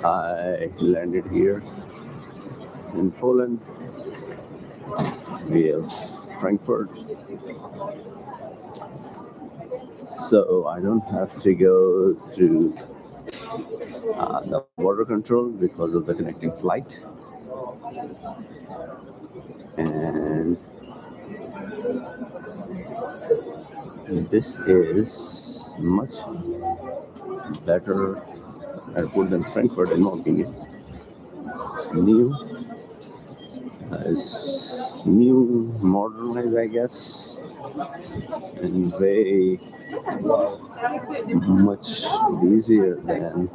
I landed here in Poland via Frankfurt, so I don't have to go through the border control because of the connecting flight. And this is much better airport than Frankfurt, in my opinion. It's new, modernized, I guess, and way much easier than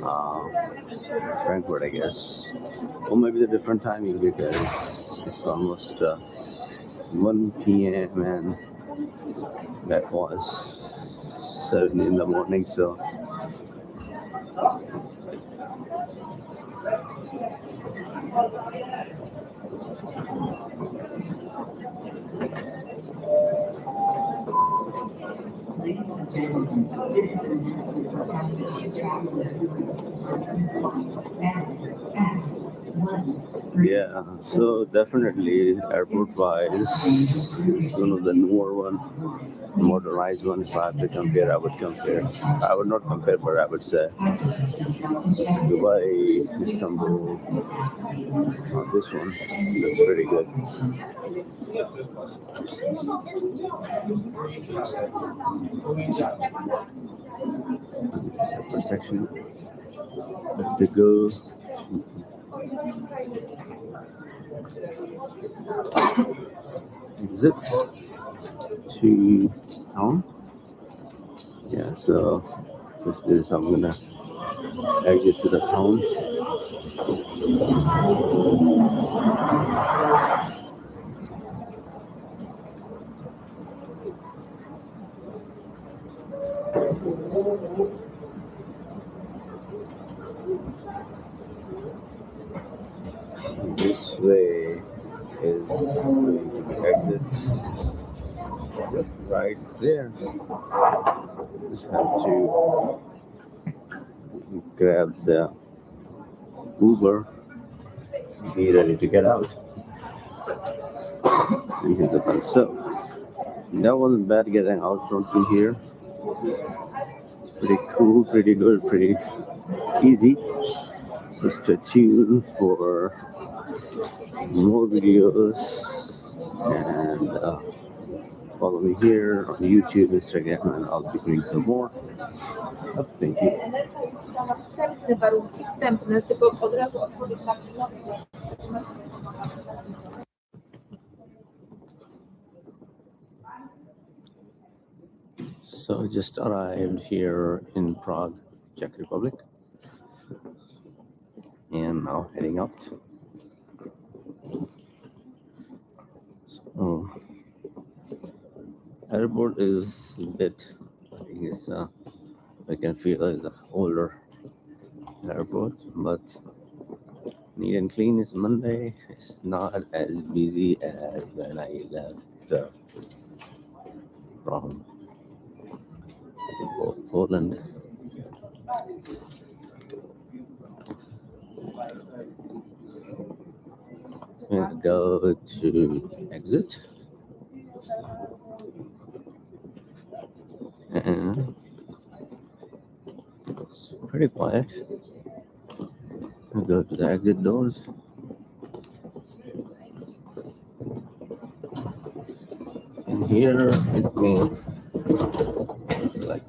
uh, Frankfurt, I guess. Or maybe the different timing because it's almost 1 p.m. and that was 7 in the morning. So Ladies and gentlemen, this is an announcement for passengers traveling to Business X1. yeah, so definitely airport wise, one of the newer one, motorized one. If I have to compare, I would compare. I would not compare, but I would say Dubai, Istanbul. This one looks pretty good. Separate section. Let's go. Exit to town. Yeah, so this is I'm gonna exit to the town. This way is going to be exit just right there. Just have to grab the Uber, be ready to get out. And hit the button. So that wasn't bad getting out from here. It's pretty cool, pretty good, pretty easy. So stay tuned for more videos and follow me here on YouTube, Instagram, and I'll be doing some more. Thank you. So I just arrived here in Prague, Czech Republic, and now heading out. So, airport is a bit, I guess, I can feel it's an older airport, but neat and clean is Monday. It's not as busy as when I left from Poland. And go to exit. And it's pretty quiet. I'll go to the exit doors. And here it may like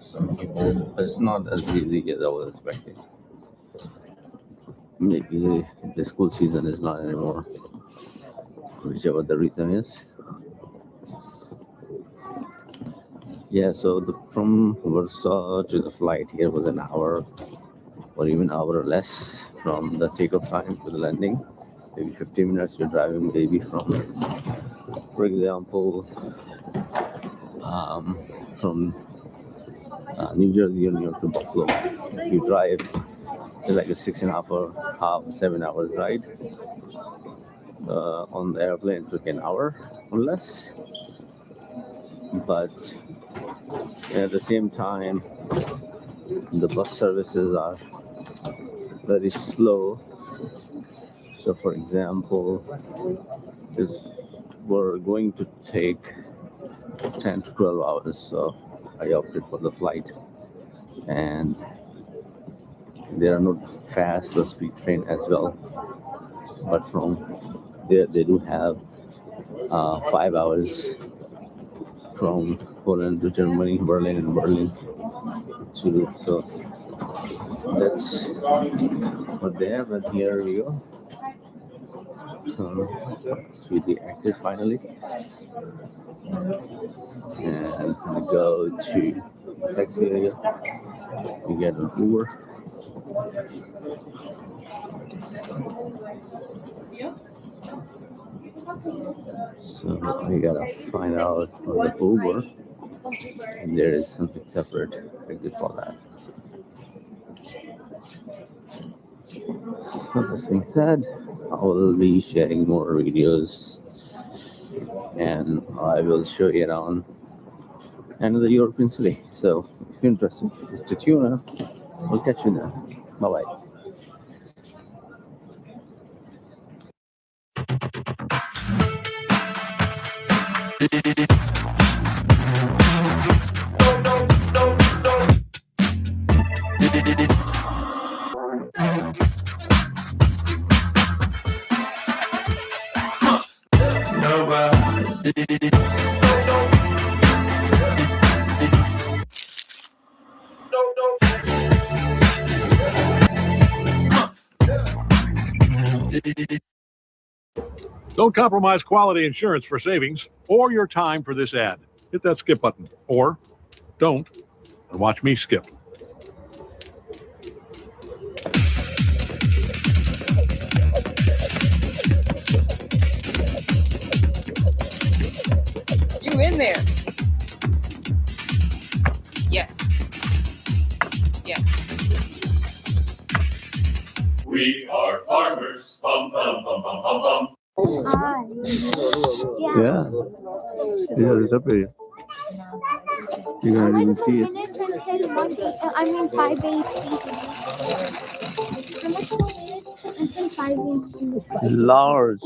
some people, but it's not as busy as I was expecting. Maybe the school season is not anymore, whichever the reason is. Yeah, so from Warsaw to the flight here was an hour or even hour or less from the takeoff time to the landing. Maybe 50 minutes you're driving, maybe from, for example, from New Jersey or New York to Buffalo. If you drive, it's like a 6.5 or 7 hours ride. On the airplane, it took an hour or less. But at the same time, The bus services are very slow. So, for example, is we're going to take 10 to 12 hours. So, I opted for the flight, and there are not fast or speed train as well. But from there, they do have 5 hours from Poland to Germany, Berlin, and Berlin to. So that's what they have. And here we go. To the exit finally, and we go to taxi area. We get an Uber. So we gotta find out for the Uber, and there is something separate exit for that. So this being said, I will be sharing more videos, and I will show you around another European city. So if you're interested, stay tuned. We'll catch you there. Bye bye. Don't compromise quality insurance for savings or your time for this ad. Hit that skip button, or don't, and watch me skip. You in there? Yes. Yes. We are farmers. Bum bum bum bum bum bum. Yeah, yeah, it's up here. You can't even see it. Minutes until Monday. I mean 5 until 5 Large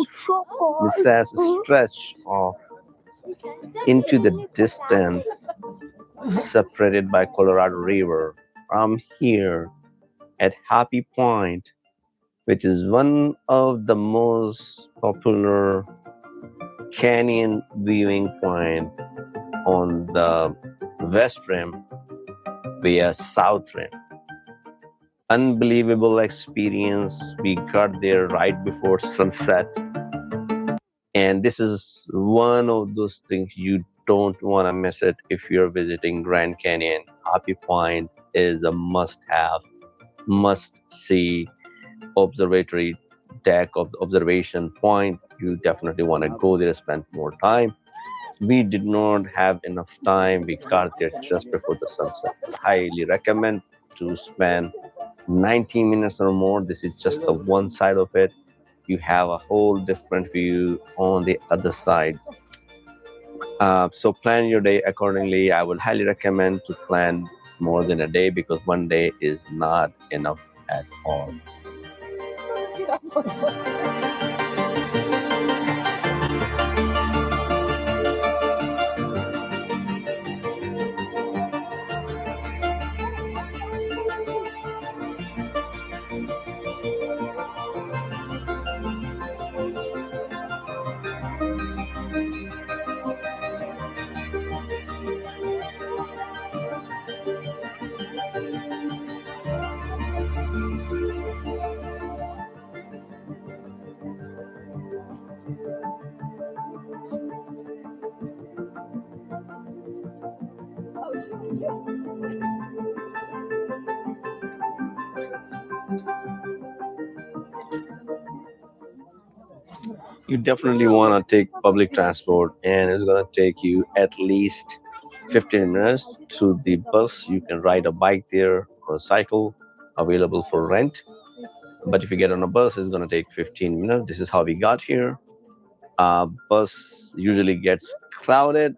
recess stretch off into the distance, separated by Colorado River. I'm here at Happy Point, which is one of the most popular canyon viewing point on the west rim via south rim. Unbelievable experience. We got there right before sunset, and this is one of those things you don't want to miss it if you're visiting Grand Canyon. Happy Point is a must-have, must-see observatory deck of observation point. You definitely want to go there, spend more time. We did not have enough time. We got there just before the sunset. Highly recommend to spend 90 minutes or more. This is just the one side of it. You have a whole different view on the other side. So plan your day accordingly. I would highly recommend to plan more than a day, because one day is not enough at all. You definitely want to take public transport, and it's going to take you at least 15 minutes. To the bus, you can ride a bike there or a cycle, available for rent. But if you get on a bus, it's going to take 15 minutes. This is how we got here. Bus usually gets crowded,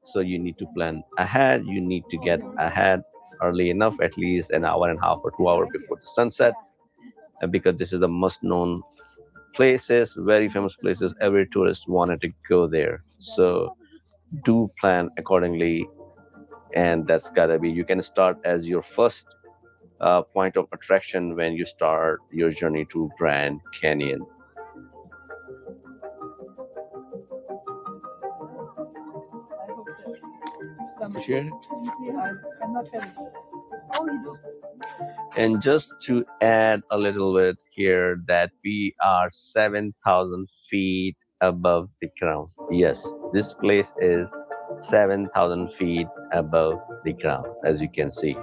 so you need to plan ahead. You need to get ahead early enough, at least an hour and a half or 2 hours before the sunset, and because this is the must known places, very famous places, every tourist wanted to go there. So do plan accordingly, and that's gotta be, you can start as your first point of attraction when you start your journey to Grand Canyon. Appreciate it. And just to add a little bit here, that we are 7,000 feet above the ground. Yes, this place is 7,000 feet above the ground, as you can see.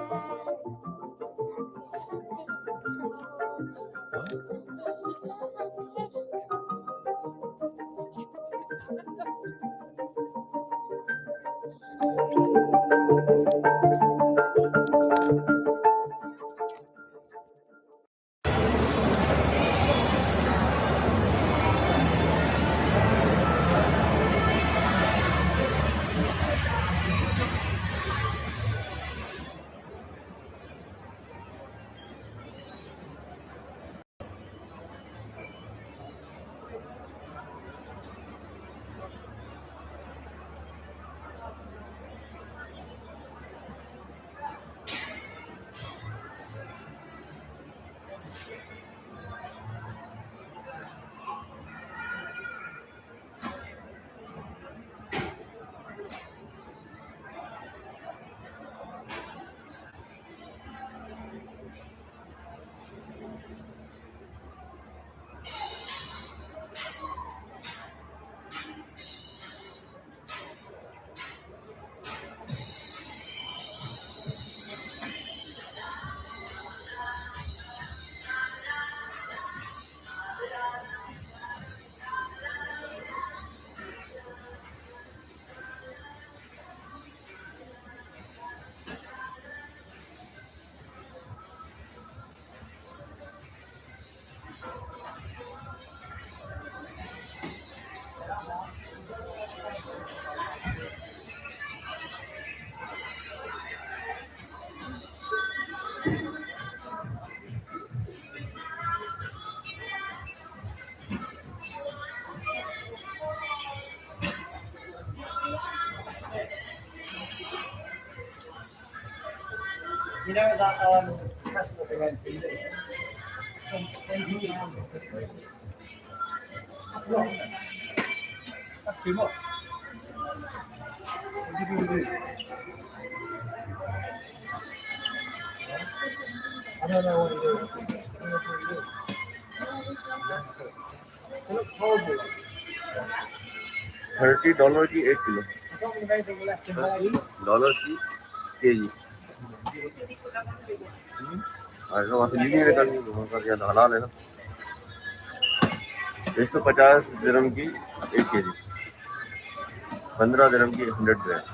You know that festival we went to? That's too much. What did you do? I don't know what it is. I don't know what it is. It looks horrible. $30 की 1 kilo, I don't think anything less than $30. Dollar की KG. आज तो वहाँ से लीजिए निकाल के, वहाँ का क्या हलाल है ना। 150 दिरहम की 1 केजी, 15 दिरहम की 100 ग्राम।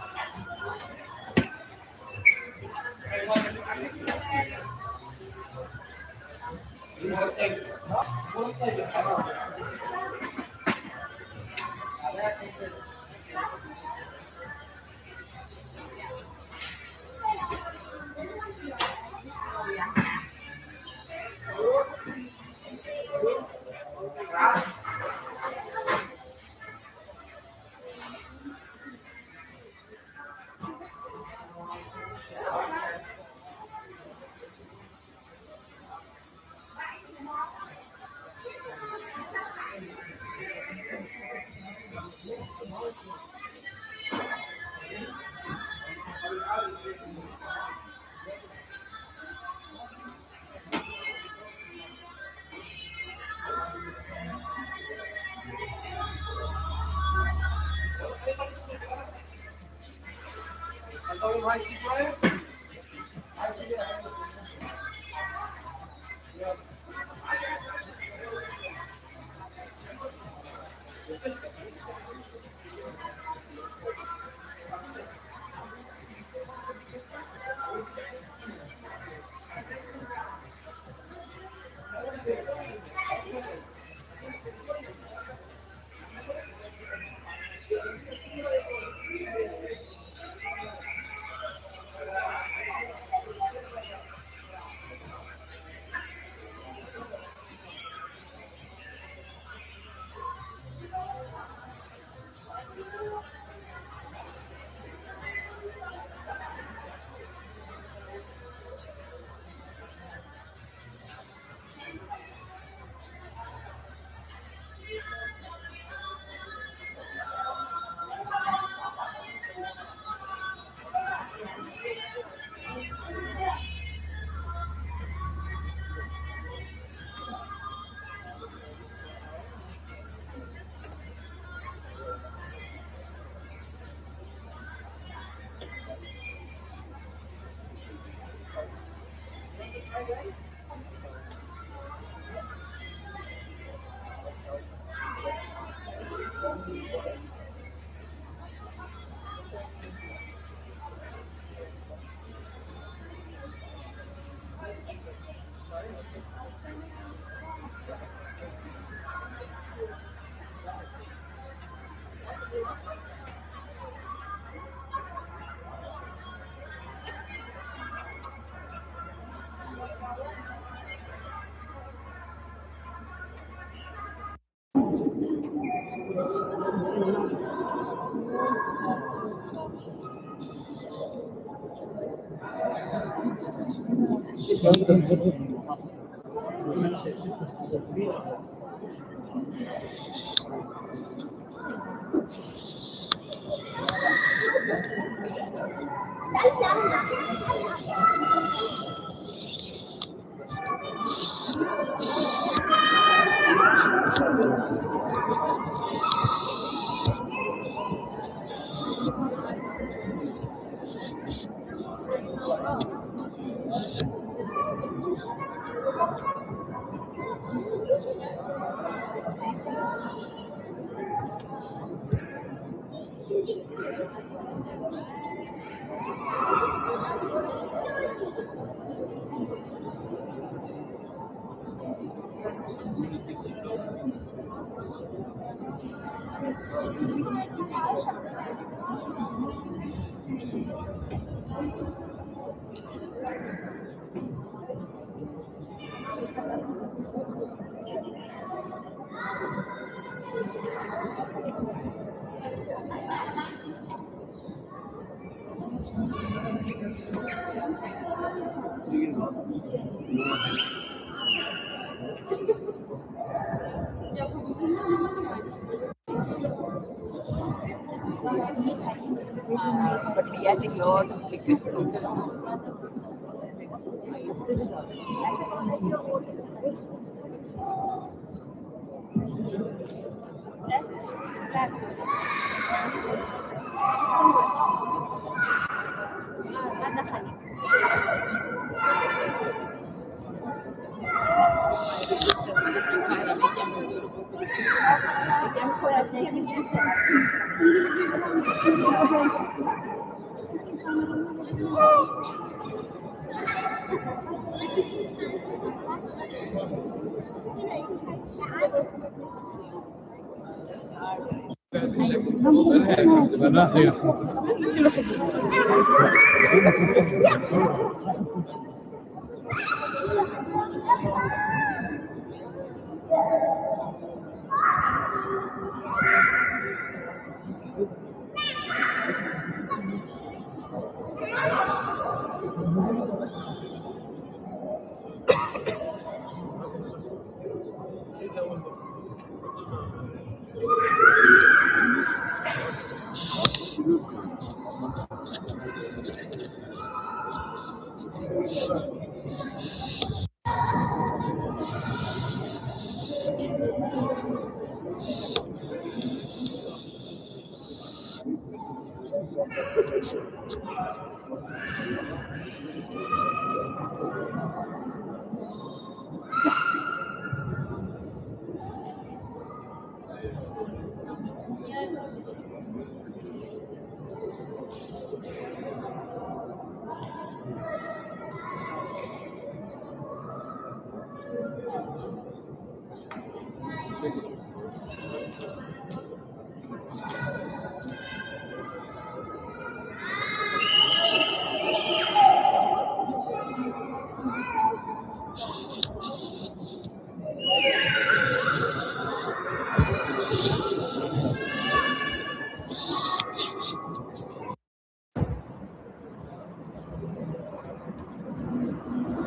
But we had a lot of liquid food.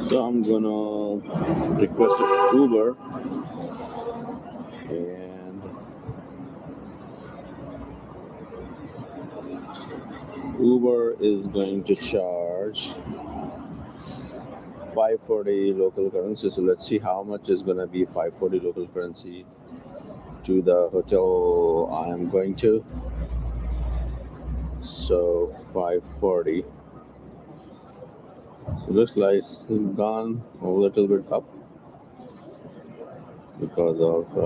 So I'm gonna request an Uber, and Uber is going to charge 540 local currency. So let's see how much is gonna be 540 local currency to the hotel I am going to. So 540. So looks like it's gone a little bit up because of.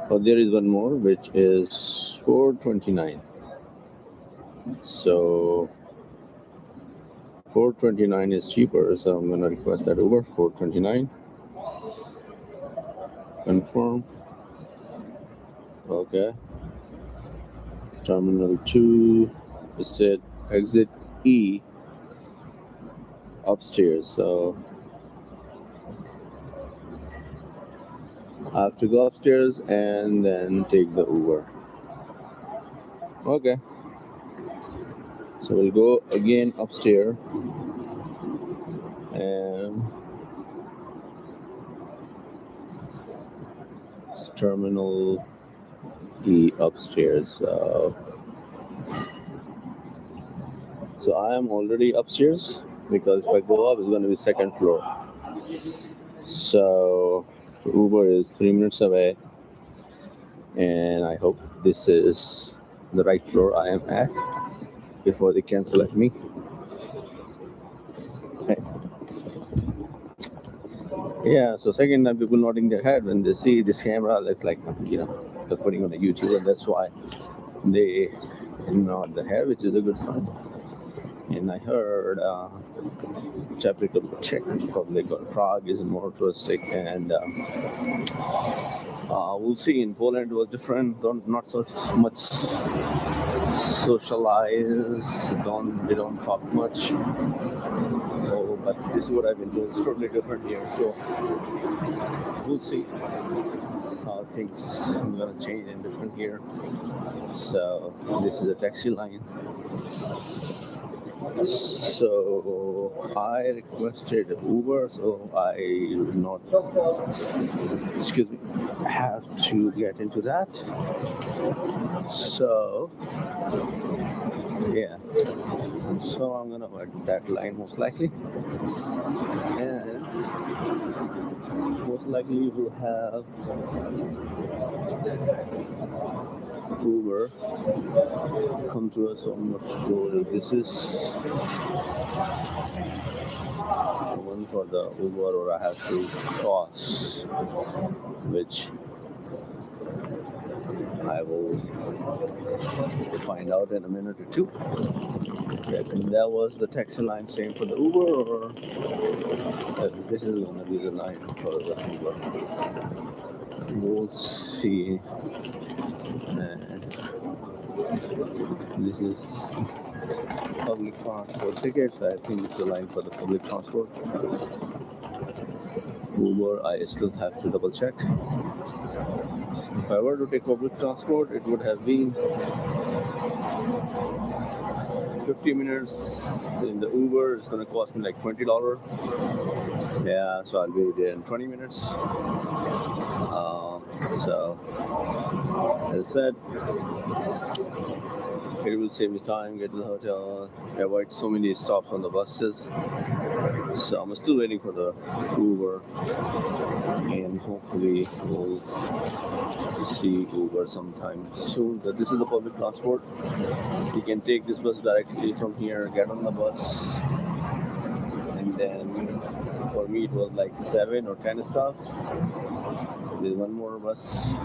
Oh, there is one more which is 429. So 429 is cheaper, so I'm gonna request that Uber 429. Confirm. Okay. Terminal 2. It said exit E upstairs. So I have to go upstairs and then take the Uber. Okay. So we'll go again upstairs and it's Terminal E upstairs. So I am already upstairs because if I go up, it's going to be second floor. So Uber is 3 minutes away, and I hope this is the right floor I am at before they cancel at me. Okay. Yeah, so second time people nodding their head when they see this camera, it's like, they're putting on a YouTube, and that's why they nod their head, which is a good sign. And I heard Czech Republic or Prague is more touristic, and we'll see. In Poland it was different, not so much socialized, they don't talk much. So, but this is what I've been doing. It's totally different here, so we'll see how things are gonna change and different here. So this is a taxi line. So I requested Uber, so I would not, have to get into that. So yeah, so I'm gonna wait that line most likely, and most likely we'll have Uber come to us. I'm not sure if this is one for the Uber or I have to cross, which I will find out in a minute or two. And that was the taxi line, same for the Uber, or this is going to be the line for the Uber. We'll see. This is public transport tickets. I think it's the line for the public transport. Uber, I still have to double check. If I were to take public transport, it would have been 50 minutes in the Uber. It's going to cost me like $20. Yeah, so I'll be there in 20 minutes. So, as I said, it will save me time, get to the hotel, avoid so many stops on the buses. So I'm still waiting for the Uber, and hopefully we'll see Uber sometime soon. But this is the public transport. You can take this bus directly from here, get on the bus, and then for me it was like 7 or 10 stops. There's one more bus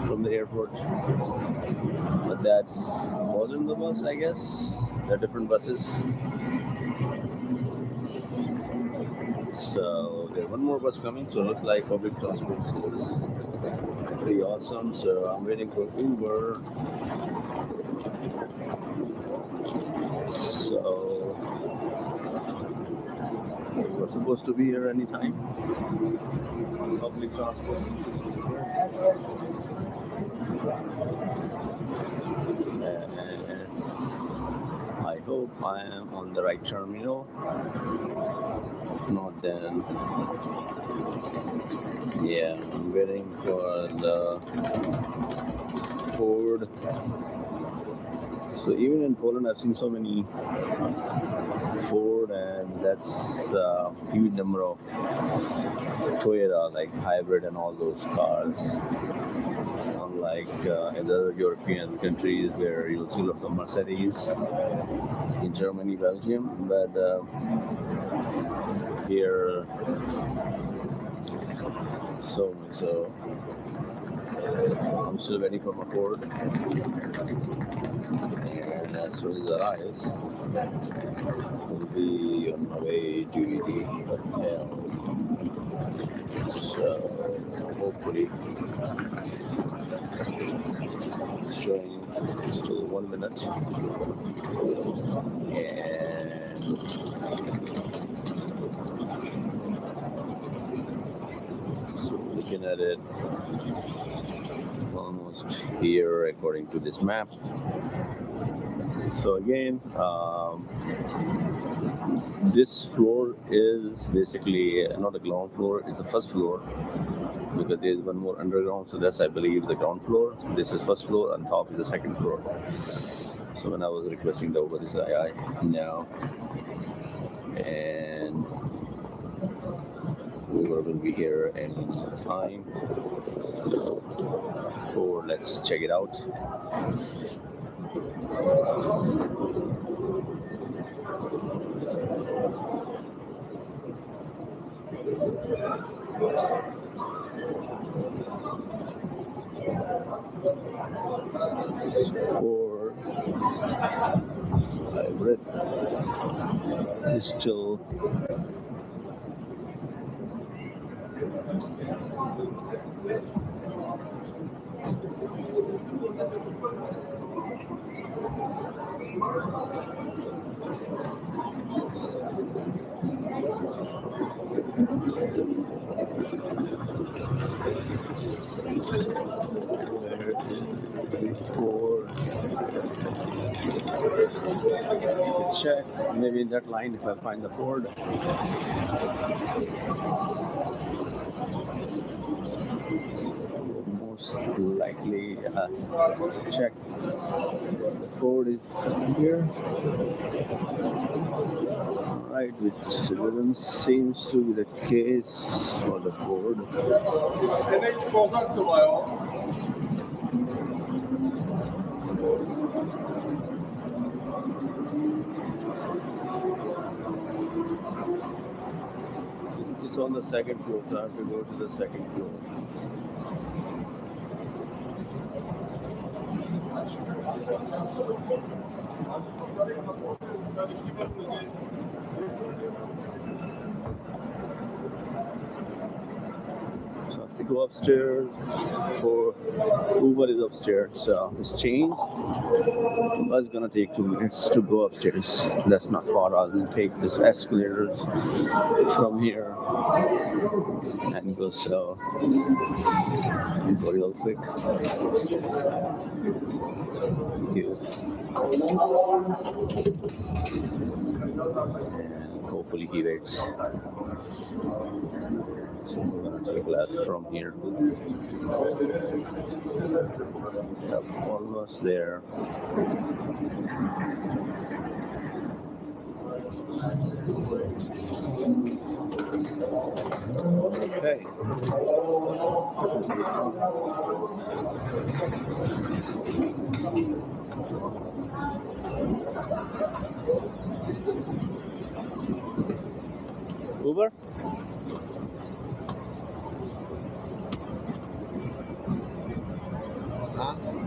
from the airport, but that wasn't the bus, I guess. They're different buses. So there's one more bus coming, so it looks like public transport is pretty awesome. So I'm waiting for Uber. So we're supposed to be here anytime. Public transport. I hope I am on the right terminal. If not, then yeah, I'm waiting for the Ford. So even in Poland, I've seen so many Ford, and that's a huge number of Toyota, like hybrid and all those cars. Unlike in the European countries where you'll see lots of Mercedes, in Germany, Belgium, but here, so I'm still waiting for my Ford. And as soon as it arrives, we'll be on my way to the hotel. So hopefully it's showing still 1 minute. And so looking at it, almost here according to this map. So again, this floor is basically not a ground floor, it's the first floor, because there's one more underground, so that's, I believe, the ground floor. This is first floor, and top is the second floor. So when I was requesting the Uber, this guy, I know, and Uber will be here in time. So let's check it out. Or hybrid is still before. Check maybe in that line if I find the Ford. Most likely check the Ford is here. Right, which doesn't seems to be the case for the Ford. It's on the second floor, so I have to go to the second floor. So I have to go upstairs for Uber is upstairs, so it's changed. But it's gonna take 2 minutes to go upstairs. That's not far. I'll take this escalator from here and go so go real quick. Thank you. And hopefully he waits. So we're gonna take left from here. Yep, almost there. Okay. Uber?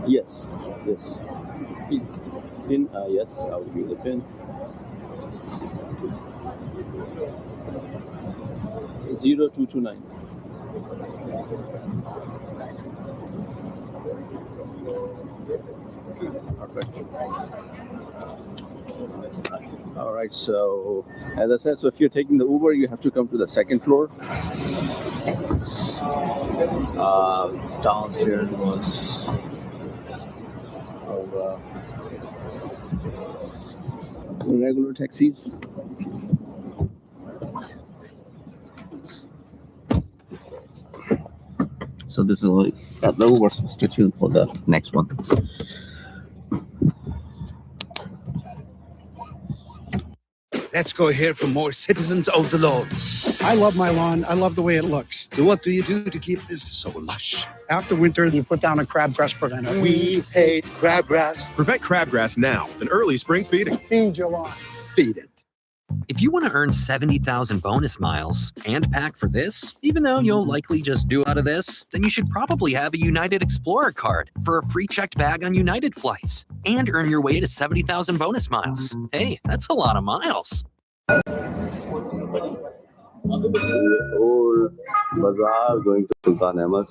Yes, yes. Pin, yes, I'll give you the pin. 0229. Perfect. All right, so as I said, so if you're taking the Uber, you have to come to the second floor. Downstairs was regular taxis. So this is like the Uber substitute for the next one. Let's go hear from more citizens of the Lord. I love my lawn. I love the way it looks. So what do you do to keep this so lush? After winter, you put down a crabgrass preventer. We hate crabgrass. Prevent crabgrass now in early spring feeding. Feed your lawn. Feed it. If you want to earn 70,000 bonus miles and pack for this, even though you'll likely just do out of this, then you should probably have a United Explorer card for a free checked bag on United flights and earn your way to 70,000 bonus miles. Hey, that's a lot of miles. Old Bazaar going to Sultan Ahmed.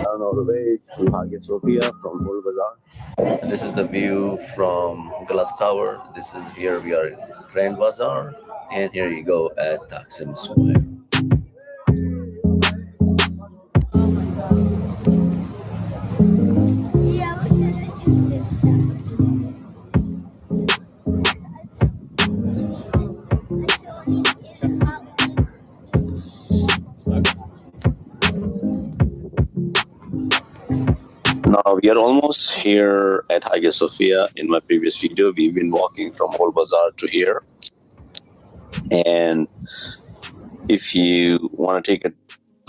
On our way to Hagia Sophia from Old Bazaar. And this is the view from Galata Tower. This is here we are in Grand Bazaar, and here you go at Taksim Square. We are almost here at Hagia Sophia. In my previous video, we've been walking from Old Bazaar to here. And if you want to take a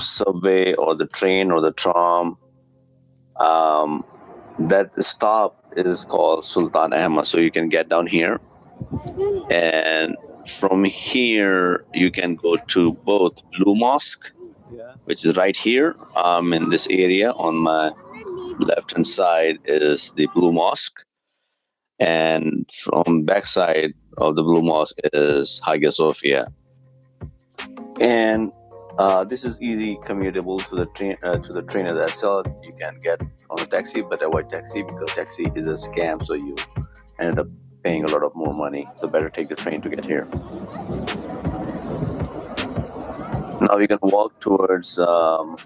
subway or the train or the tram, that stop is called Sultan Ahmad. So you can get down here. And from here, you can go to both Blue Mosque, which is right here. In this area on my left hand side is the Blue Mosque, and from backside of the Blue Mosque is Hagia Sophia. And this is easy commutable to the train as well. You can get on a taxi, but avoid taxi because taxi is a scam, so you ended up paying a lot of more money. So better take the train to get here. Now we can walk towards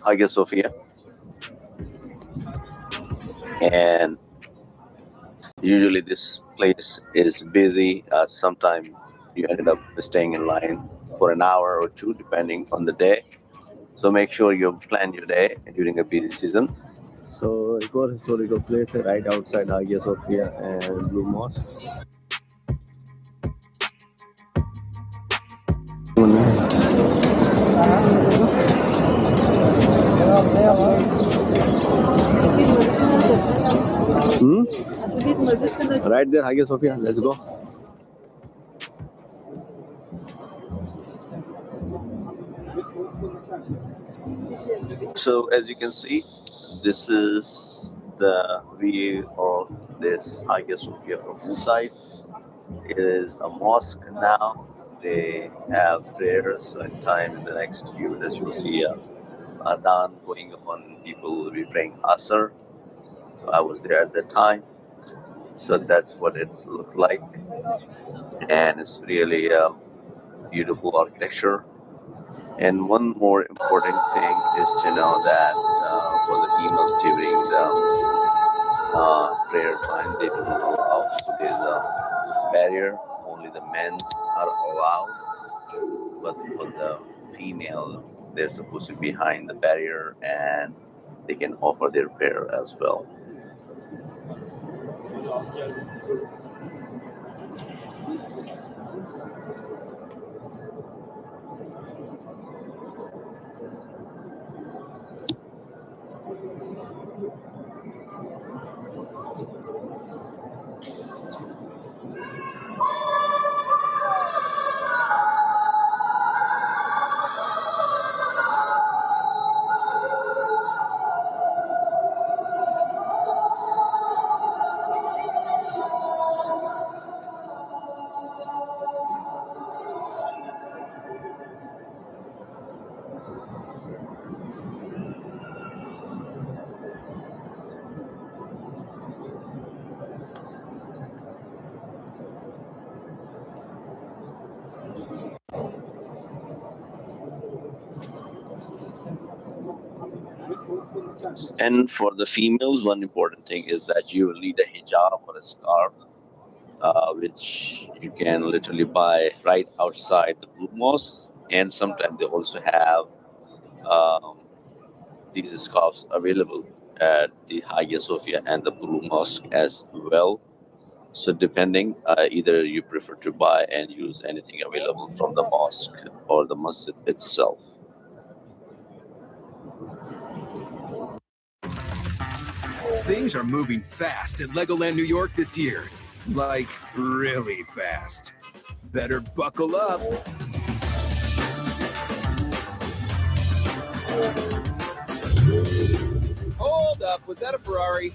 Hagia Sophia, and usually this place is busy. Sometimes you ended up staying in line for an hour or two depending on the day. So make sure you plan your day during a busy season. So it was a historical place right outside Hagia Sophia and Blue Mosque. Right there, Hagia Sophia. Let's go. So as you can see, this is the view of this Hagia Sophia from inside. It is a mosque now. They have prayers, so in the next few minutes you'll see Adnan going on. People will be praying Asr. So I was there at that time. So that's what it looked like. And it's really beautiful architecture. And one more important thing is to know that for the females during the prayer time, they do not allow. So there's a barrier. Only the men's are allowed. But for the females, they're supposed to be behind the barrier and they can offer their prayer as well. And for the females, one important thing is that you will need a hijab or a scarf, which you can literally buy right outside the Blue Mosque. And sometimes they also have these scarves available at the Hagia Sophia and the Blue Mosque as well. So depending, either you prefer to buy and use anything available from the mosque or the masjid itself. Things are moving fast at Legoland New York this year. Like, really fast. Better buckle up. Hold up, was that a Ferrari?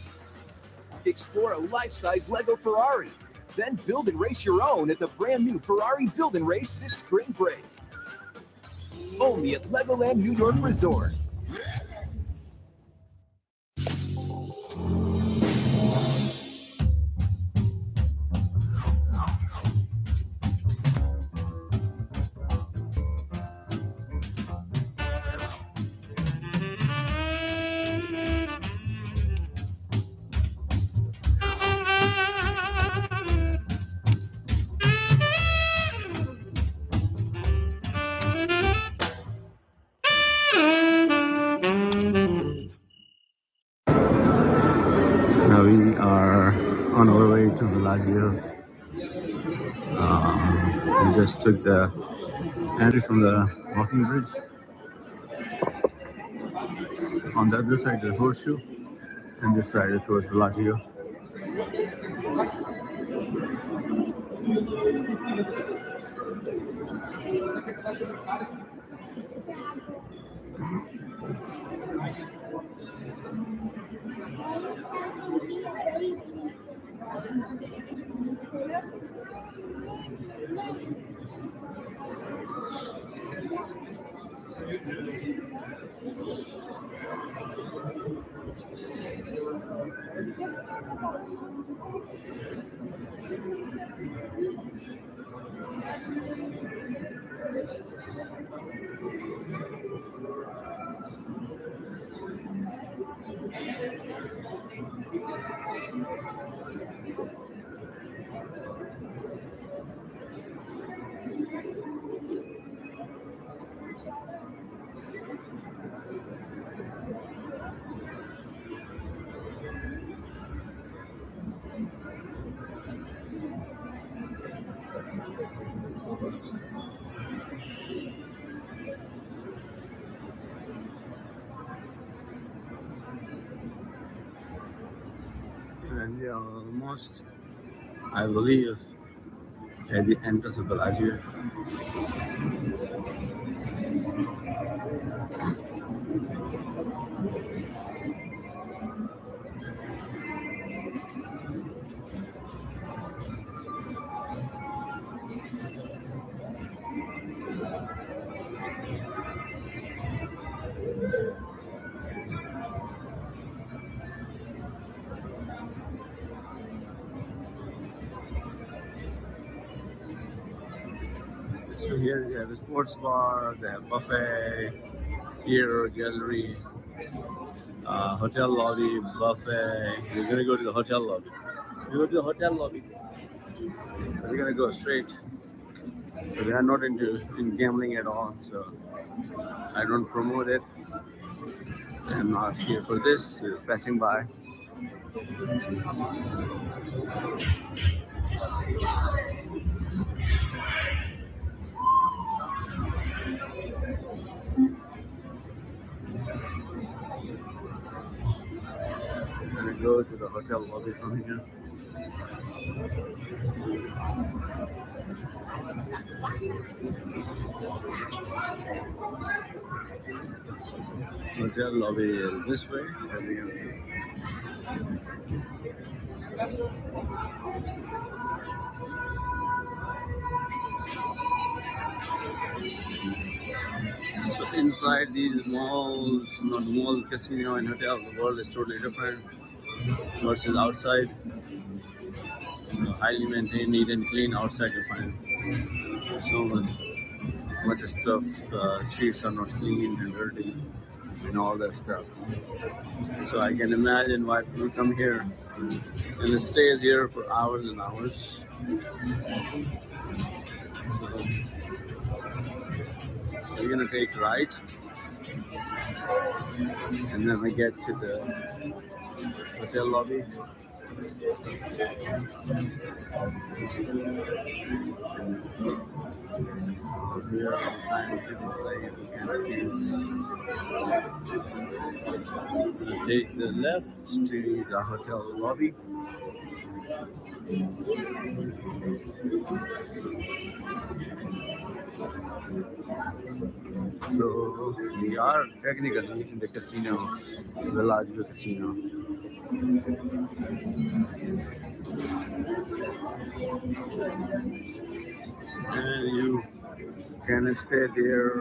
Explore a life-size Lego Ferrari. Then build and race your own at the brand new Ferrari Build and Race this spring break. Only at Legoland New York Resort. On our way to Bellagio. We just took the entry from the walking bridge. On the other side, the horseshoe, and this side towards Bellagio. And we are almost, I believe, at the entrance of Bellagio. So here they have a sports bar, they have buffet, theater, gallery, hotel lobby, buffet. We're gonna go to the hotel lobby. We go to the hotel lobby. So we're gonna go straight. So we are not in gambling at all. So I don't promote it. I'm not here for this. Just passing by. I'm gonna go to the hotel lobby from here. Hotel lobby is this way, as you can see. So inside these malls, not mall, casino, and hotel, the world is totally different versus outside. Highly maintained, neat and clean. Outside you find so much stuff. Streets are not clean and dirty and all that stuff. So I can imagine why people come here and stay here for hours and hours. So we're gonna take right, and then we get to the hotel lobby. Here all the time people play, you can take the left to the hotel lobby. So we are technically in the casino, the Bellagio casino. And you can stay there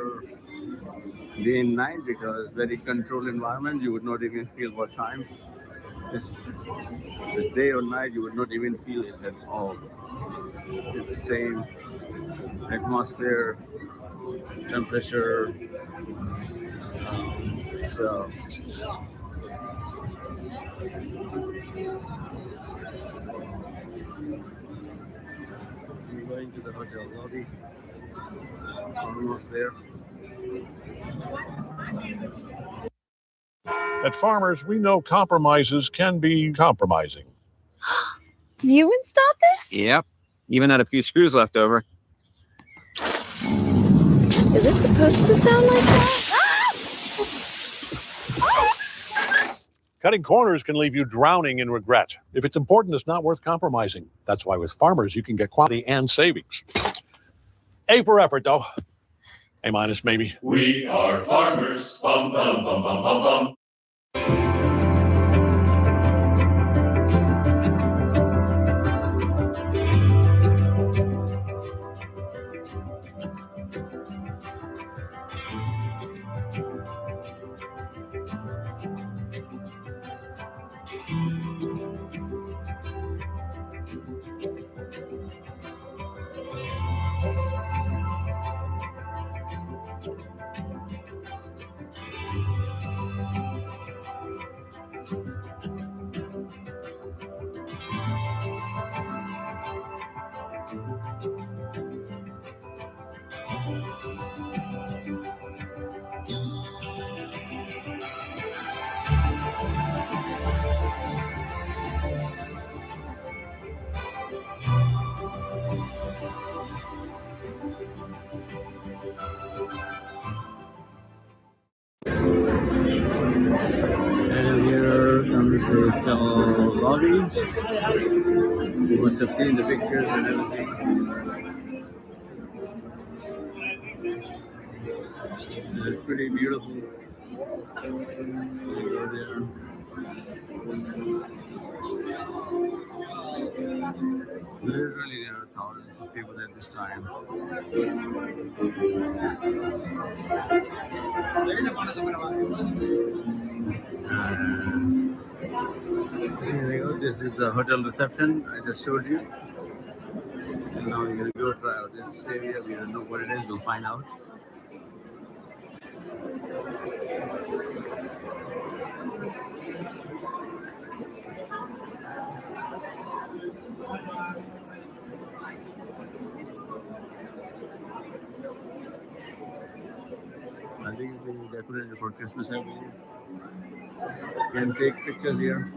day and night because very controlled environment. You would not even feel what time. It's day or night, you would not even feel it at all. It's the same atmosphere, temperature. So we're going to the hotel lobby. Almost there. At Farmers, we know compromises can be compromising. You installed this? Yep. Even had a few screws left over. Is it supposed to sound like that? Cutting corners can leave you drowning in regret. If it's important, it's not worth compromising. That's why with Farmers, you can get quality and savings. A for effort, though. A minus, maybe. We are farmers. Bum, bum, bum, bum, bum, bum. And here comes the lobby. You must have seen the pictures and everything. It's pretty beautiful. Over there. Literally, there are thousands of people at this time. Here we go. This is the hotel reception I just showed you. And now we're going to go try out this area. We don't know what it is. We'll find out. I think it's being decorated for Christmas every year. You can take pictures here.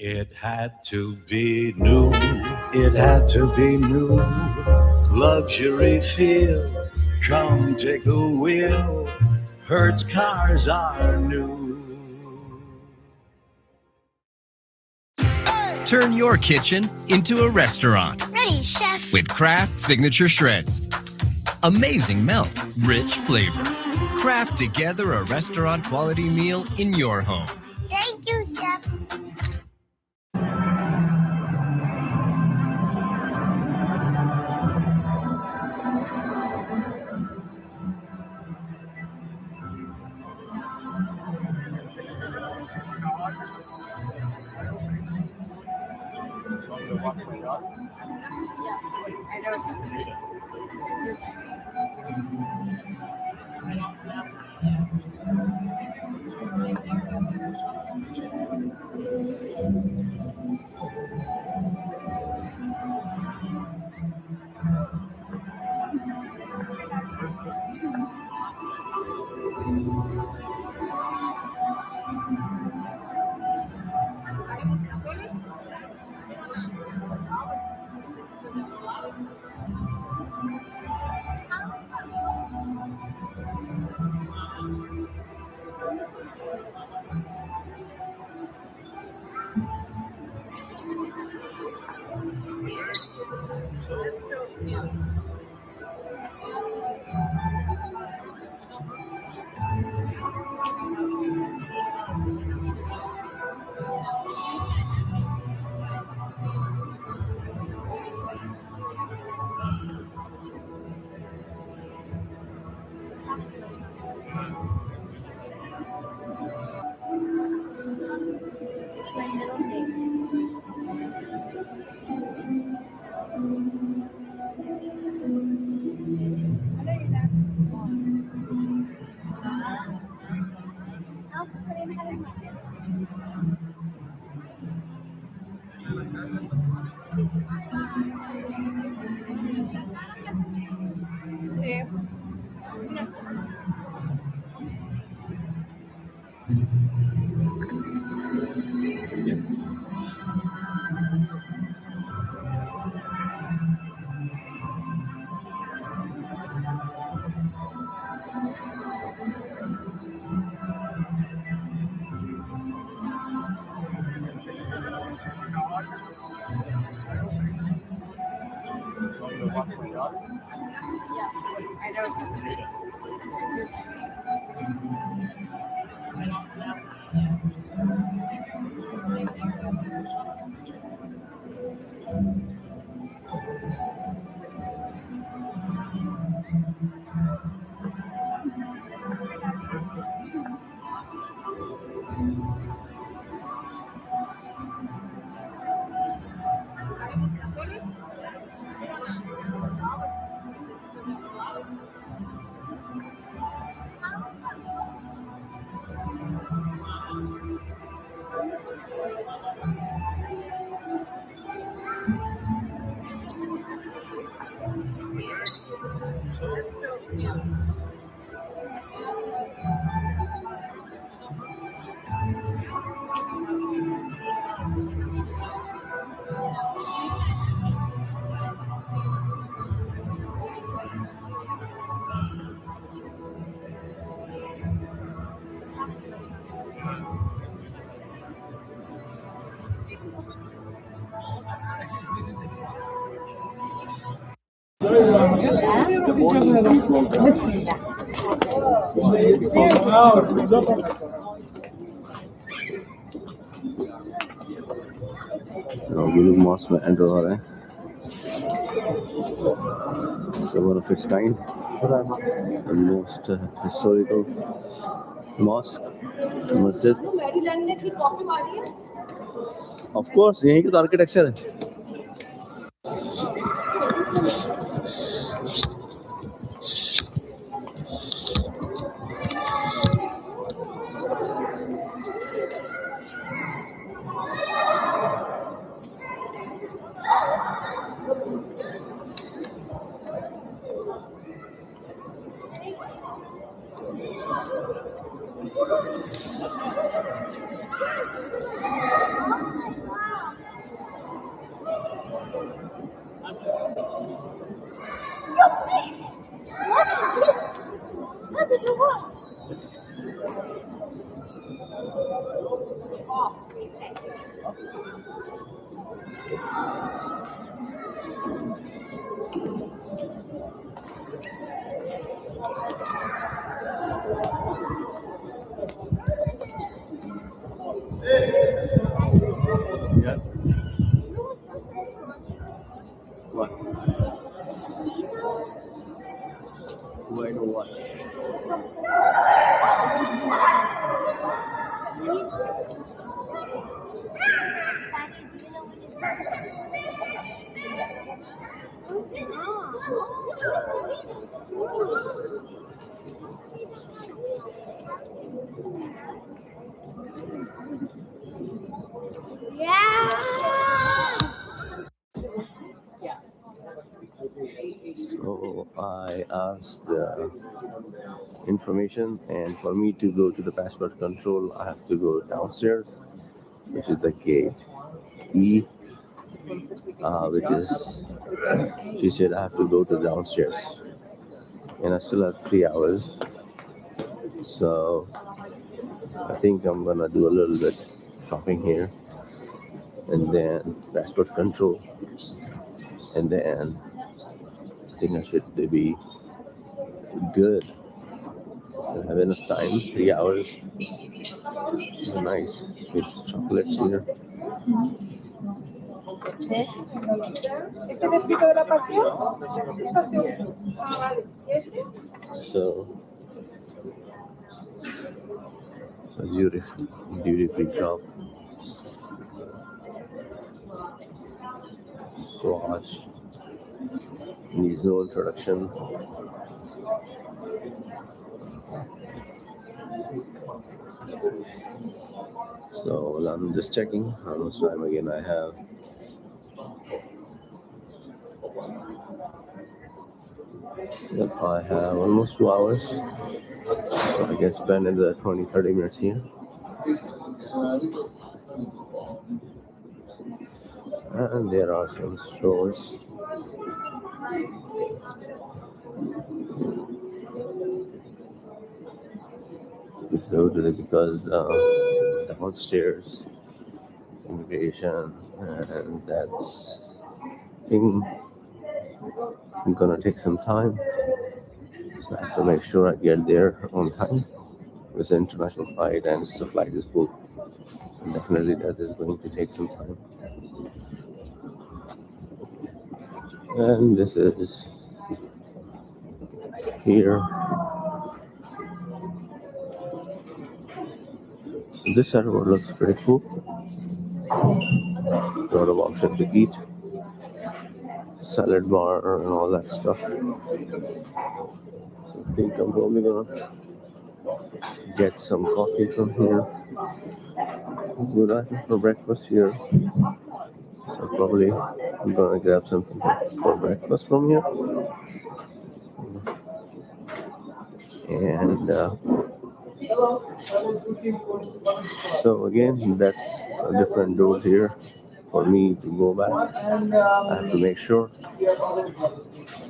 It had to be new. It had to be new. Luxury feel. Come take the wheel. Hertz cars are new. Turn your kitchen into a restaurant. Ready, chef. With Kraft Signature Shreds. Amazing melt, rich flavor. Craft together a restaurant quality meal in your home. Thank you, chef. ये लोग mask में enter हो रहे हैं. So one of its kind, the most historical mosque, masjid. Of course, यहीं का तो architecture है. Yes. What? Do I know what? So I asked the information, and for me to go to the passport control, I have to go downstairs, which is the gate E, which is, she said I have to go to downstairs, and I still have 3 hours. So I think I'm gonna do a little bit shopping here, and then passport control, and then I think I should be good. I have enough time, 3 hours. Oh, nice. It's chocolates here. Desi, ¿ese es el frito de la pasión? Pasión. Ah, vale. ¿Ese? So Zurich duty free shop. Swatch. Needs no introduction. So I'm just checking how much time again I have. Yep, I have almost 2 hours. So I can spend another 20-30 minutes here. And there are some stores. We go to the, because downstairs immigration, and that's thing gonna take some time. So I have to make sure I get there on time. It's an international flight, and the flight is full. And definitely that is going to take some time. And this is here. So this airport looks pretty cool. A lot of options to eat. Salad bar and all that stuff. I think I'm probably gonna get some coffee from here. Good item for breakfast here. So probably I'm gonna grab something for breakfast from here. And so again, that's a different doors here for me to go back. I have to make sure.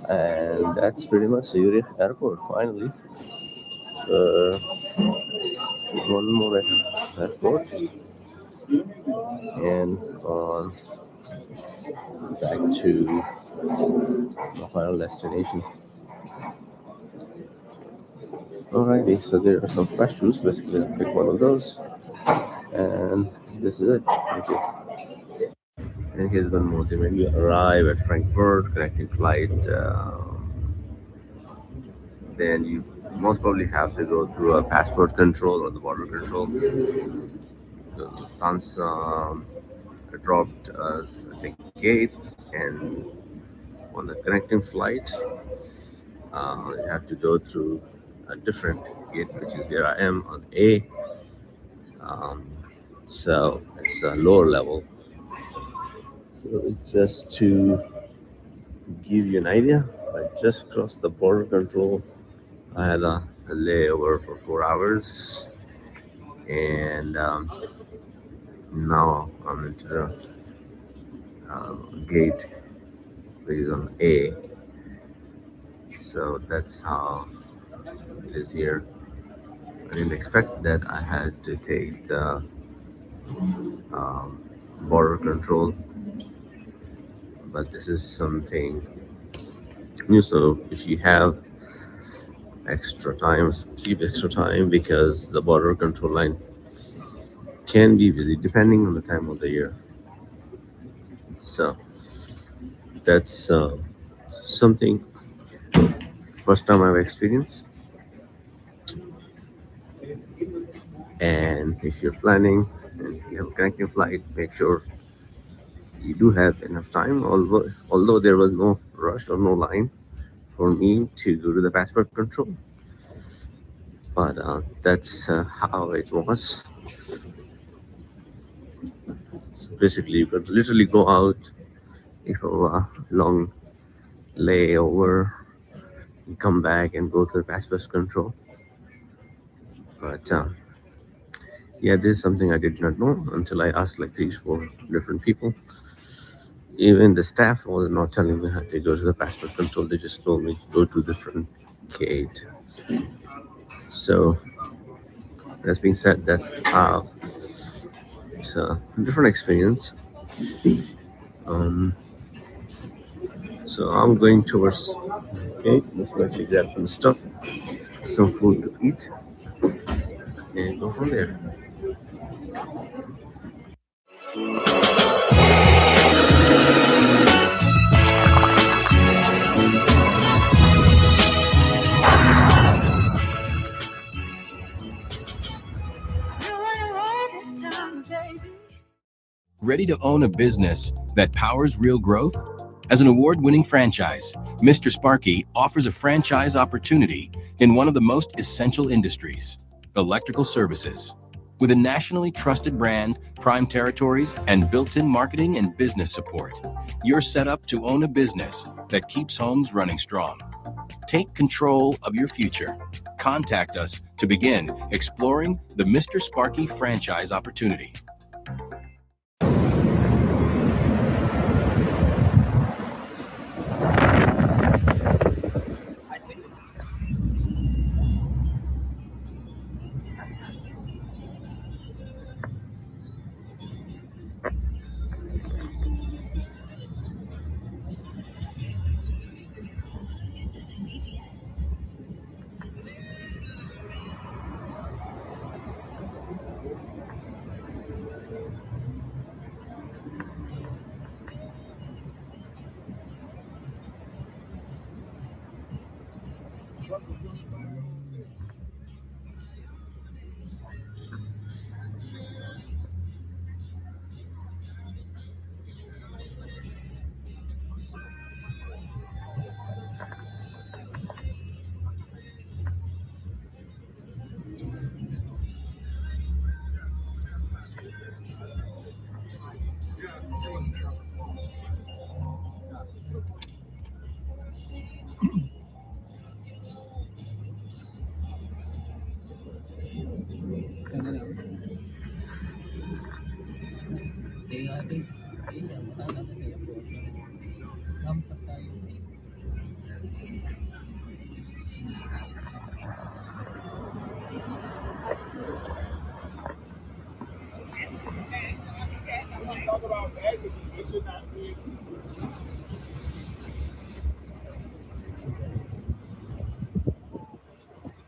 And that's pretty much Zurich Airport finally. One more airport. And on back to my final destination. Alrighty, so there are some fresh juice. Basically, I'll pick one of those. And this is it. Thank you. And here's one more thing. When you arrive at Frankfurt, connecting flight, then you most probably have to go through a passport control or the border control. So Lufthansa dropped us at the gate, and on the connecting flight, you have to go through a different gate, which is where I am on A. So it's a lower level. So it's just to give you an idea, I just crossed the border control. I had a layover for 4 hours, and now I'm into the gate, which is on A. So that's how it is here. I didn't expect that I had to take the border control, but this is something new. So if you have extra time, keep extra time, because the border control line can be busy depending on the time of the year. So that's something first time I've experienced. And if you're planning and you have a connecting flight, make sure you do have enough time. Although there was no rush or no line for me to go to the passport control, but that's how it was. So basically, you could literally go out if a long layover, come back and go to the passport control. But yeah, this is something I did not know until I asked like 3 4 different people. Even the staff was not telling me how to go to the passport control. They just told me go to different gate. So that's being said, that's how it's a different experience. Um, so I'm going towards gate. Most likely grab some stuff, some food to eat, and go from there. Ready to own a business that powers real growth? As an award-winning franchise, Mr. Sparky offers a franchise opportunity in one of the most essential industries, electrical services. With a nationally trusted brand, prime territories, and built-in marketing and business support, you're set up to own a business that keeps homes running strong. Take control of your future. Contact us to begin exploring the Mr. Sparky franchise opportunity.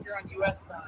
You're on US time.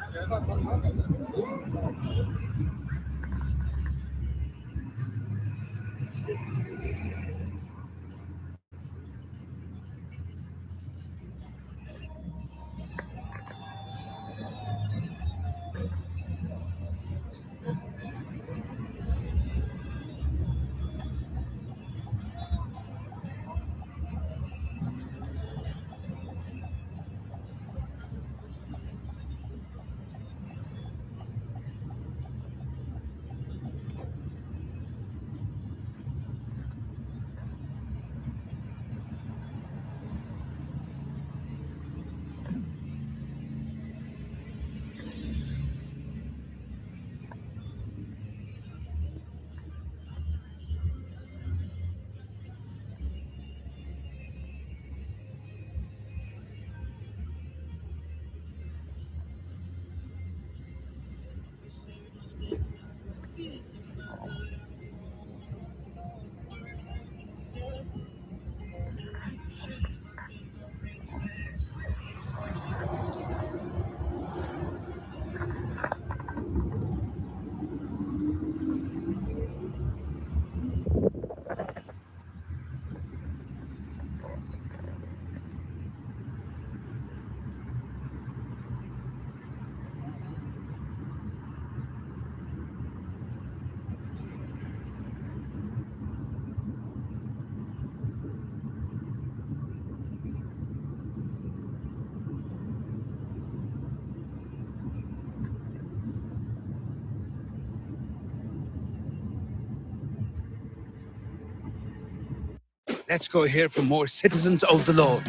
Let's go here for more citizens of the Lord.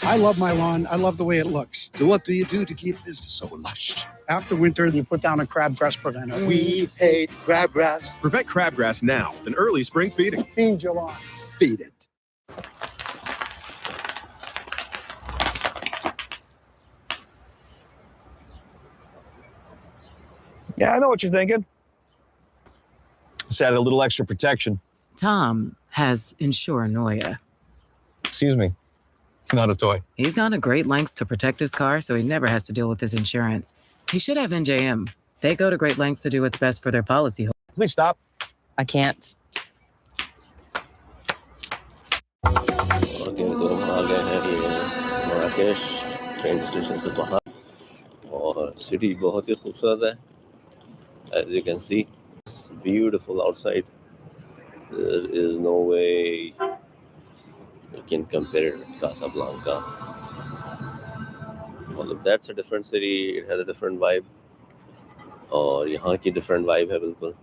I love my lawn. I love the way it looks. So what do you do to keep this so lush? After winter, you put down a crabgrass preventer. We hate crabgrass. Prevent crabgrass now in early spring feeding. Feed your lawn. Feed it. Yeah, I know what you're thinking. Just add a little extra protection. Tom has insuranoia. Excuse me. It's not a toy. He's gone to great lengths to protect his car so he never has to deal with his insurance. He should have NJM. They go to great lengths to do what's best for their policyholder. Please stop. I can't. Okay तो हम आ गए हैं ये Marrakesh train station से बाहर और city बहुत ही खूबसूरत है as you can see it's beautiful outside there is no way you can compare Casablanca मतलब that's a different city it has a different vibe और यहाँ की different vibe है बिल्कुल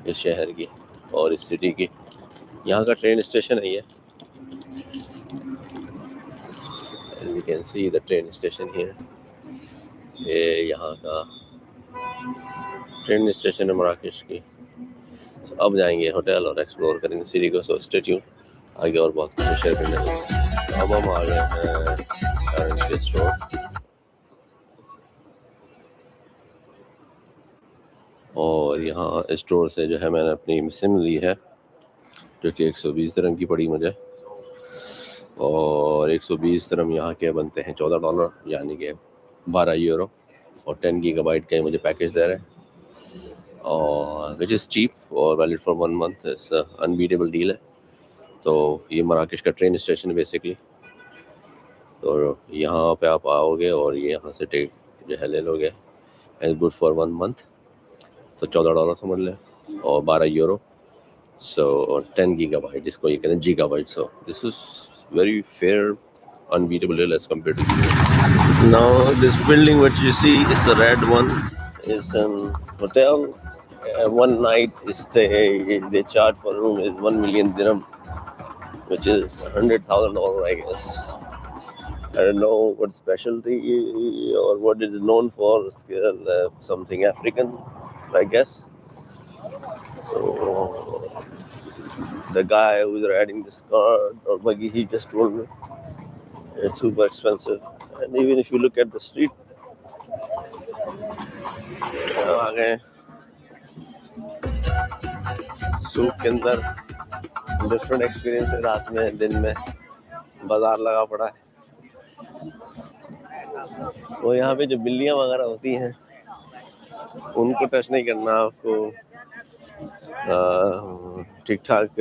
इस शहर की और इस सिटी की यहाँ का ट्रेन स्टेशन है ये as you can see the train station here ये यहाँ का ट्रेन स्टेशन है मराकेश की so, अब जाएंगे होटल और एक्सप्लोर करेंगे सिटी को सो स्टे ट्यून आगे और बहुत कुछ शेयर करने लगे अब हम आ गए हैं स्टोर और यहाँ स्टोर से जो है मैंने अपनी सिम ली है जो कि 120 दिरहम की पड़ी मुझे और 120 दिरहम यहाँ के बनते हैं $14 यानी कि 12 यूरो और 10 गीगाबाइट का मुझे पैकेज दे रहे हैं और विच इज़ चीप और वैलिड फॉर 1 मंथ इस अनबीटेबल डील है तो ये मराकेश का ट्रेन स्टेशन है बेसिकली तो यहाँ पे आप आओगे और ये यहाँ से टिकट जो है ले लोगे एंड गुड फॉर 1 मंथ तो $14 समझ लें और 12 यूरो so 10 gigabyte जिसको ये कहते हैं gigabyte so this is very fair unbeatable deal as compared to now this building what you see is the red one is an hotel one night stay they charge for room is 1 million dirham which is $100,000 I guess I don't know what specialty or what it is known for something African I guess so the guy who's riding this car or buggy, he just told me it's super expensive. And even if you look at the street, सूक के अंदर different experience है रात में दिन में बाजार लगा पड़ा है वो यहाँ पे जो बिल्लियाँ वगैरह होती हैं उनको टच नहीं करना आपको ठीक ठाक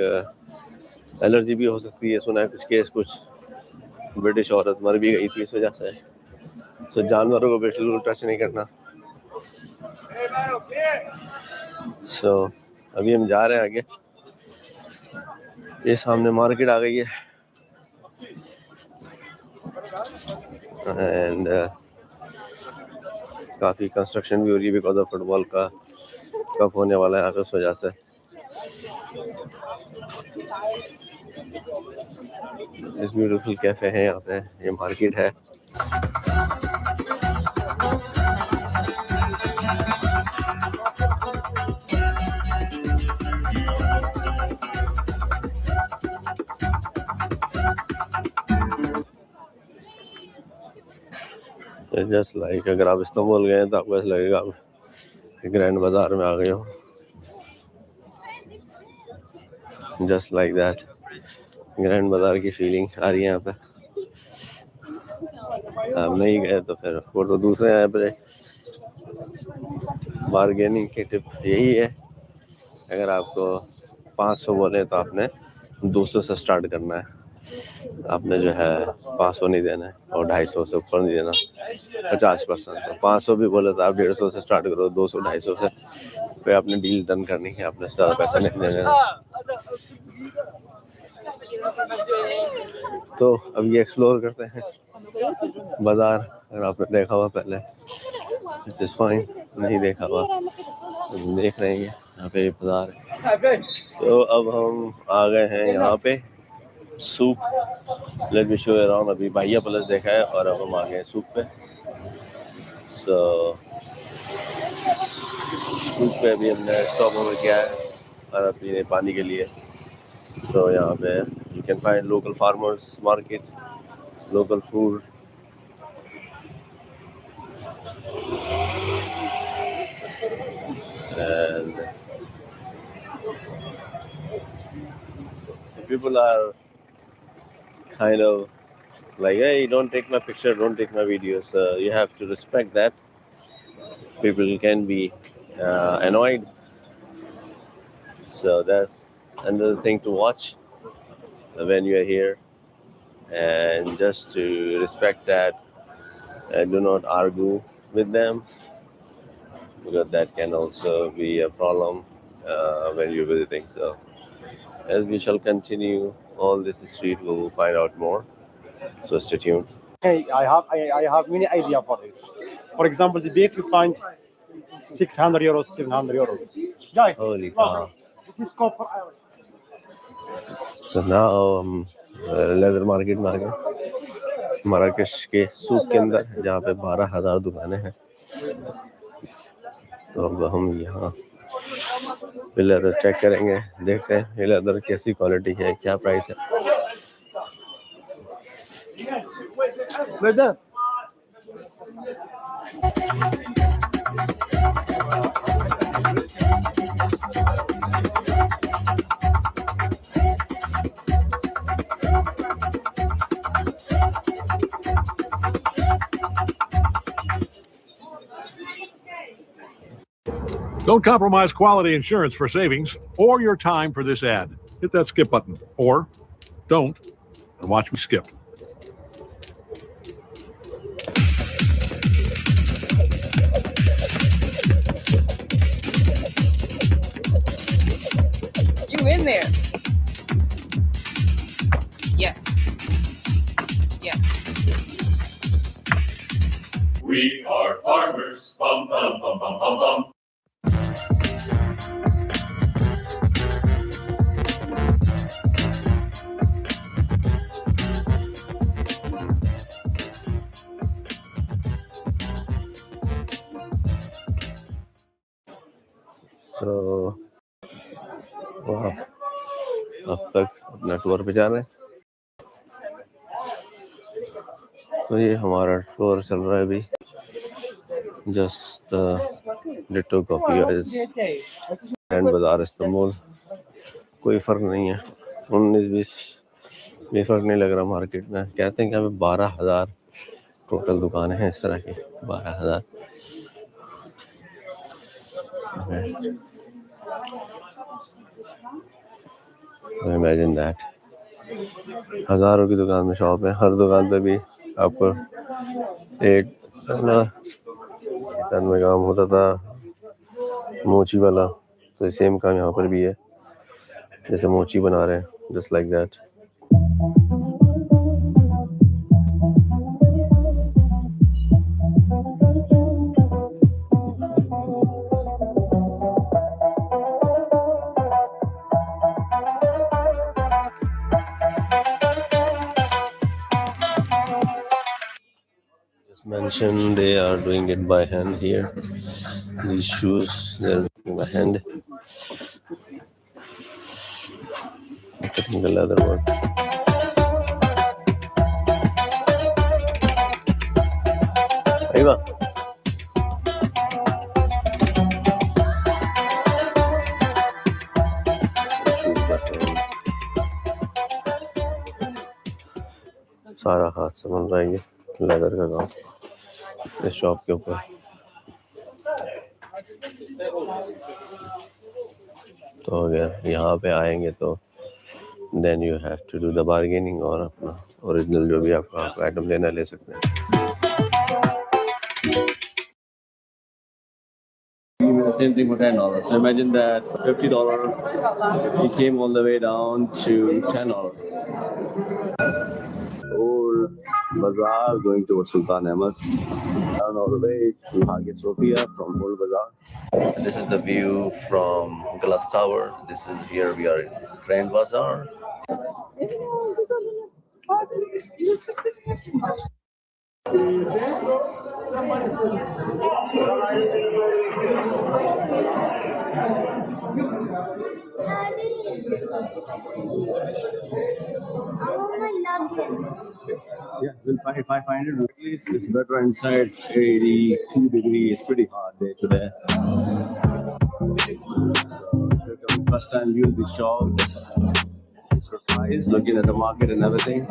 एलर्जी भी हो सकती है सुना है कुछ ब्रिटिश औरत मर भी गई थी इस वजह से सो जानवरों को बिल्कुल टच नहीं करना सो अभी हम जा रहे हैं आगे ये सामने मार्केट आ गई है एंड काफ़ी कंस्ट्रक्शन भी हो रही है बिकॉज ऑफ फुटबॉल का कप होने वाला है यहाँ पे उस वजह से इस ब्यूटीफुल कैफे है यहाँ पे ये मार्केट है जस्ट लाइक अगर आप इस्तांबुल गए तो आपको ऐसा लगेगा आप ग्रैंड बाजार में आ गए हो जस्ट लाइक दैट ग्रैंड बाजार की फीलिंग आ रही है यहाँ पे आप नहीं गए तो फिर वो तो दूसरे यहाँ पे बारगेनिंग की टिप यही है अगर आपको 500 बोले तो आपने 200 से स्टार्ट करना है आपने जो है 500 नहीं देना है और 250 से ऊपर नहीं देना 50% तो 500 भी बोले तो आप 150 से स्टार्ट करो 200 250 से फिर आपने डील डन करनी है आपने ज़्यादा पैसा नहीं देना तो अब ये एक्सप्लोर करते हैं बाज़ार अगर आपने देखा हुआ पहले इट इज़ फाइन नहीं देखा हुआ देख रहे हैं यहाँ पे बाज़ार है तो अब हम आ गए हैं यहाँ पे soup. Let me show you around. अभी बाहिया प्लस देखा है और अब हम आ गए सूप पे. So सूप पे अभी हमने स्टॉप ओवर किया है और पीने पानी के लिए. So यहाँ पे you can find local farmers market, local food. And people are kind of like, hey, don't take my picture, don't take my video. So you have to respect that. People can be annoyed. So that's another thing to watch when you are here. And just to respect that and do not argue with them, because that can also be a problem when you're visiting. So as we shall continue all this street, we'll find out more. So stay tuned. Hey, I have many idea for this. For example, the bake you find 600 euros, 700 euros. Guys, Holy look, cow. this is copper iron. So now leather market में आ गए, Marrakesh के सूक के अंदर, जहाँ पे 12,000 दुकानें हैं. तो अब हम यहाँ पे लेदर चेक करेंगे, देखते हैं ये लेदर कैसी क्वालिटी है, क्या प्राइस है. Brother. Don't compromise quality insurance for savings or your time for this ad. Hit that skip button, or don't, and watch me skip. You in there? Yes. Yes. We are farmers. Bum bum bum bum bum bum. So वाह, अब तक अपना tour पे जा रहे हैं. तो ये हमारा टूर चल रहा है अभी. जस्ट डिटो कॉपी एंड बाजार इस्तांबुल. कोई फ़र्क नहीं है, 19-20 भी फ़र्क नहीं लग रहा मार्केट में. कहते हैं कि यहाँ पे 12,000 टोटल दुकानें हैं इस तरह की. 12,000. Imagine that. हज़ारों की दुकान में शॉप है. हर दुकान पे भी आपको एक सन में काम होता था मोची वाला, तो सेम काम यहाँ पर भी है. जैसे मोची बना रहे हैं, just like that. Mentioned they are doing it by hand here. These shoes they're doing by hand. The leather work. Aywa. सारा हाथ से बन रहा है ये लेदर का काम इस शॉप के ऊपर. तो अगर यहाँ पे आएंगे तो then you have to do the bargaining और अपना ओरिजिनल जो भी आपको आइटम लेना ले सकते हैं. The same thing for $10. So imagine that $50 he came all the way down to $10. Old Bazaar going towards Sultan Ahmed. Down all the way to Hagia Sophia from Old Bazaar. And this is the view from Gulf Tower. This is here we are in Grand Bazaar. Yeah, if I find it at least it's better inside. 82 degrees. It's pretty hot day today. First time you'll be shocked, surprised, looking at the market and everything.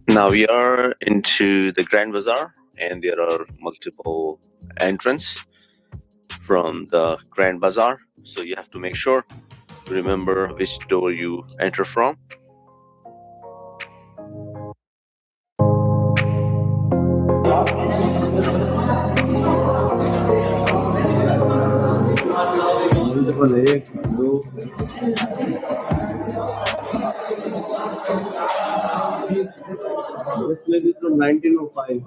Now we are into the Grand Bazaar, and there are multiple entrance from the Grand Bazaar. So you have to make sure to remember which door you enter from. Multiple एक, दो, this place is from 1905.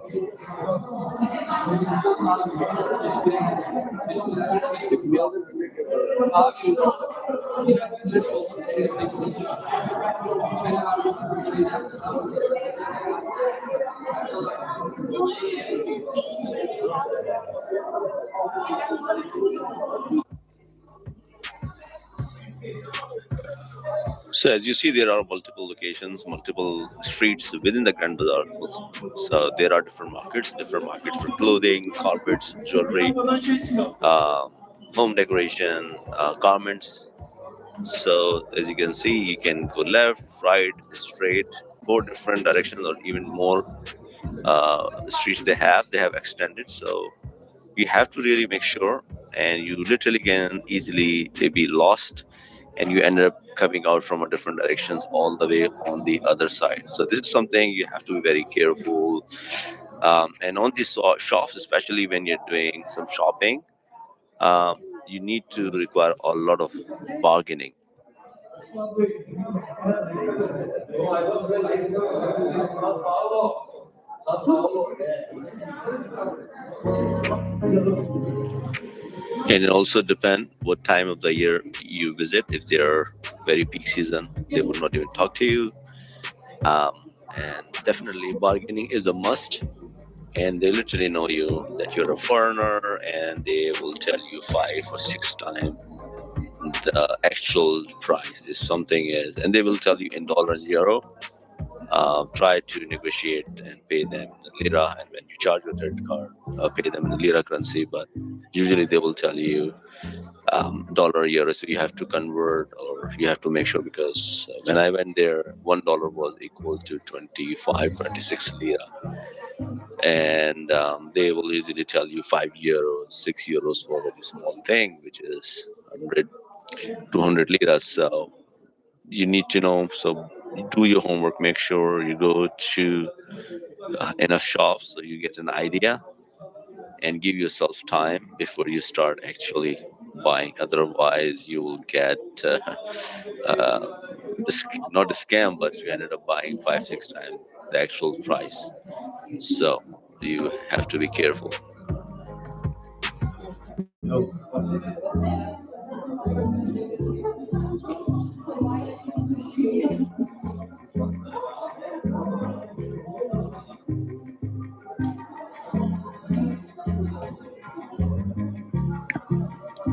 So as you see, there are multiple locations, multiple streets within the Grand Bazaar. So there are different markets for clothing, carpets, jewelry, home decoration, garments. So as you can see, you can go left, right, straight, 4 different directions, or even more streets they have extended. So you have to really make sure, and you literally can easily be lost, and you end up coming out from a different directions all the way on the other side. So this is something you have to be very careful. And on these shops, especially when you're doing some shopping, you need to require a lot of bargaining. And it also depends what time of the year you visit. If they're very peak season, they would not even talk to you. And definitely bargaining is a must. And they literally know you that you're a foreigner, and they will tell you 5 or 6 times the actual price if something is, and they will tell you in dollars, euro. Try to negotiate and pay them in lira, and when you charge your credit card, pay them in lira currency. But usually they will tell you dollar, euro, so you have to convert, or you have to make sure, because when I went there, $1 was equal to 25, 26 lira. And they will easily tell you 5 euros, 6 euros for a very small thing, which is 100, 200 lira. So you need to know. So do your homework. Make sure you go to enough shops so you get an idea, and give yourself time before you start actually buying. Otherwise, you will get not a scam, but you ended up buying 5, 6 times the actual price. So you have to be careful.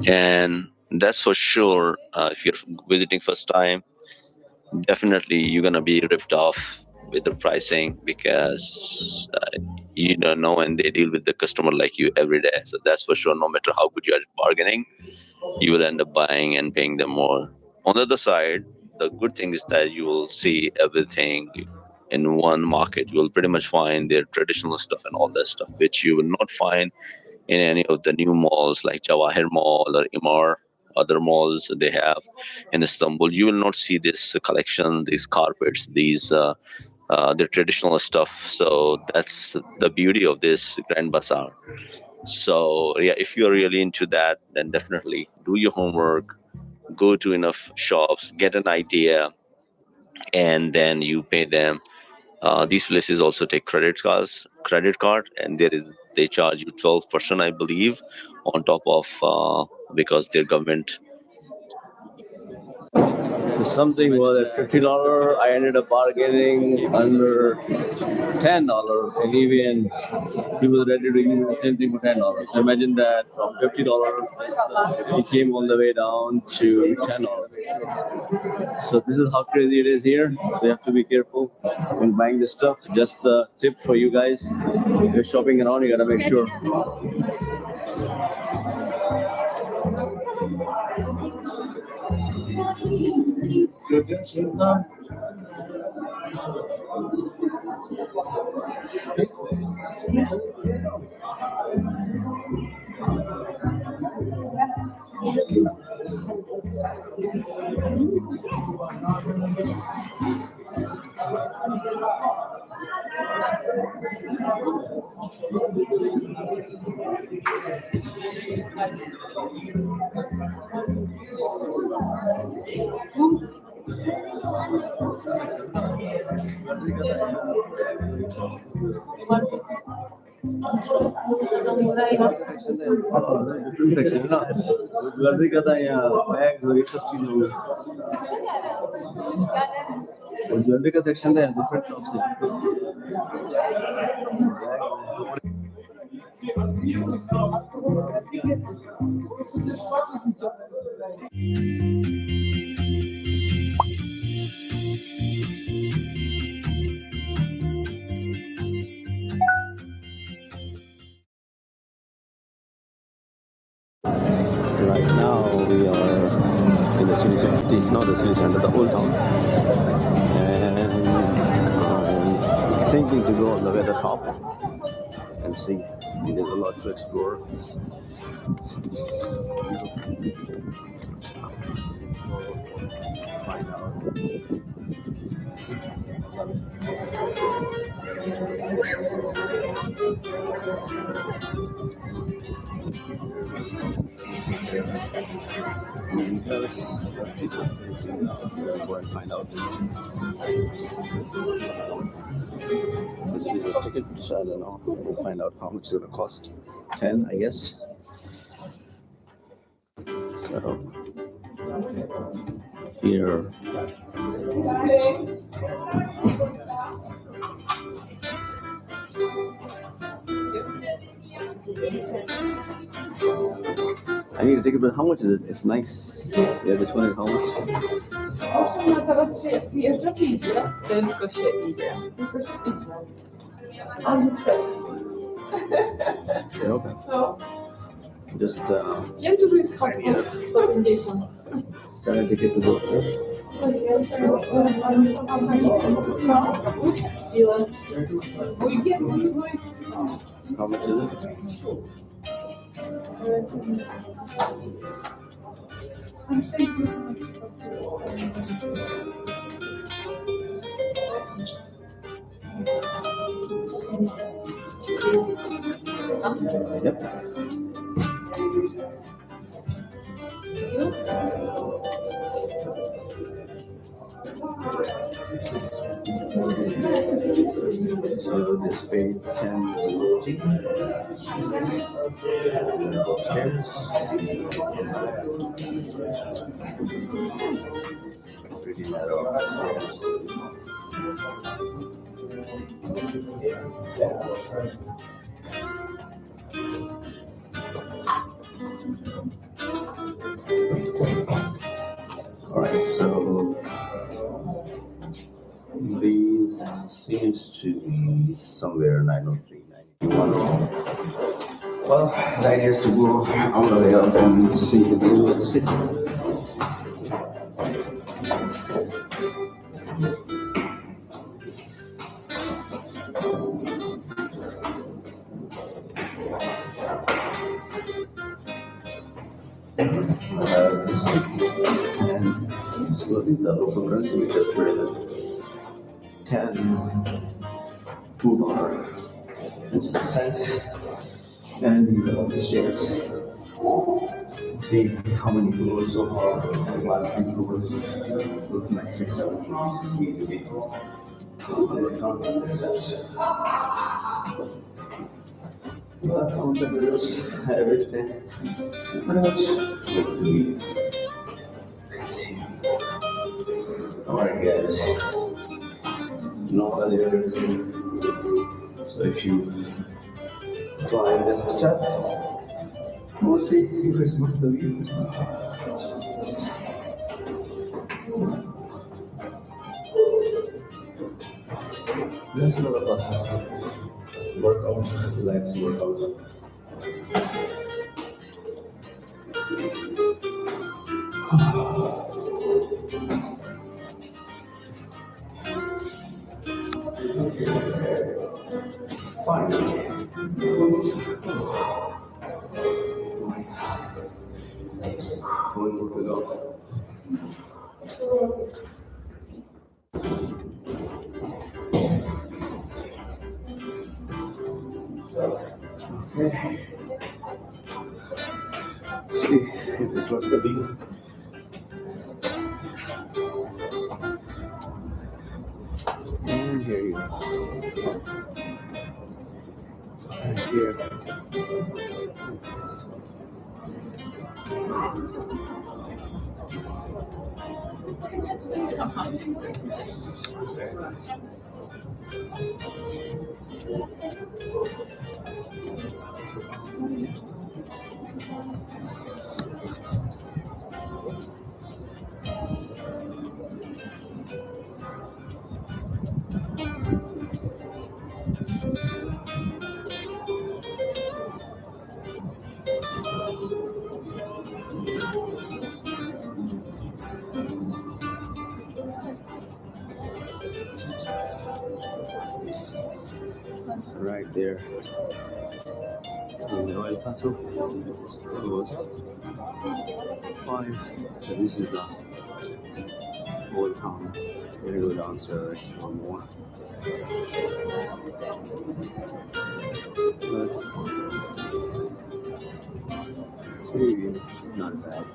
And that's for sure. If you're visiting first time, definitely you're gonna be ripped off with the pricing, because you don't know, and they deal with the customer like you every day. So that's for sure. No matter how good you are at bargaining, you will end up buying and paying them more. On the other side, the good thing is that you will see everything in one market. You will pretty much find their traditional stuff and all that stuff, which you will not find in any of the new malls like Jawahir Mall or Imar, other malls they have in Istanbul. You will not see this collection, these carpets, these their traditional stuff. So that's the beauty of this Grand Bazaar. So yeah, if you're really into that, then definitely do your homework, go to enough shops, get an idea, and then you pay them. These places also take credit card, and they charge you 12%, I believe, on top of because their government. Something was at $50. I ended up bargaining under $10, and even he was ready to use the same thing for $10. So imagine that from $50, he came all the way down to $10. So this is how crazy it is here. So you have to be careful when buying this stuff. Just the tip for you guys. If you're shopping around, you gotta make sure. Different section ना jewellery का था यहाँ bag ये सब चीजें होंगी और jewellery का सेक्शन था डिफरेंट शॉप से Right now we are in the city center, not the city center, the old town, and I'm thinking to go all the way to the top and see. There's a lot to explore. Find out. Go and find out. These are tickets, I don't know. We'll find out how much it's gonna cost. 10, I guess. So here. I need to take it, but how much is it? It's nice. Yeah, this one is how much? Teraz się wjeżdża czy idzie? Tylko się idzie. Tylko się idzie. A jest też. Yeah, okay. No. Just Jak dużo jest schodków? 150. trying to get the book. No. Ile? How much is it? Yep. So this paid 10 upstairs. Pretty narrow upstairs. All right, so these seems to be somewhere 903, 901. Well, the idea is to go all the way up and see the view of the city. And slowly the local currency, which is really 10 $2.06, and these are all the shares. See how many floors so far, and 1, 2 floors, look like 6, 7 floors. But on the videos, everything pretty much look to be. Alright guys, no elevator is here. So if you climb this step, we'll see if it's worth the view. There's a lot of workout, legs workouts. Fine. One more to go. Okay. See if it was the view. And here you go. And here. Right there in the oil castle. It's almost 5. So this is the whole town. We're gonna go downstairs one more. But maybe it's not bad.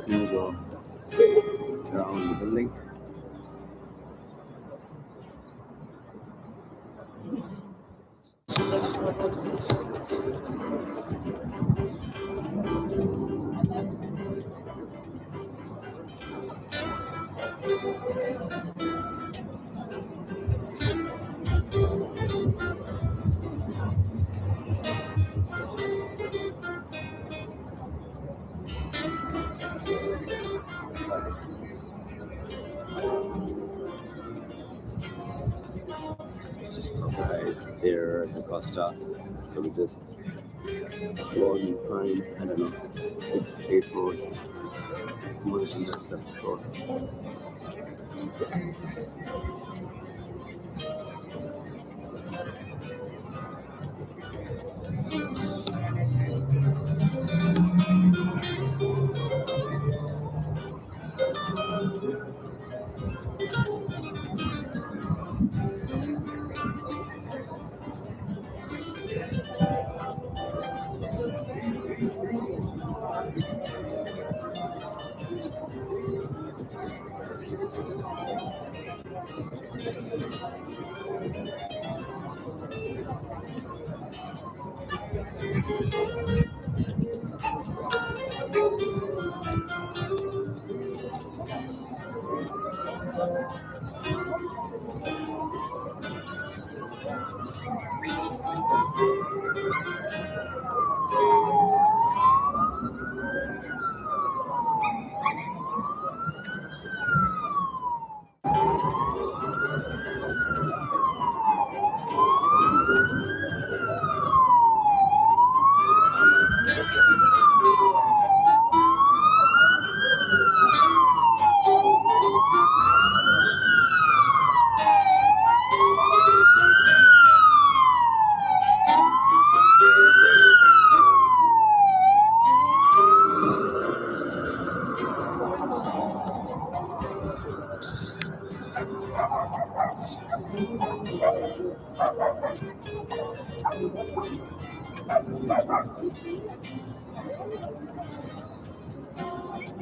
Here we go. Around the building. Right there, the Costa. So we just go and find, I don't know, 8 more months in that step store.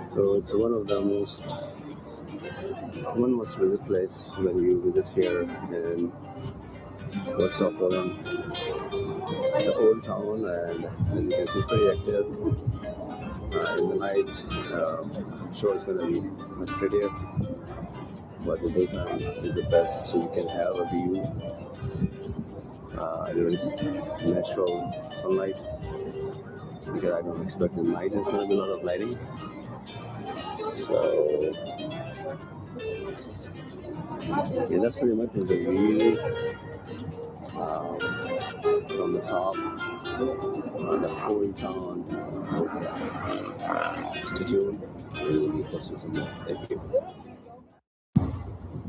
So it's one of the one must visit place when you visit here in Morocco. the old town, and as you can see, pretty active. In the night, I'm sure it's going to be much prettier, but the daytime is the best, so you can have a view. There is natural sunlight, because I don't expect at night there's going to be a lot of lighting. So, yeah, that's pretty much the view from the top on the whole town. Stay tuned. We will be posting some more. Thank you.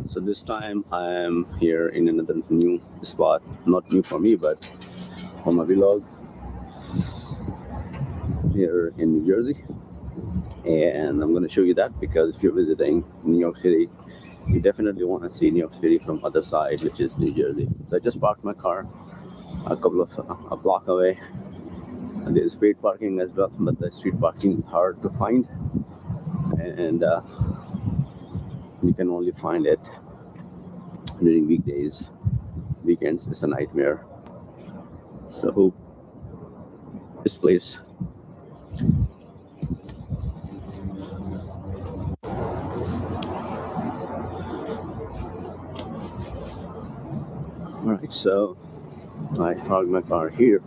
So this time I am here in another new spot. Not new for me, but for my vlog here in New Jersey. And I'm going to show you that, because if you're visiting New York City, you definitely want to see New York City from other side, which is New Jersey. So I just parked my car a block away, and there's street parking as well, but the street parking is hard to find, and you can only find it during weekdays. Weekends is a nightmare. So this place, all right, so I parked my car here,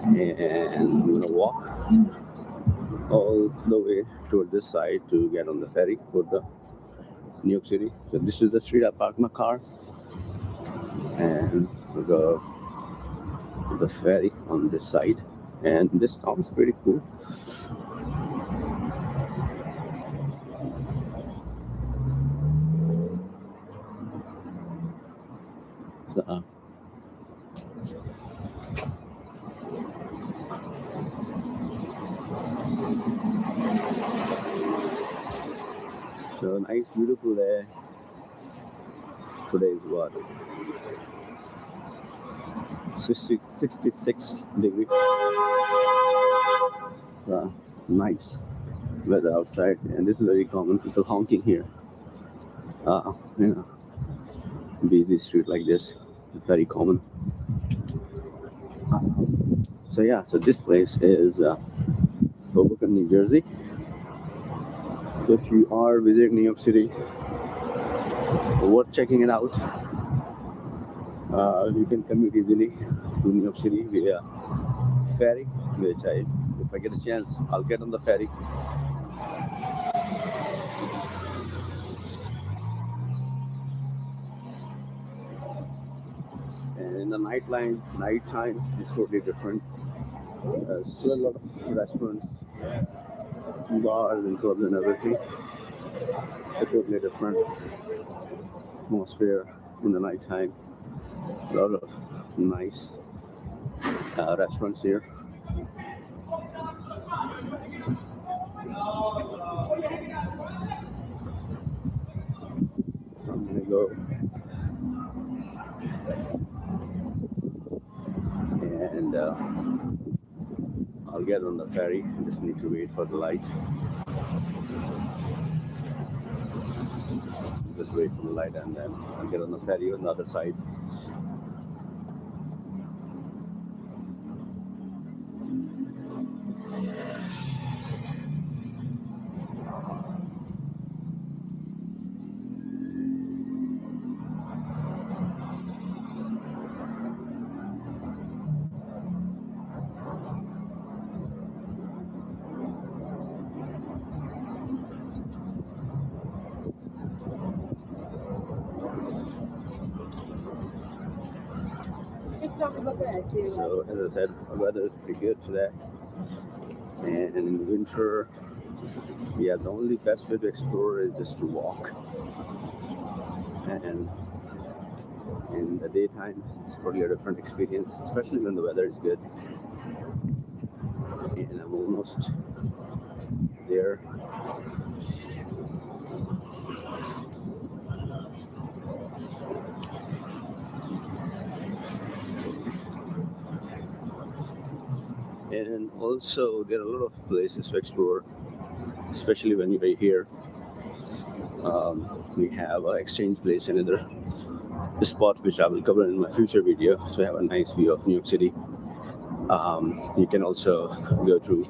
and I'm gonna walk all the way toward this side to get on the ferry for the New York City. So this is the street I parked my car, and we'll go to the ferry on this side. And this town is pretty cool. So nice, beautiful day. Today is what? 66 degrees. Nice weather outside, and this is very common. People honking here. Busy street like this, very common. So yeah, so this place is Hoboken, New Jersey. So if you are visiting New York City, worth checking it out. You can commute easily to New York City via ferry, which if I get a chance, I'll get on the ferry. And in the nighttime is totally different. Still a lot of restaurants, bars and clubs and everything. A totally different atmosphere in the nighttime. A lot of nice restaurants here. I'm gonna go and I'll get on the ferry. I just need to wait for the light. Just wait for the light, and then I'll get on the ferry on the other side. So as I said, the weather is pretty good today, and in winter, yeah, the only best way to explore is just to walk, and in the daytime it's totally a different experience, especially when the weather is good. And I'm almost there. And also there are a lot of places to explore, especially when you're here. We have an exchange place, another spot which I will cover in my future video, so you have a nice view of New York City. You can also go to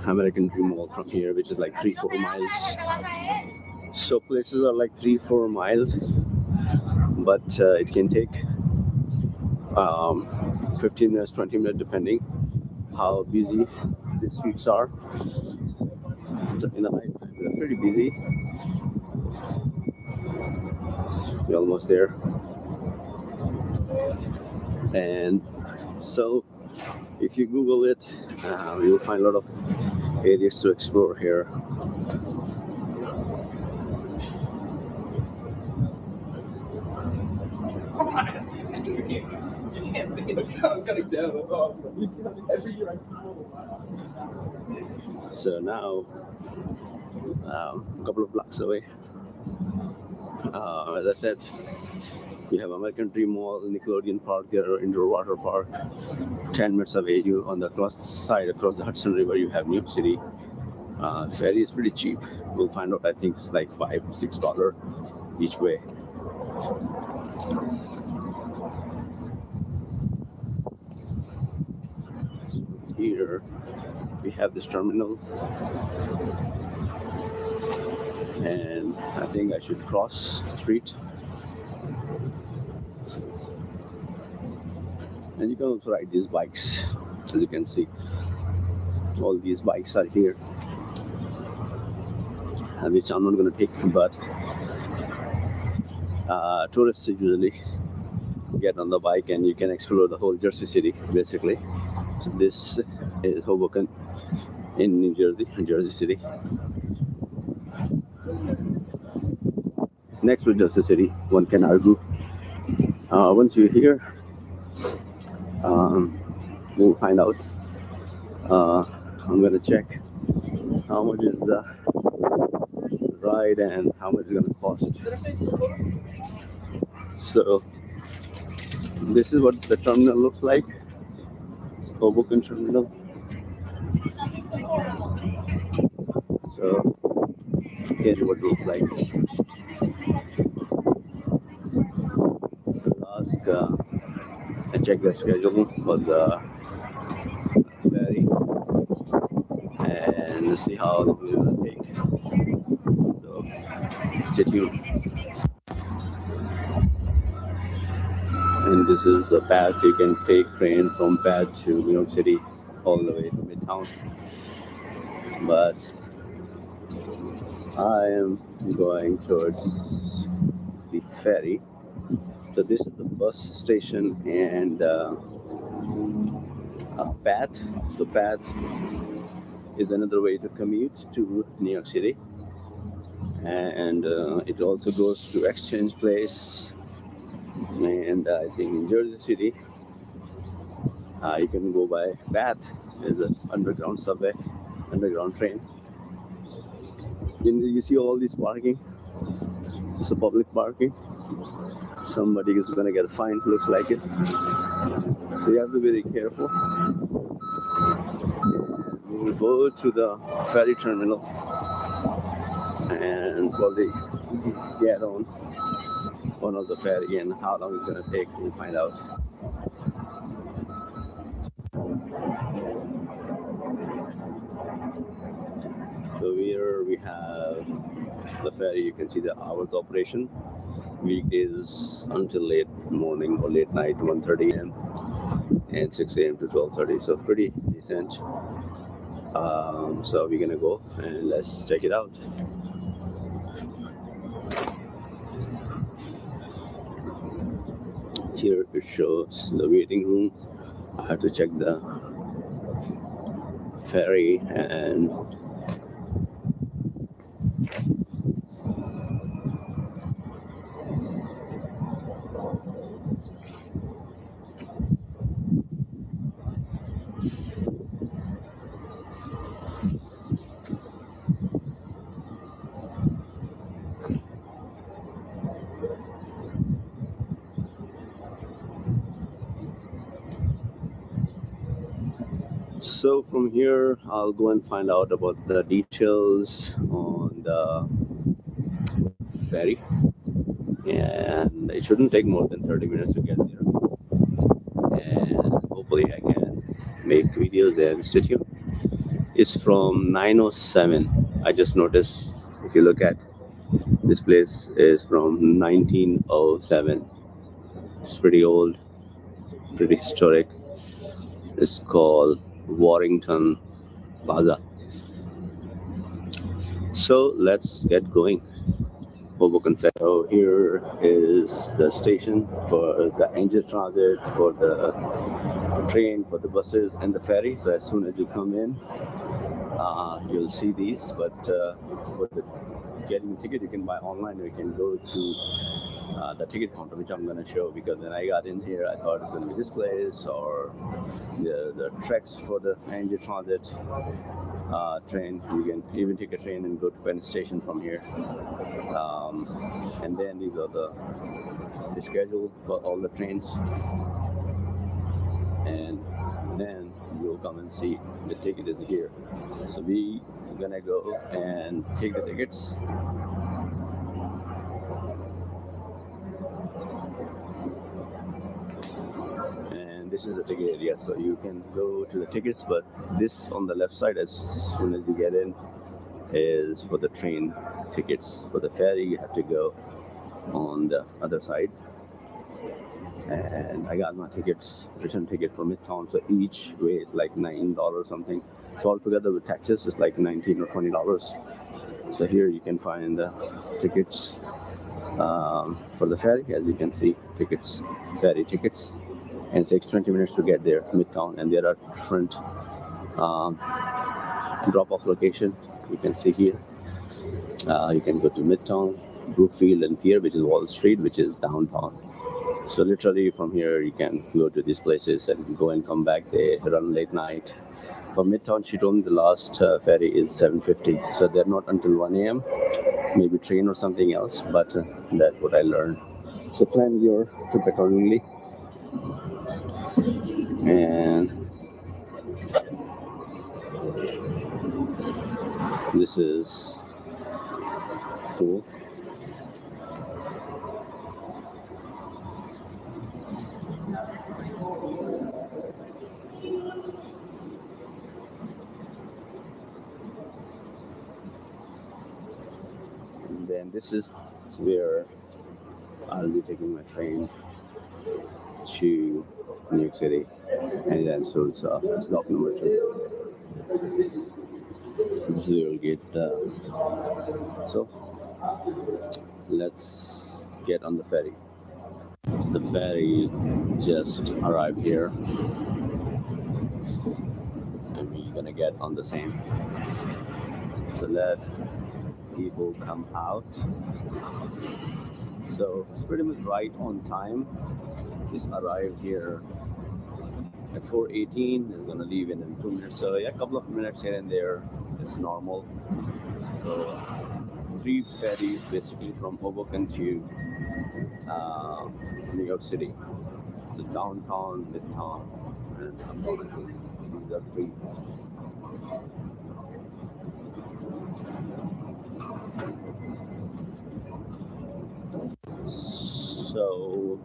American Dream Mall from here, which is like 3-4 miles. So places are like 3-4 miles, but it can take 15 minutes, 20 minutes, depending how busy the streets are. So in the night, they're pretty busy. We're almost there. And so if you Google it, you'll find a lot of areas to explore here. So now, a couple of blocks away, as I said, you have American Dream Mall, Nickelodeon Park, there, Indoor Water Park. 10 minutes away, you on the across the Hudson River, you have New York City. Ferry is pretty cheap. We'll find out. I think it's like $5-6 each way. Here we have this terminal, and I think I should cross the street. And you can also ride these bikes, as you can see. All these bikes are here, which I'm not going to take, but tourists usually get on the bike and you can explore the whole Jersey City, basically. So this is Hoboken in New Jersey, Jersey City. It's next to Jersey City, one can argue. Once you're here, we'll find out. I'm gonna check how much is the ride and how much it's gonna cost. So this is what the terminal looks like, Hoboken Terminal. So here's what it looks like. I checked the schedule for the ferry and see how long it's gonna take. So stay tuned. And this is the path you can take train from Bath to New York City all the way to Midtown. But I am going towards the ferry. So this is the bus station and Bath. So Bath is another way to commute to New York City. And it also goes to Exchange Place. And I think in Jersey City, you can go by Bath. There's an underground subway, underground train. And you see all this parking. It's a public parking. Somebody is going to get a fine, looks like it. So you have to be very careful. And we'll go to the ferry terminal and probably get on one of the ferry, and how long it's going to take, we'll find out. So here we have the ferry. You can see the hours operation. Weekdays until late morning or late night, 1:30 a.m. and 6 a.m. to 12:30. So pretty decent. So we're gonna go and let's check it out. Here it shows the waiting room. I have to check the ferry and so from here, I'll go and find out about the details on the ferry. and it shouldn't take more than 30 minutes to get there. And hopefully I can make videos and stay tuned. It's from 907. I just noticed, if you look at this place, is from 1907. It's pretty old, pretty historic. It's called Warrington Plaza. So let's get going. Hoboken Ferry. So here is the station for the Angel Transit, for the train, for the buses, and the ferry. So as soon as you come in, you'll see these. But for the getting a ticket, you can buy online, or you can go to the ticket counter, which I'm going to show, because when I got in here, I thought it's going to be this place or the tracks for the Angel Transit train. You can even take a train and go to Penn Station from here. And then these are the schedule for all the trains. And then you'll come and see the ticket is here. So we are gonna go and take the tickets. And this is the ticket area, so you can go to the tickets, but this on the left side, as soon as you get in, is for the train tickets. For the ferry, you have to go on the other side. And I got my tickets, return ticket for Midtown, so each way is like $9 something. So altogether with taxes, it's like $19 or $20. So here you can find the tickets for the ferry, as you can see, tickets, ferry tickets. And it takes 20 minutes to get there, Midtown, and there are different drop-off location. You can see here. You can go to Midtown, Brookfield, and Pier, which is Wall Street, which is downtown. So literally from here, you can go to these places and go and come back. They run late night. For Midtown, she told me the last ferry is 7:50. So they're not until 1 a.m. Maybe train or something else, but that's what I learned. So plan your trip accordingly. And this is cool. And then this is where I'll be taking my train to New York City, and then so it's stop number 2. So you'll get so let's get on the ferry. The ferry just arrived here, and we're gonna get on the same. So let people come out. So it's pretty much right on time. It's arrived here at 4:18. It's gonna leave in 2 minutes. So yeah, a couple of minutes here and there is normal. So 3 ferries basically from Hoboken to New York City. So downtown, midtown, and uptown. These are 3. So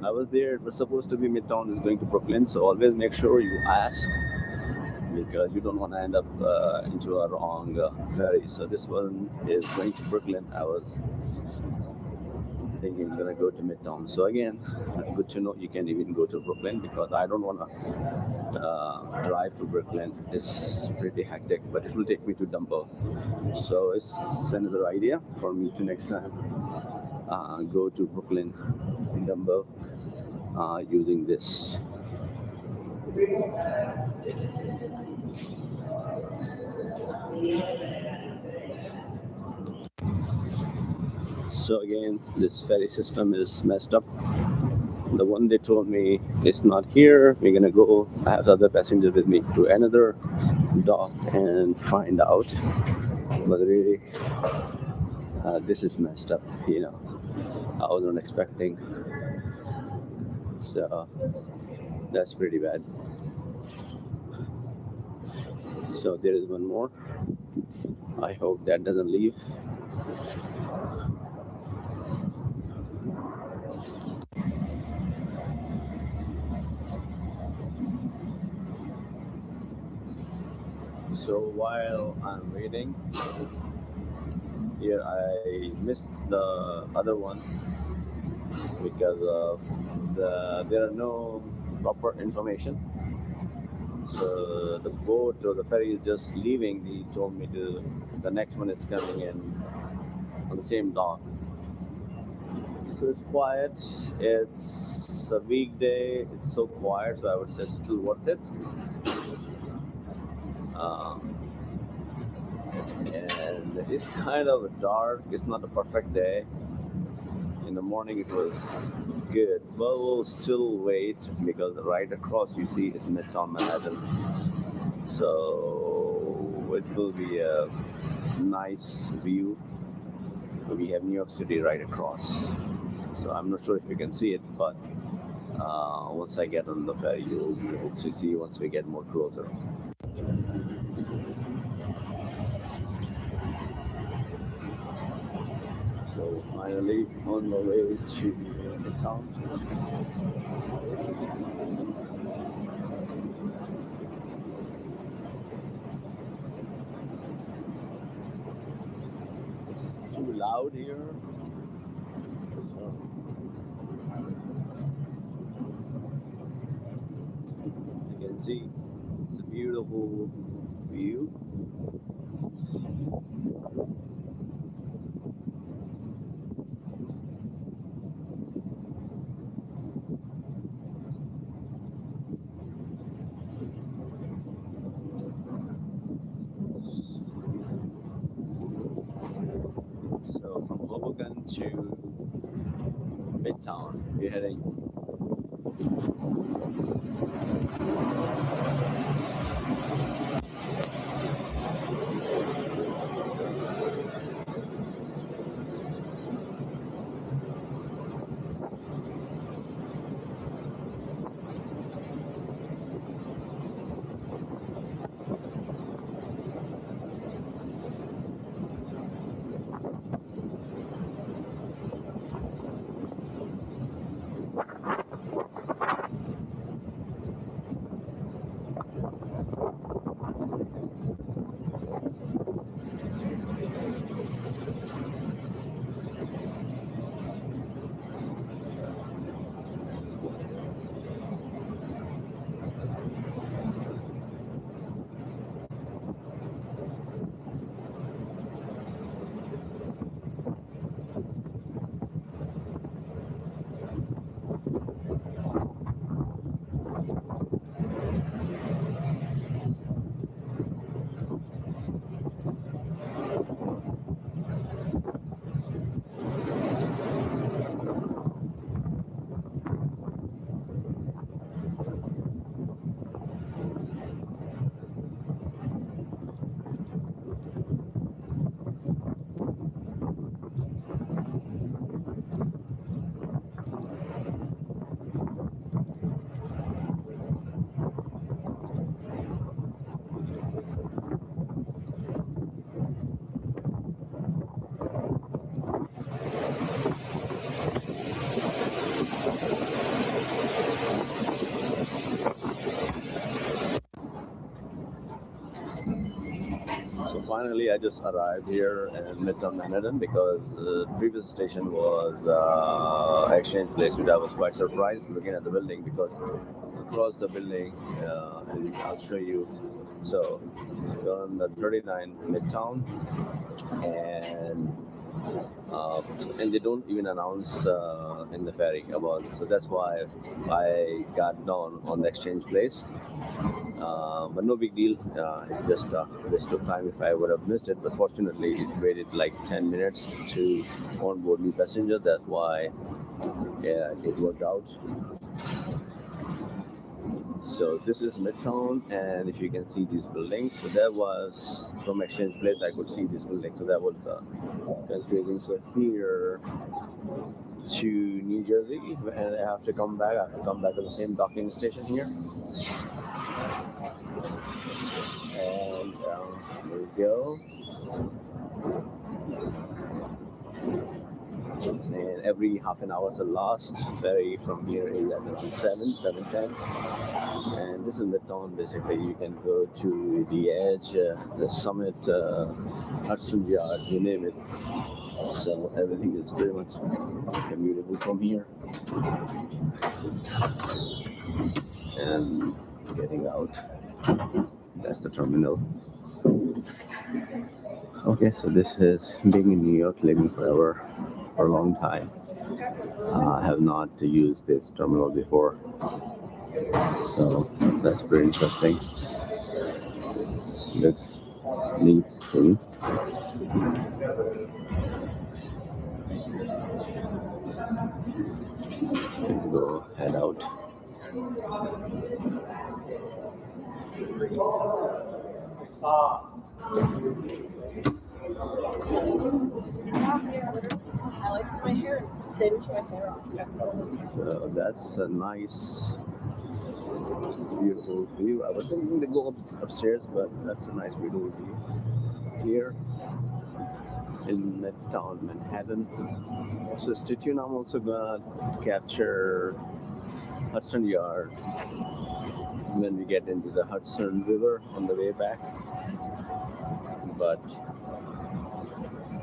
I was there. It was supposed to be Midtown is going to Brooklyn, so always make sure you ask, because you don't want to end up into a wrong ferry. So this one is going to Brooklyn. I was thinking I'm gonna go to Midtown. So again, good to know you can even go to Brooklyn, because I don't want to drive to Brooklyn. It's pretty hectic, but it will take me to Dumbo. So it's another idea for me to next time go to Brooklyn, Dumbo, using this. So again, this ferry system is messed up. The one they told me is not here. We're gonna go. I have other passengers with me to another dock and find out. But really, this is messed up. You know, I wasn't expecting. So that's pretty bad. So there is one more. I hope that doesn't leave. So while I'm waiting here, I missed the other one because of there are no proper information. So the boat or the ferry is just leaving. He told me the next one is coming in on the same dock. So it's quiet. It's a weekday. It's so quiet. So I would say it's still worth it. Um, and it's kind of dark. It's not a perfect day. In the morning it was good, but we'll still wait because right across you see is Midtown Manhattan. So it will be a nice view. We have New York City right across. So I'm not sure if you can see it, but once I get on the ferry, you'll be able to see once we get more closer. So finally on the way to the town. It's too loud here. So you can see it's a beautiful view. So from Hoboken to Midtown, we're heading. So finally, I just arrived here in Midtown Manhattan because the previous station was Exchange Place, which I was quite surprised looking at the building because across the building, and I'll show you. So you're on the 39 Midtown, and they don't even announce in the ferry about it. So that's why I got down on the Exchange Place. But no big deal. Just waste of time if I would have missed it. But fortunately, it waited like 10 minutes to onboard new passengers. That's why it worked out. So this is Midtown, and if you can see these buildings, so that was from Exchange Place. I could see this building, so that was confusing. So here to New Jersey, and I have to come back. I have to come back to the same docking station here. And there we go. And every half an hour. So last ferry from here is at around 7:10. And this is Midtown. Basically, you can go to the edge, the summit, Hudson Yard, you name it. So everything is pretty much commutable from here. And getting out. That's the terminal. Okay, so this is being in New York, living forever for a long time. I have not used this terminal before, so that's pretty interesting. Looks neat to me. Can go head out. I like my hair and cinch my hair off. So that's a nice, beautiful view. I was thinking to go upstairs, but that's a nice, beautiful view here in Midtown Manhattan. So stay tuned. I'm also gonna capture Hudson Yard when we get into the Hudson River on the way back. But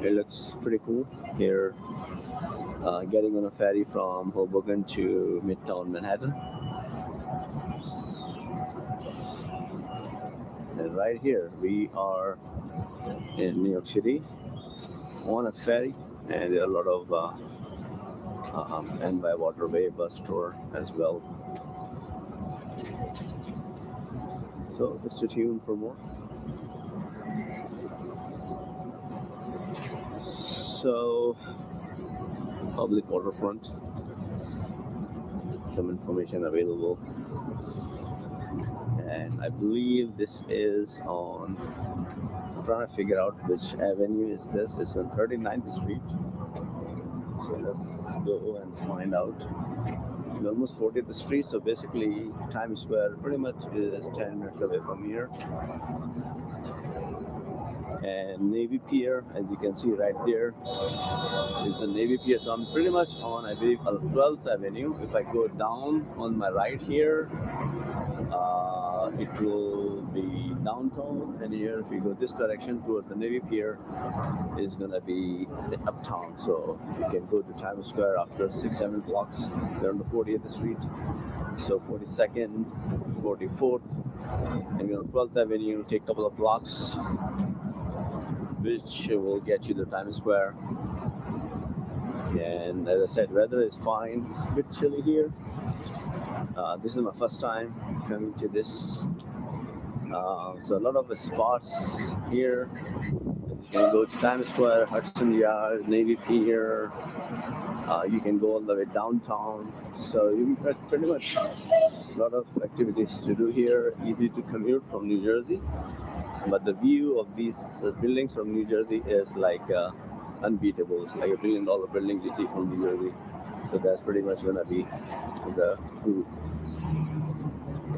it looks pretty cool here. Getting on a ferry from Hoboken to Midtown Manhattan. And right here we are in New York City on a ferry, and there are a lot of and by waterway bus tour as well. So stay tuned for more. So public waterfront, some information available, and I believe this is on, I'm trying to figure out which avenue is this. It's on 39th Street, so let's go and find out. We're almost 40th Street, so basically Times Square pretty much is 10 minutes away from here. And Navy Pier, as you can see right there, is the Navy Pier. So I'm pretty much on, I believe, 12th Avenue. If I go down on my right here, it will be downtown. And here, if you go this direction towards the Navy Pier, is gonna be the uptown. So you can go to Times Square after 6-7 blocks. They're on the 40th Street. So 42nd, 44th, and you're on 12th Avenue. Take a couple of blocks, which will get you to Times Square. And as I said, weather is fine. It's a bit chilly here. This is my first time coming to this. So a lot of the spots here. You can go to Times Square, Hudson Yard, Navy Pier. You can go all the way downtown. So you have pretty much a lot of activities to do here. Easy to commute from New Jersey. But the view of these buildings from New Jersey is like unbeatable. It's like $1 billion building you see from New Jersey. So that's pretty much gonna be the view.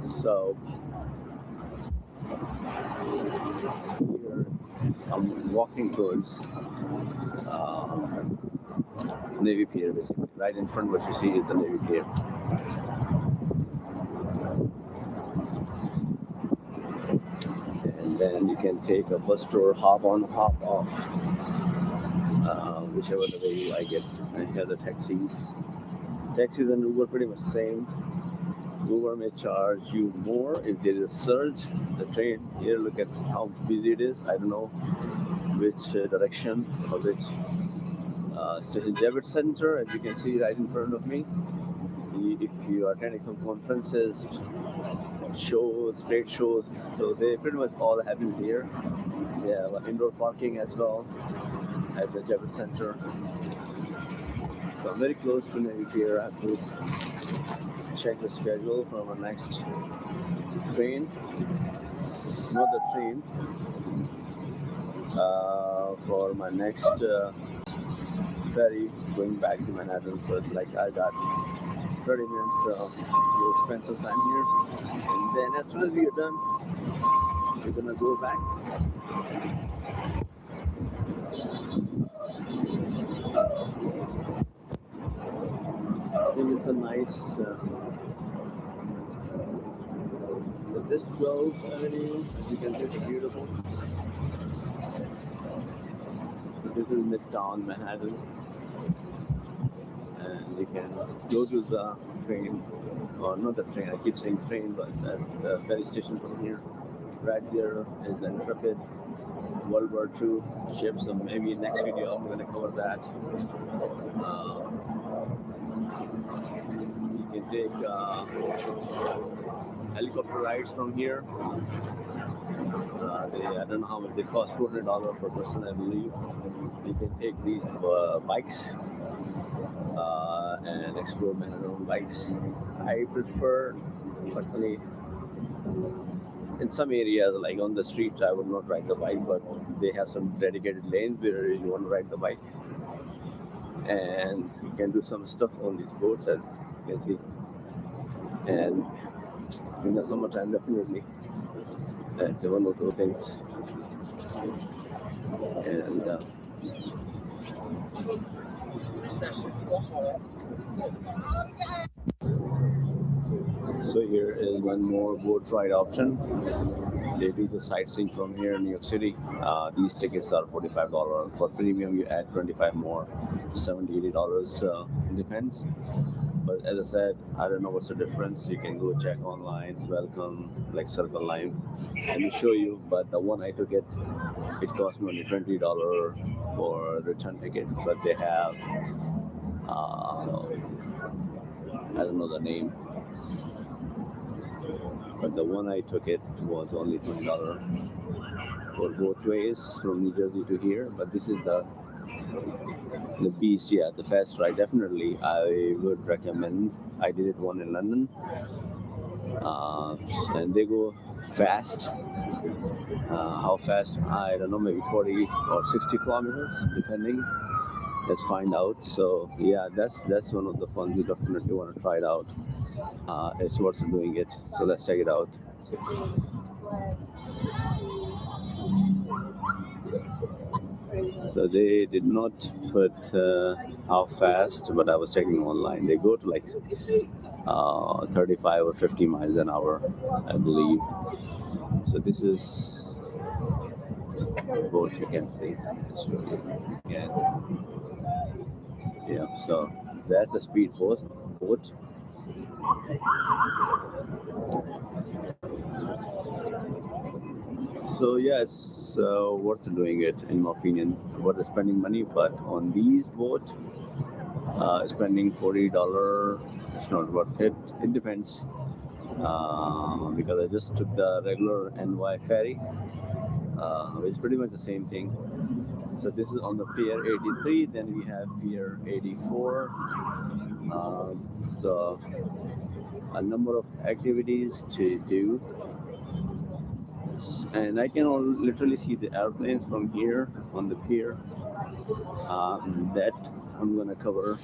So here I'm walking towards Navy Pier, basically. Right in front, what you see is the Navy Pier. And then you can take a bus tour, hop on, hop off, whichever the way you like it. And here are the taxis. Taxis and Uber pretty much the same. Uber may charge you more if there is a surge. The train here, look at how busy it is. I don't know which direction or which station. Javits Center, as you can see right in front of me. If you are attending some conferences, shows, trade shows, so they pretty much all happen here. They have indoor parking as well at the Javits Center. So I'm very close to Navy Pier. I have to check the schedule for my next train. Not the train. For my next ferry going back to Manhattan. So it's like I got 30 minutes of expensive time here. And then as soon as we are done, we're gonna go back. think it's a nice. So this 12th Avenue, you can see it's beautiful. So this is Midtown Manhattan, and you can go to the train, or not the train. I keep saying train, but the ferry station from here. Right there is the Intrepid World War II ship. So maybe next video I'm going to cover that. You can take helicopter rides from here. I don't know how much they cost, $400 per person, I believe. You can take these bikes and explore man-owned bikes. I prefer, personally, in some areas, like on the streets, I would not ride the bike, but they have some dedicated lanes where you want to ride the bike. And you can do some stuff on these boats, as you can see. And in the summertime, definitely, that's one of those things. And so here is one more boat ride option. They do the sightseeing from here in New York City. These tickets are $45. For premium, you add $25 more, $70, $80. Depends. But as I said, I don't know what's the difference. You can go check online. Welcome, like Circle Line. Let me show you. But the one I took it cost me only $20 for return ticket. But they have, I don't know the name. But the one I took it was only $20 for both ways from New Jersey to here. But this is the beast, yeah, the fast ride. Definitely, I would recommend. I did it one in London, and they go fast. How fast? I don't know, maybe 40 or 60 kilometers, depending. Let's find out. So yeah, that's one of the fun. You definitely want to try it out. It's worth doing it. So let's check it out. So they did not put how fast, but I was checking online. They go to like 35 or 50 miles an hour, I believe. So this is the boat, you can see. Yeah, so that's a speed boat. So yeah, it's worth doing it, in my opinion. Worth spending money, but on these boats, spending $40, it's not worth it. It depends, because I just took the regular NY ferry, it's pretty much the same thing. So this is on the Pier 83, then we have Pier 84. So a number of activities to do. And I can literally see the airplanes from here on the pier. That I'm going to cover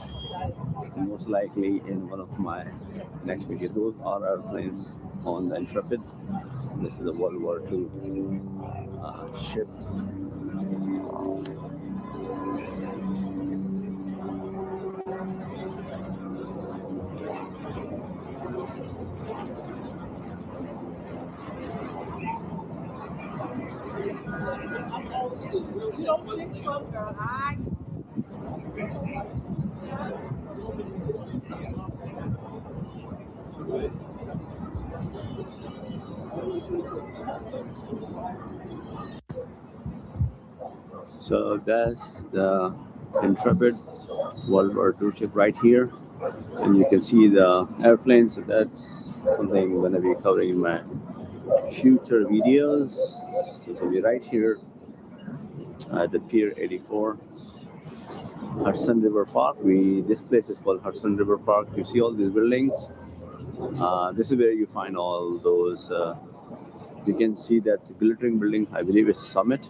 most likely in one of my next videos. Those are airplanes on the Intrepid. This is a World War II ship. You don't think so, girl. So that's the Intrepid World War II ship right here, and you can see the airplanes. So that's something I'm going to be covering in my future videos. So we're right here at the Pier 84, Hudson River Park. This place is called Hudson River Park. You see all these buildings. This is where you find all those. You can see that glittering building. I believe it's Summit.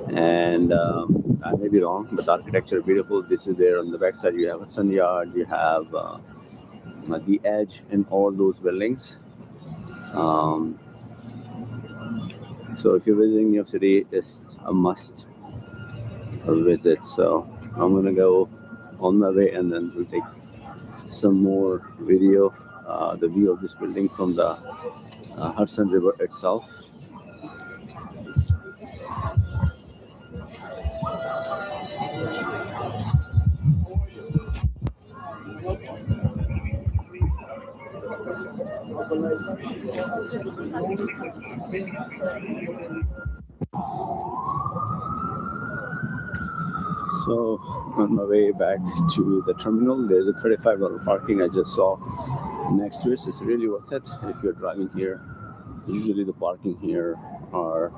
And I may be wrong, but the architecture is beautiful. This is there on the backside. You have Hudson Yard. You have the Edge, and all those buildings. So if you're visiting New York City, it's a must visit. So I'm gonna go on my way, and then we'll take some more video, the view of this building from the Hudson River itself. So on my way back to the terminal, there's a $35 parking I just saw next to it. It's really worth it if you're driving here. Usually the parking here are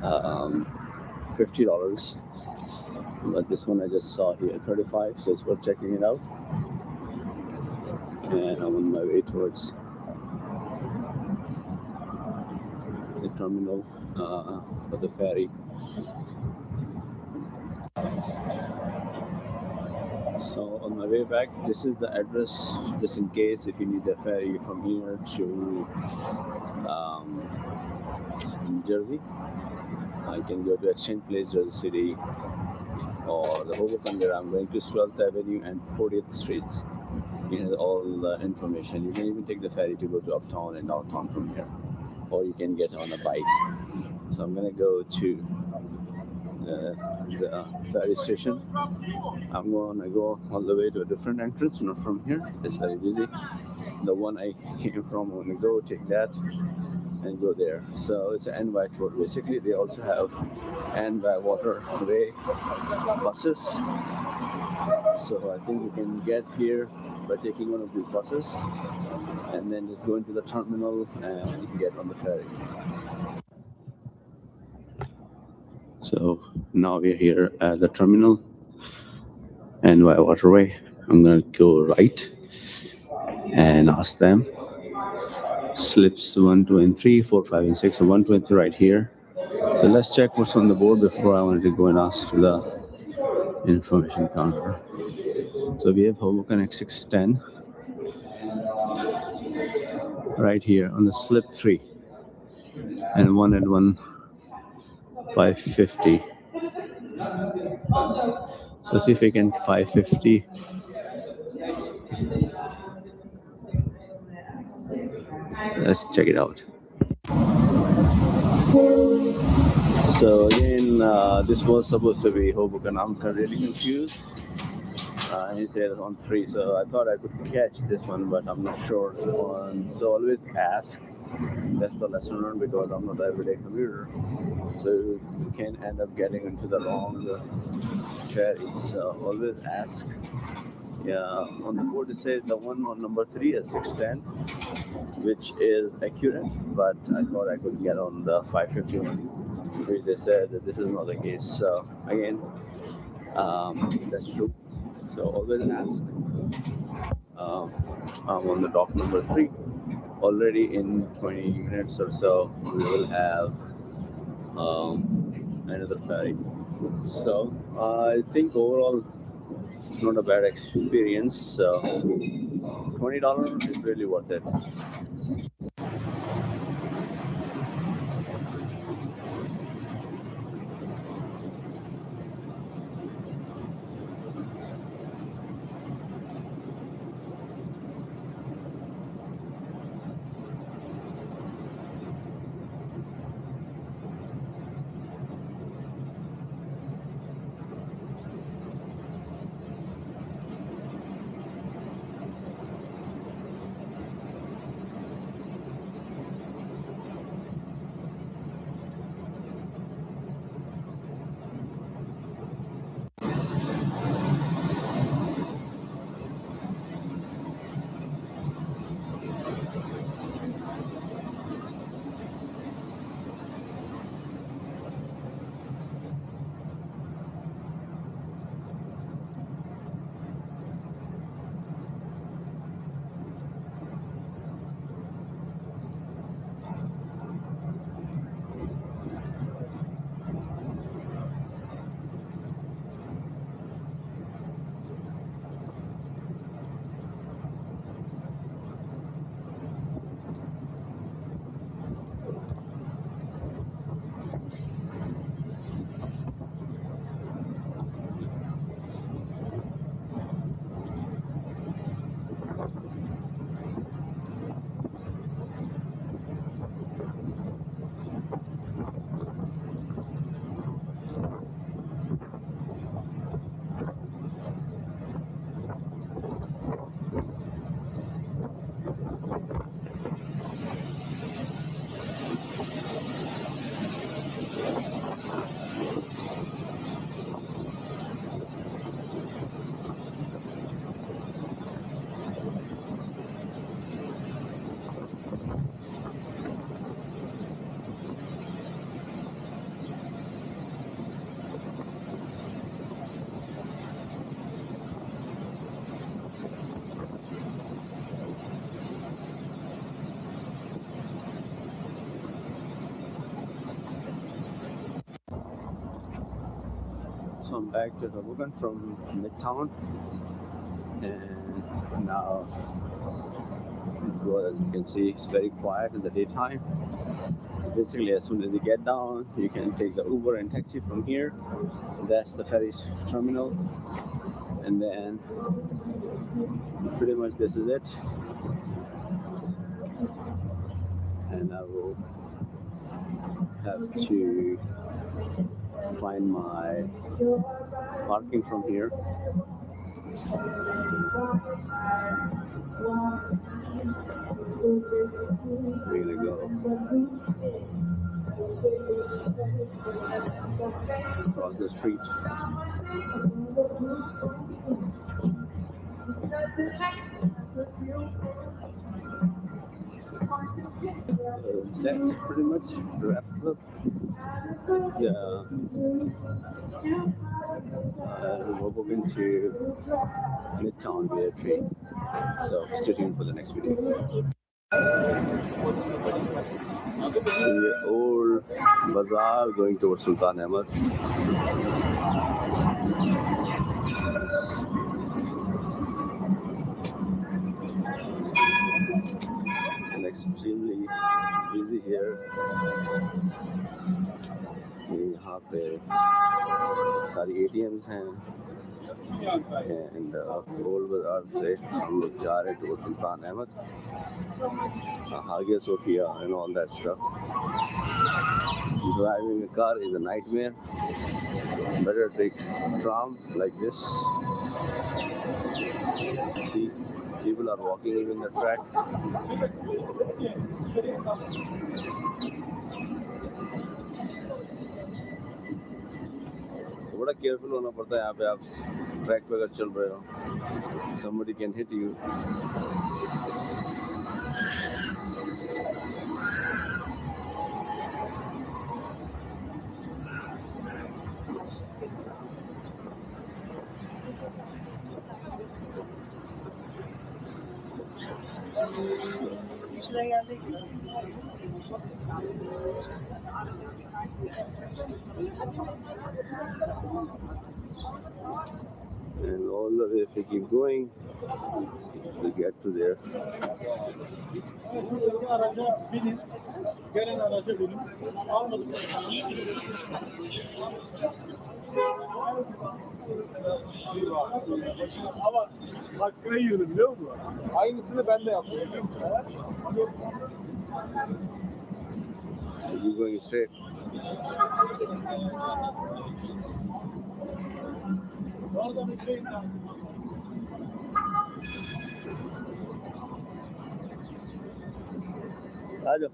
$50, but this one I just saw here $35, so it's worth checking it out. And I'm on my way towards the terminal for the ferry. So on my way back, this is the address, just in case if you need a ferry from here to New Jersey. I can go to Exchange Place, Jersey City, or the Hoboken, where I'm going to 12th Avenue and 40th Street. You have all the information. You can even take the ferry to go to uptown and downtown from here, or you can get on a bike. So I'm gonna go to the ferry station. I'm gonna go all the way to a different entrance, not from here. It's very busy. The one I came from, I'm gonna go take that and go there. So it's an NY tour. Basically, they also have NY waterway buses. So I think you can get here by taking one of these buses and then just go into the terminal and get on the ferry. So now we're here at the terminal, NY waterway. I'm gonna go right and ask them. Slips 1, 2, and 3, 4, 5, and 6. So 1, 2, and 3 right here. So let's check what's on the board before I wanted to go and ask to the information counter. So we have Hoboken X610 right here on the slip 3, and 1 and 1 550. So see if we can 550. Let's check it out. So again, this was supposed to be Hoboken. I'm really confused. He said on 3, so I thought I could catch this one, but I'm not sure. So always ask. That's the lesson learned, because I'm not an everyday commuter. So you can end up getting into the wrong ferry. So always ask. Yeah, on the board it says the one on number 3 is 610, which is accurate, but I thought I could get on the 551, which they said that this is not the case. So again, that's true. So always ask. I'm on the dock number 3. Already in 20 minutes or so, we will have another ferry. So I think overall, not a bad experience. So $20 is really worth it. So I'm back to Hoboken from Midtown, and now it was, as you can see, it's very quiet in the daytime. Basically, as soon as you get down, you can take the Uber and taxi from here. That's the ferry terminal, and then pretty much this is it. And I will have to find my parking from here. We're gonna go across the street. That's pretty much wrapped up. Yeah, we'll move into Midtown via train. So stay tuned for the next video. The old bazaar going towards Sultan Ahmed. And extremely busy here. यहाँ पे सारी ATMs हैं and old bazaar से हम लोग जा रहे हैं towards Sultan Ahmed, Hagia Sophia and all that stuff. Driving a car is a nightmare. Better take tram like this. See, people are walking even the track. तो बड़ा careful होना पड़ता है यहाँ पे. आप ट्रैक पे अगर चल रहे हो, somebody can hit you. And all the way, if you keep going, you get to there. Ama hakkına girdim biliyor musun? Aynısını ben de yaptım. You're going straight. आ जाओ.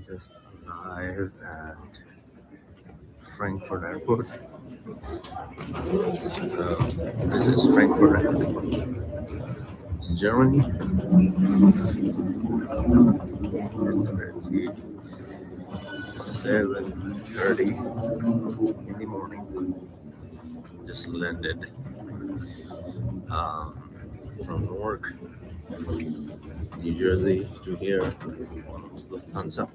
Just arrived at Frankfurt Airport. This is Frankfurt, Germany. It's already 7:30 in the morning. Just landed from Newark, New Jersey to here, Lufthansa.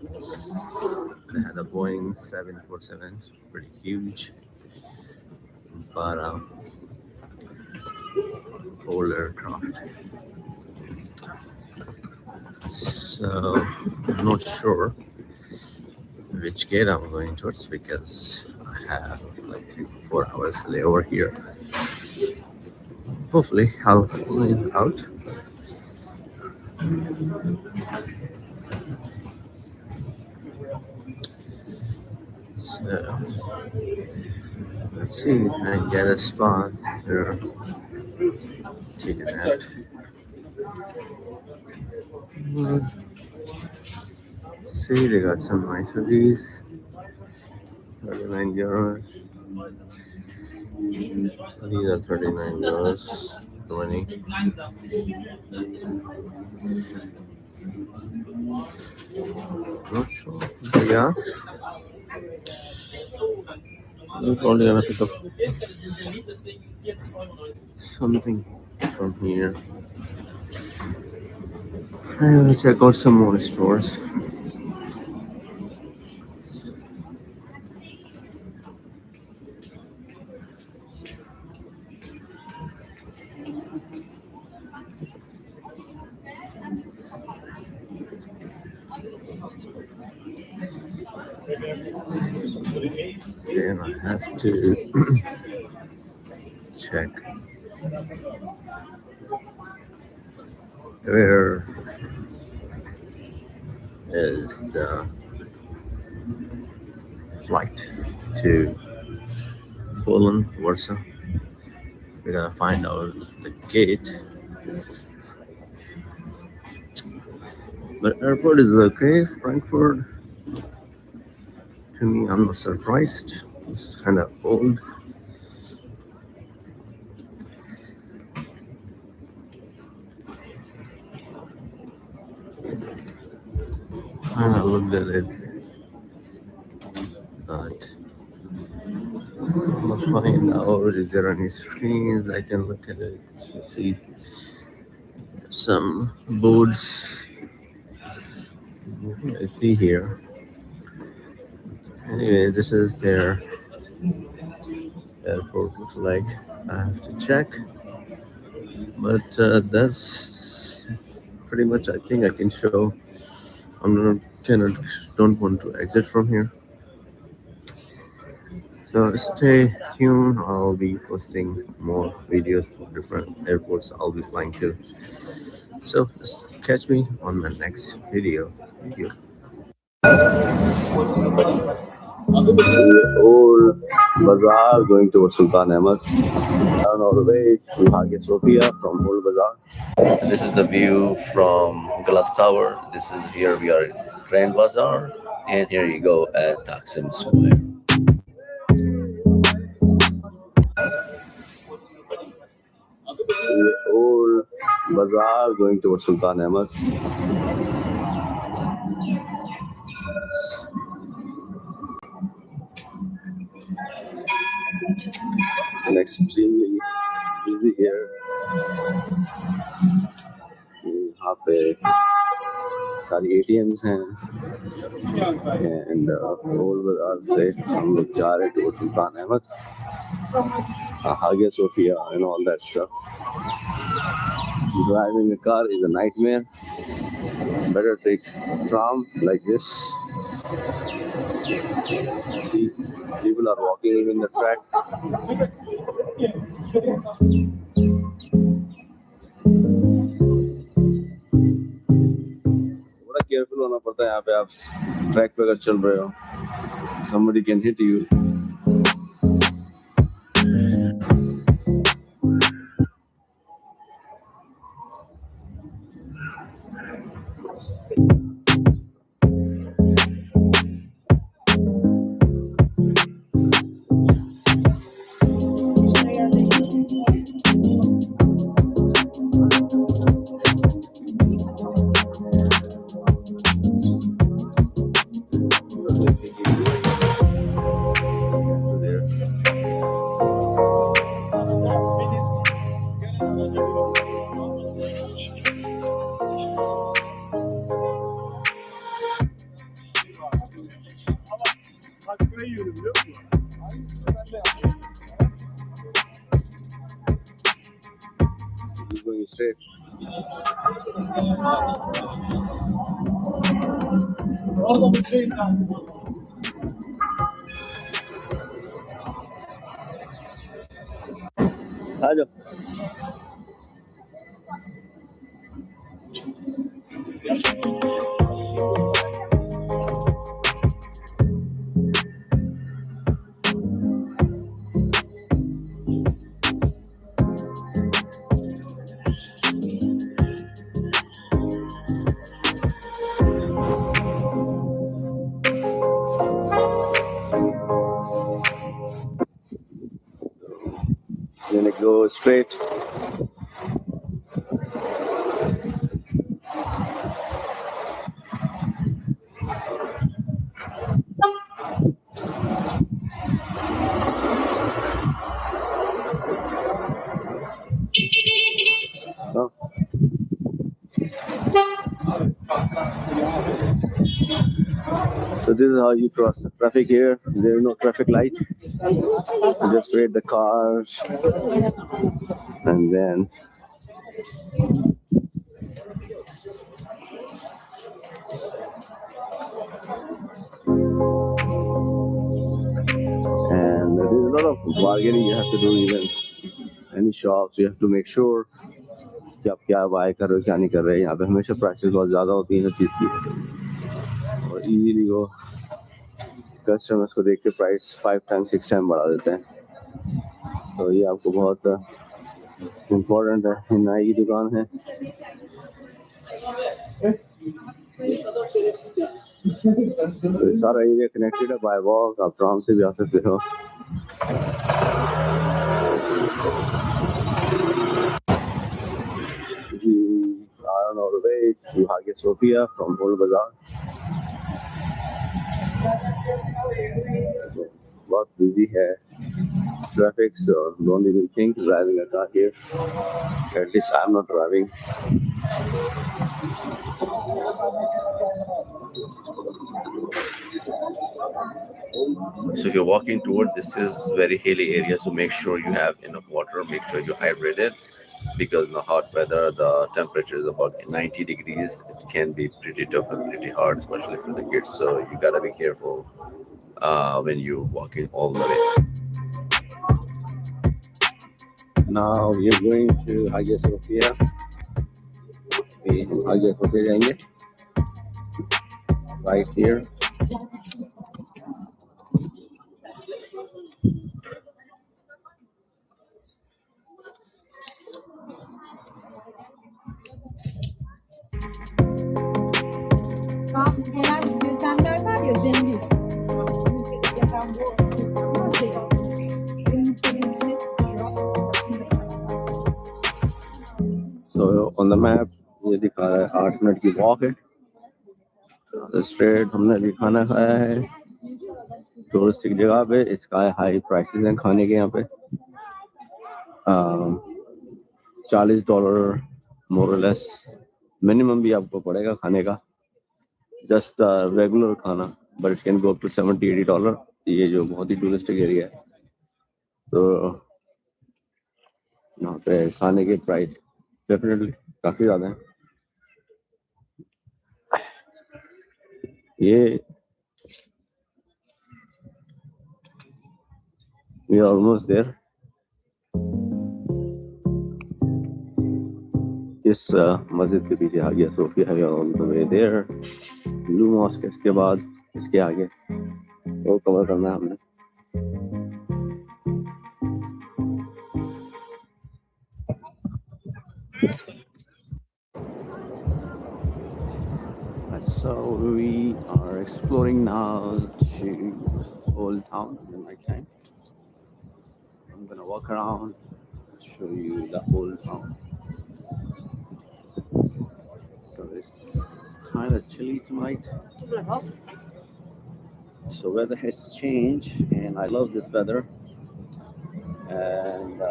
They had a Boeing 747, pretty huge, but old aircraft. So I'm not sure which gate I'm going towards because I have like 3-4 hours layover here. Hopefully I'll pull it out. So let's see, I get a spot here. Take a nap. See, they got some nice hoodies. 39 euros. These are 39 euros. 20. Not sure. But yeah. I'm probably gonna pick up something from here. I'm gonna check out some more stores. Then I have to check where is the flight to Poland, Warsaw. We gotta find out the gate. But airport is okay. Frankfurt, to me, I'm not surprised. It's kind of old. And I looked at it, but I'm gonna find out if there are any screens I can look at it to see some boards I see here. Anyway, this is their airport. Looks like I have to check, but that's pretty much. I think I can show. Don't want to exit from here. So stay tuned. I'll be posting more videos for different airports I'll be flying to. So just catch me on my next video. Thank you. Old Bazaar going towards Sultan Ahmed. On our way to Hagia Sophia from Old Bazaar. This is the view from Galat Tower. This is here we are at Grand Bazaar, and here you go at Taksim Square. Old Bazaar going towards Sultan Ahmed. And extremely busy here. पे सारी ATMs हैं and old बाजार से हम लोग जा रहे थे सुल्तान Ahmad, Hagia Sophia and all that stuff. Driving a car is a nightmare. Better take tram like this. See, people are walking even the track. बड़ा केयरफुल होना पड़ता है यहाँ पे, आप ट्रैक पे अगर चल रहे हो, somebody can hit you. Keep going straight. आ जाओ. Then it goes straight. Oh. So this is how you cross the traffic here. There is no traffic light. You just wait the cars and then and there is a lot of bargaining you have to do. Even any shops, you have to make sure कि आप क्या bye कर रहे हो, क्या नहीं कर रहे. यहाँ पे हमेशा प्राइसेस बहुत ज़्यादा होती हैं हर चीज़ की, और इजीली वो कस्टमर्स को देख के प्राइस 5 टाइम 6 टाइम बढ़ा देते हैं. तो ये आपको बहुत इम्पोर्टेंट है. ये नाई की दुकान है. तो ये सारा एरिया कनेक्टेड है बाय वॉक. आप ट्राम से भी आ सकते हो. I don't know the way to Hagia Sophia from Old Bazaar. बहुत busy है traffic, so don't even think driving a car here. At least I'm not driving. So if you're walking toward, this is very hilly area, so make sure you have enough water. Make sure you're hydrated, because in the hot weather the temperature is about 90 degrees. It can be pretty tough and pretty hard, especially for the kids, so you gotta be careful when you're walking all the way. Now we are going to Hagia Sophia. Hagia Sophia जाएंगे right here. So on the map ये दिखा रहा है 8 minute की walk है. Straight हमने अभी खाना खाया है टूरिस्टिक जगह पे. इसका हाई प्राइसेस हैं खाने के यहाँ पे. $40 मोर लेस मिनिमम भी आपको पड़ेगा खाने का, जस्ट रेगुलर खाना, but it can go up to $70-80। ये जो बहुत ही टूरिस्टिक एरिया है, तो यहाँ पे खाने के प्राइस डेफिनेटली काफ़ी ज़्यादा है। ये we are almost there. इस मस्जिद के पीछे आ गया सोफिया है on the way there. Blue mosque इसके बाद इसके आगे वो कवर करना है हमने। So we are exploring now to Old Town in my time. I'm gonna walk around, show you the Old Town. So it's kind of chilly tonight. So weather has changed, and I love this weather. And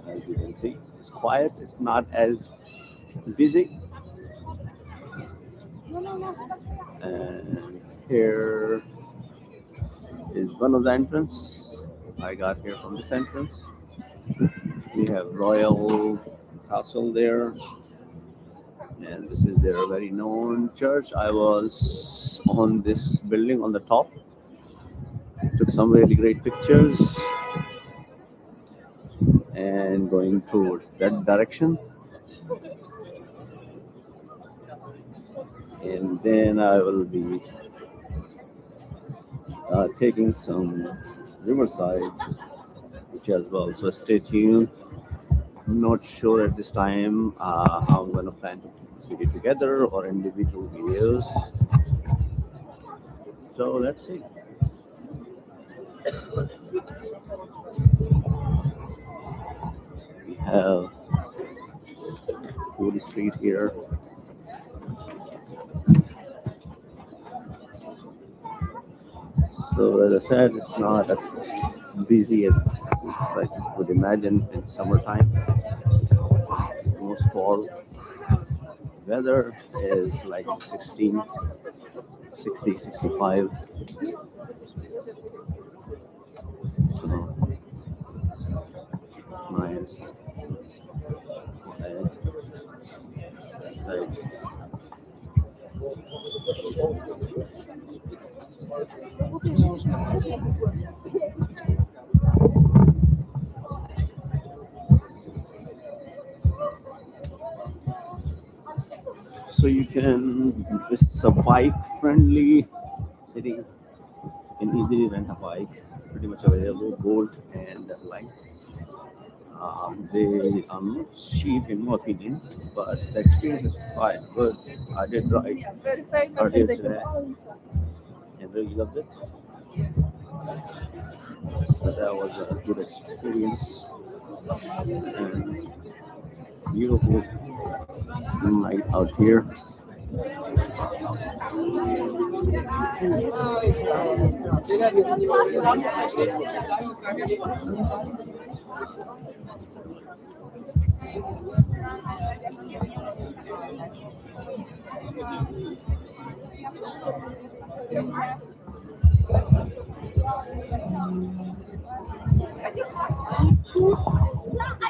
as you can see, it's quiet. It's not as busy. And here is one of the entrance. I got here from this entrance. We have Royal Castle there, and this is their very known church. I was on this building on the top, took some really great pictures, and going towards that direction. And then I will be taking some riverside, which as well. So stay tuned. I'm not sure at this time how I'm going to plan to put this video together or individual videos. So let's see. We have Woody Street here. So as I said, it's not as busy as like you would imagine in summertime. Most fall weather is like 60, 65. So nice. Outside. So you can, it's a bike friendly city. You can easily rent a bike, pretty much available, Bolt and Line. They are not cheap in my opinion, but the experience is quite good. I did ride earlier today and really loved it. So that was a good experience and beautiful night out here.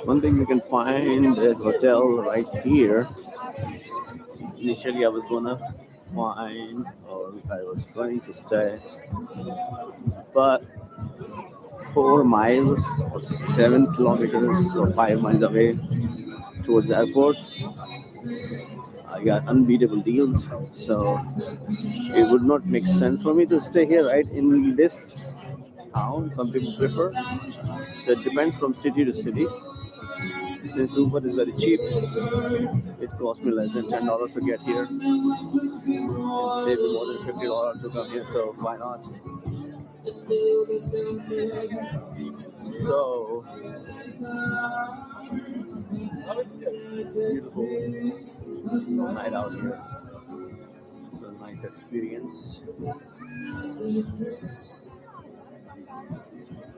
One thing you can find is hotel right here. Initially I was gonna find, or I was going to stay, but 4 miles or 7 kilometers or 5 miles away towards the airport, I got unbeatable deals. So it would not make sense for me to stay here right in this town. Some people prefer. So it depends from city to city. Since Uber is very cheap, it cost me less than $10 to get here and save me more than $50 to come here, so why not? So beautiful night out here. It's a nice experience.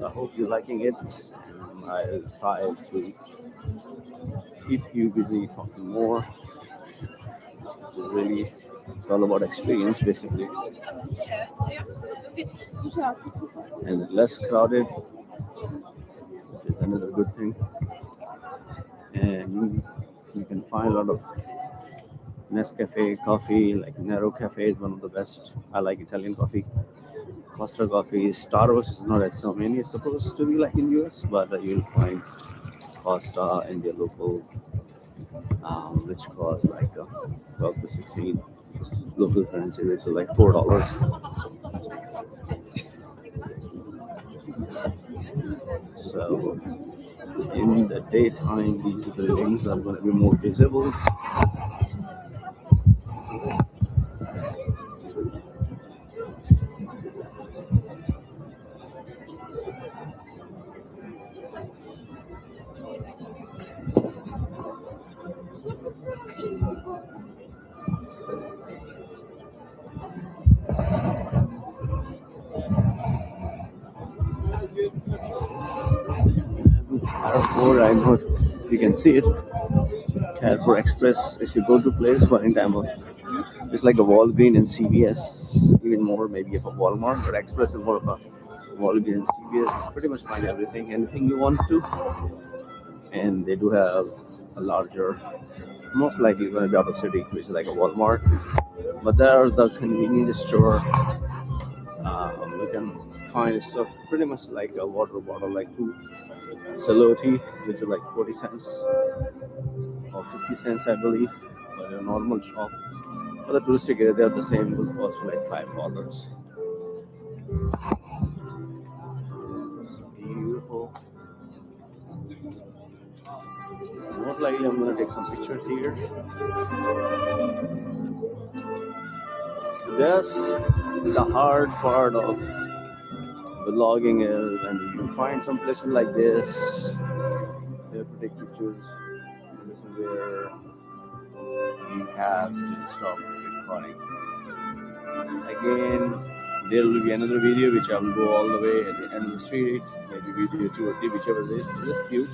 I hope you're liking it. I'll try to keep you busy talking more really, it's all about experience basically. And less crowded is another good thing. And you can find a lot of Nescafe coffee, like Nero Cafe is one of the best. I like Italian coffee. Costa coffee, Starbucks is not as so many. It's supposed to be like in US, but you'll find Costa in the local, which costs like 12 to 16 local currency, which is like $4. So in the daytime, these buildings are going to be more visible. Carrefour, I know if you can see it. Carrefour Express, if you go to place for any time of, it's like a Walgreens and CVS, even more maybe of a Walmart, but Express is more of a Walgreens and CVS. You pretty much find anything you want to, and they do have a larger, most likely going to be out of city, which is like a Walmart. But there are the convenience store. You can find stuff pretty much like a water bottle, like 2 Saloti, which is like 40 cents or 50 cents, I believe, for a normal shop. For the touristic area, they're the same, will cost for like $5. It's beautiful. Most likely, I'm gonna take some pictures here. That's the hard part of vlogging is, and you find some places like this, you have to take pictures. This is where you have to stop recording. Again, there will be another video which I will go all the way at the end of the street, maybe video 2 or 3, whichever it is. It's cute.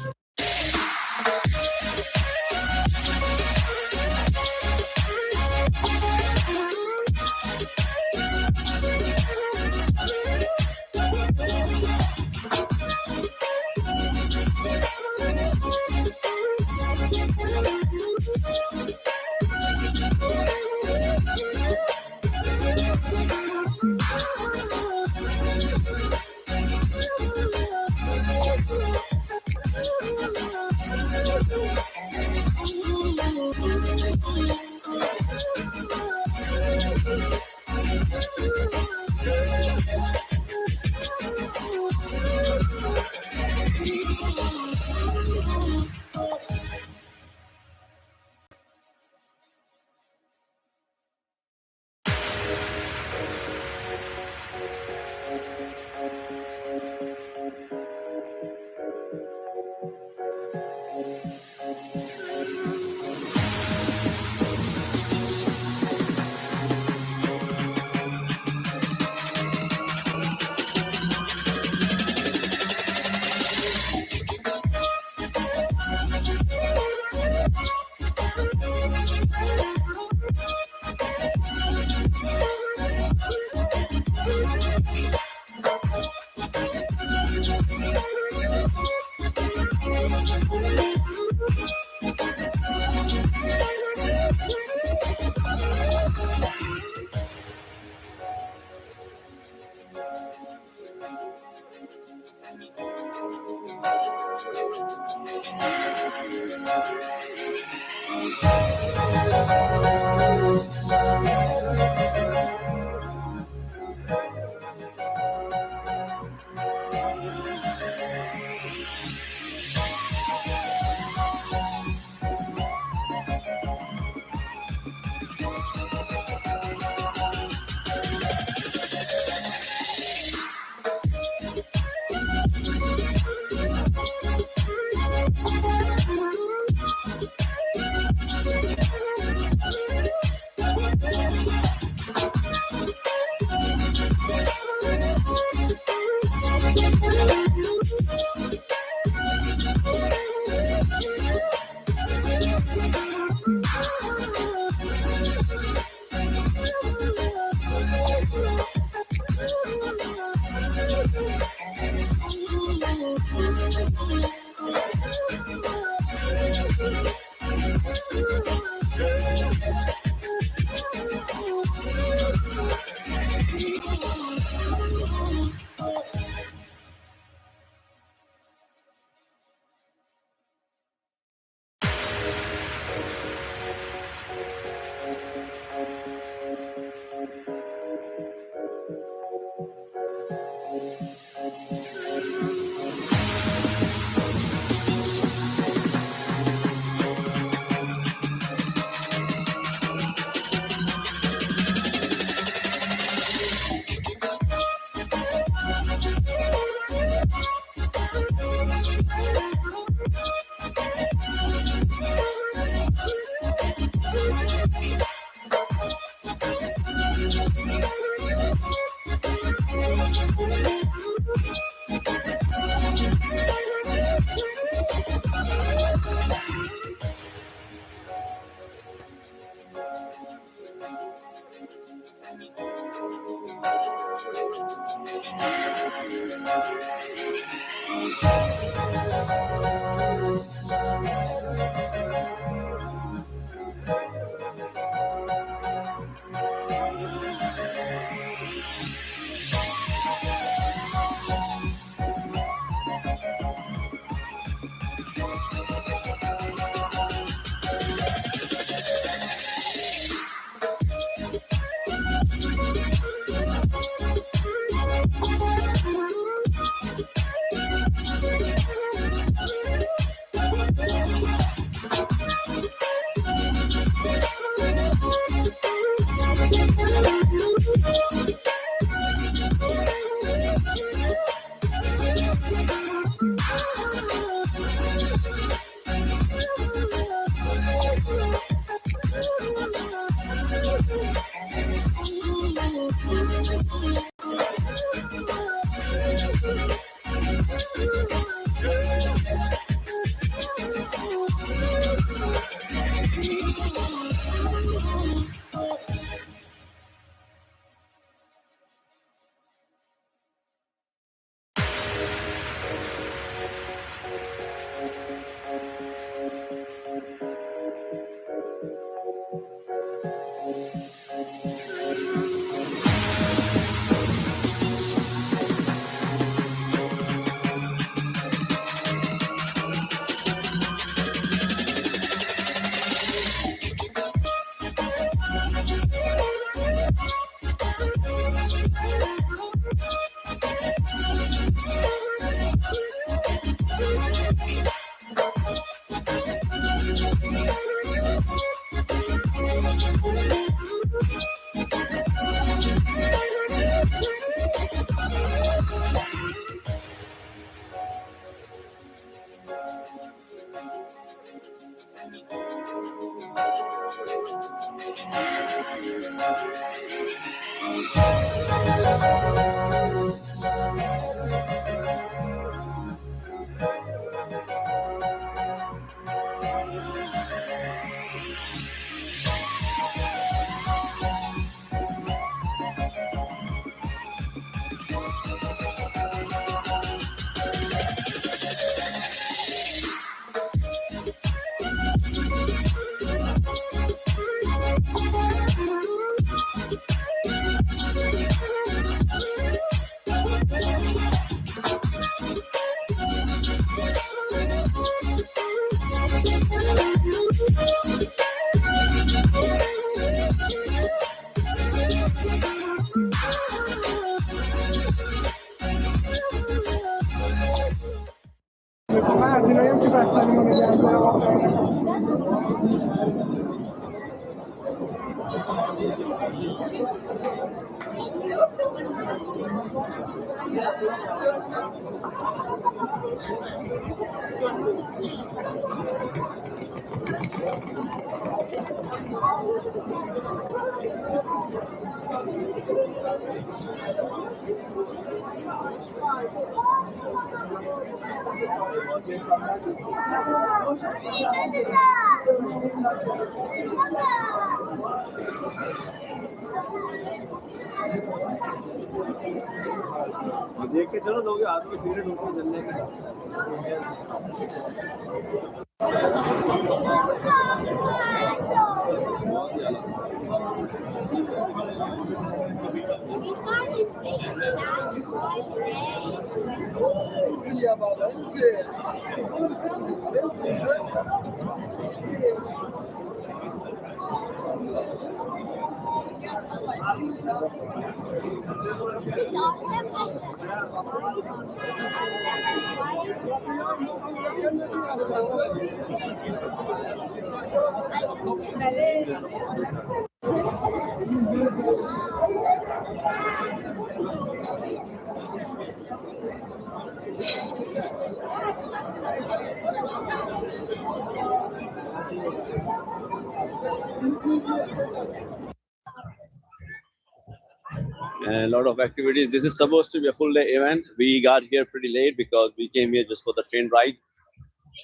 देख के चलो लोग हाथ में cigarette होते जलने के انزل يا بابا انزل انزل and a lot of activities. This is supposed to be a full day event. We got here pretty late because we came here just for the train ride.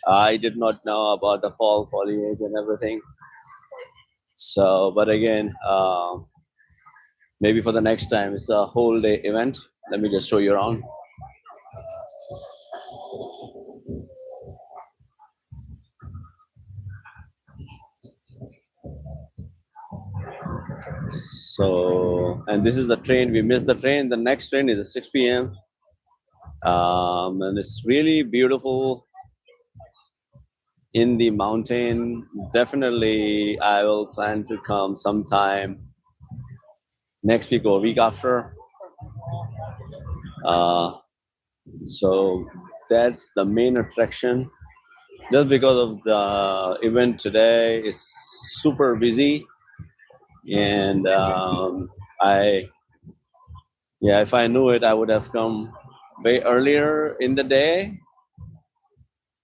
I did not know about the fall foliage and everything. So, but again, maybe for the next time, it's a whole day event. Let me just show you around. So, and this is the train. We missed the train. The next train is at 6 p.m. And it's really beautiful in the mountain. Definitely, I will plan to come sometime next week or week after. So that's the main attraction. Just because of the event today is super busy, and if I knew it, I would have come way earlier in the day.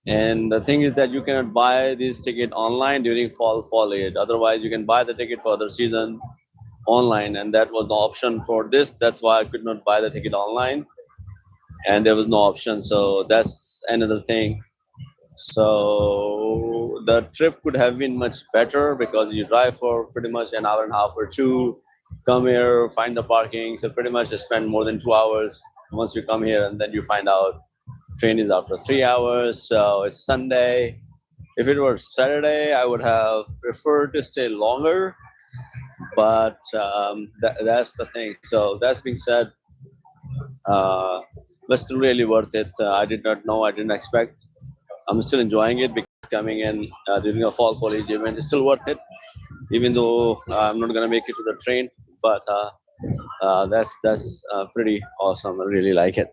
And the thing is that you cannot buy this ticket online during fall foliage. Otherwise, you can buy the ticket for the season online, and that was the option for this. That's why I could not buy the ticket online, and there was no option. So that's another thing. So the trip could have been much better because you drive for pretty much an hour and a half or two, come here, find the parking. So pretty much you spend more than 2 hours once you come here, and then you find out train is after 3 hours. So it's Sunday. If it were Saturday, I would have preferred to stay longer, but that's the thing. So that's being said, but still really worth it. I did not know, I didn't expect. I'm still enjoying it because coming in during a fall foliage event is still worth it, even though I'm not gonna make it to the train. But that's pretty awesome. I really like it.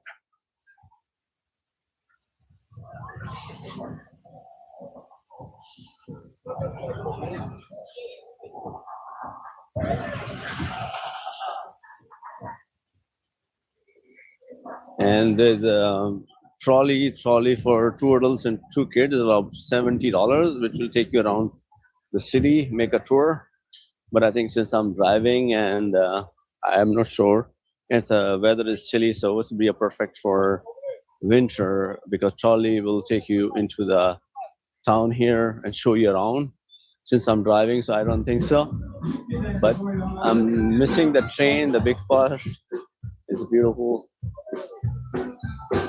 And there's a trolley for 2 adults and 2 kids, about $70, which will take you around the city, make a tour. But I think since I'm driving and I'm not sure, it's weather is chilly, so it would be a perfect for winter because trolley will take you into the town here and show you around. Since I'm driving, so I don't think so. But I'm missing the train, the big part. It's beautiful.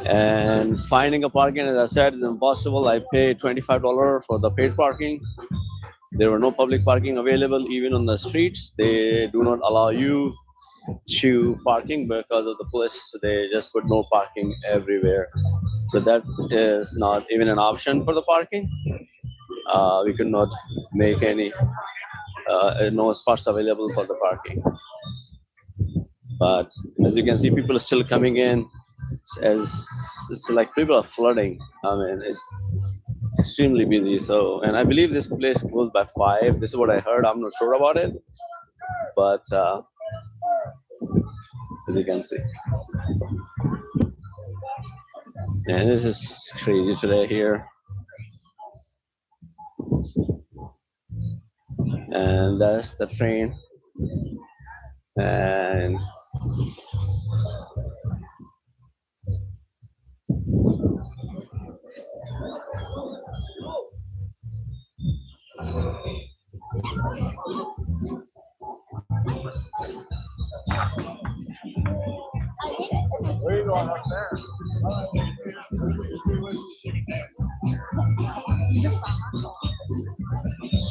And finding a parking, as I said, is impossible. I paid $25 for the paid parking. There were no public parking available even on the streets. They do not allow you to parking because of the police. They just put no parking everywhere. So that is not even an option for the parking. We could not make any no spots available for the parking. But as you can see, people are still coming in. It's like people are flooding. I mean, it's extremely busy. So, and I believe this place closed by 5. This is what I heard. I'm not sure about it, but as you can see, and this is crazy today here. And that's the train. And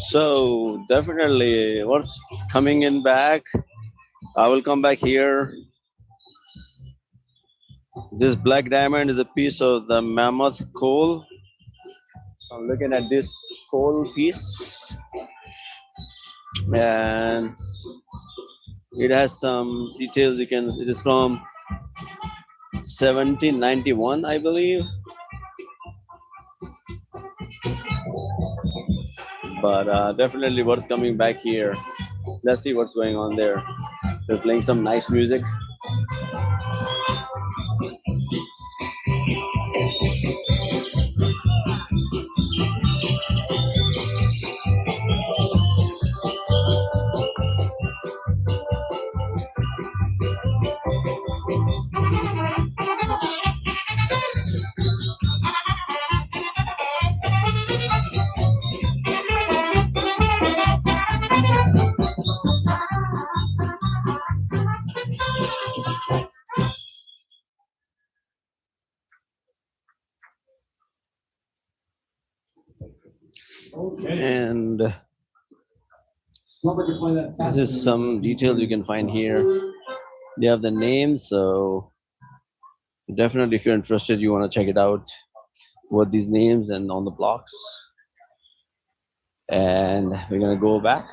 So definitely, what's coming in back? I will come back here. This black diamond is a piece of the mammoth coal. So I'm looking at this coal piece, and it has some details. You can. It is from 1791, I believe. But definitely worth coming back here. Let's see what's going on there. They're playing some nice music. And this is some details you can find here. They have the names, so definitely if you're interested, you want to check it out. What these names and on the blocks. And we're gonna go back.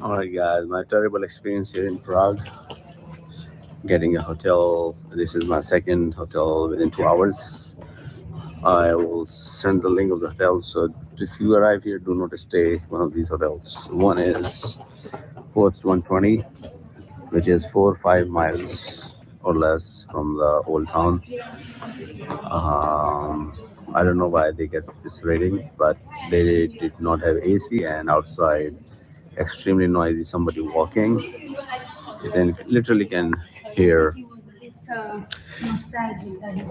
Alright, guys, my terrible experience here in Prague. Getting a hotel. This is my second hotel within 2 hours. I will send the link of the hotel. So if you arrive here, do not stay one of these hotels. One is Post 120, which is 4 or 5 miles or less from the old town. I don't know why they get this rating, but they did not have AC and outside extremely noisy. Somebody walking, you then literally can hear,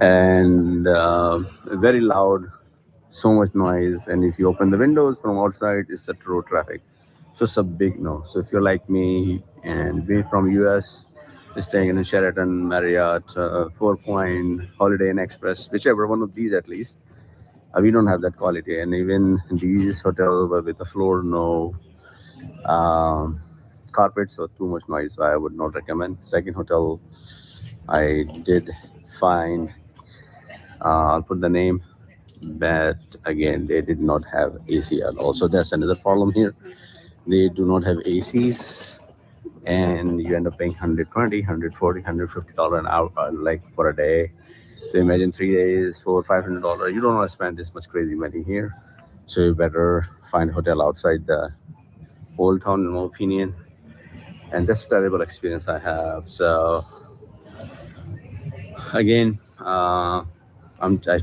and very loud, so much noise. And if you open the windows from outside, it's the road traffic. So it's a big no. So if you're like me and being from US, staying in a Sheraton, Marriott, Four Point, Holiday Inn Express, whichever one of these at least, we don't have that quality. And even these hotels were with the floor, no carpets or too much noise. So I would not recommend. Second hotel, I did find, I'll put the name, but again, they did not have AC at all. So that's another problem here. They do not have ACs, and you end up paying $120, $140, $150 an hour, like for a day. So imagine 3 days, $400, $500. You don't want to spend this much crazy money here. So you better find a hotel outside the old town, in my opinion. And that's a terrible experience I have. So again, I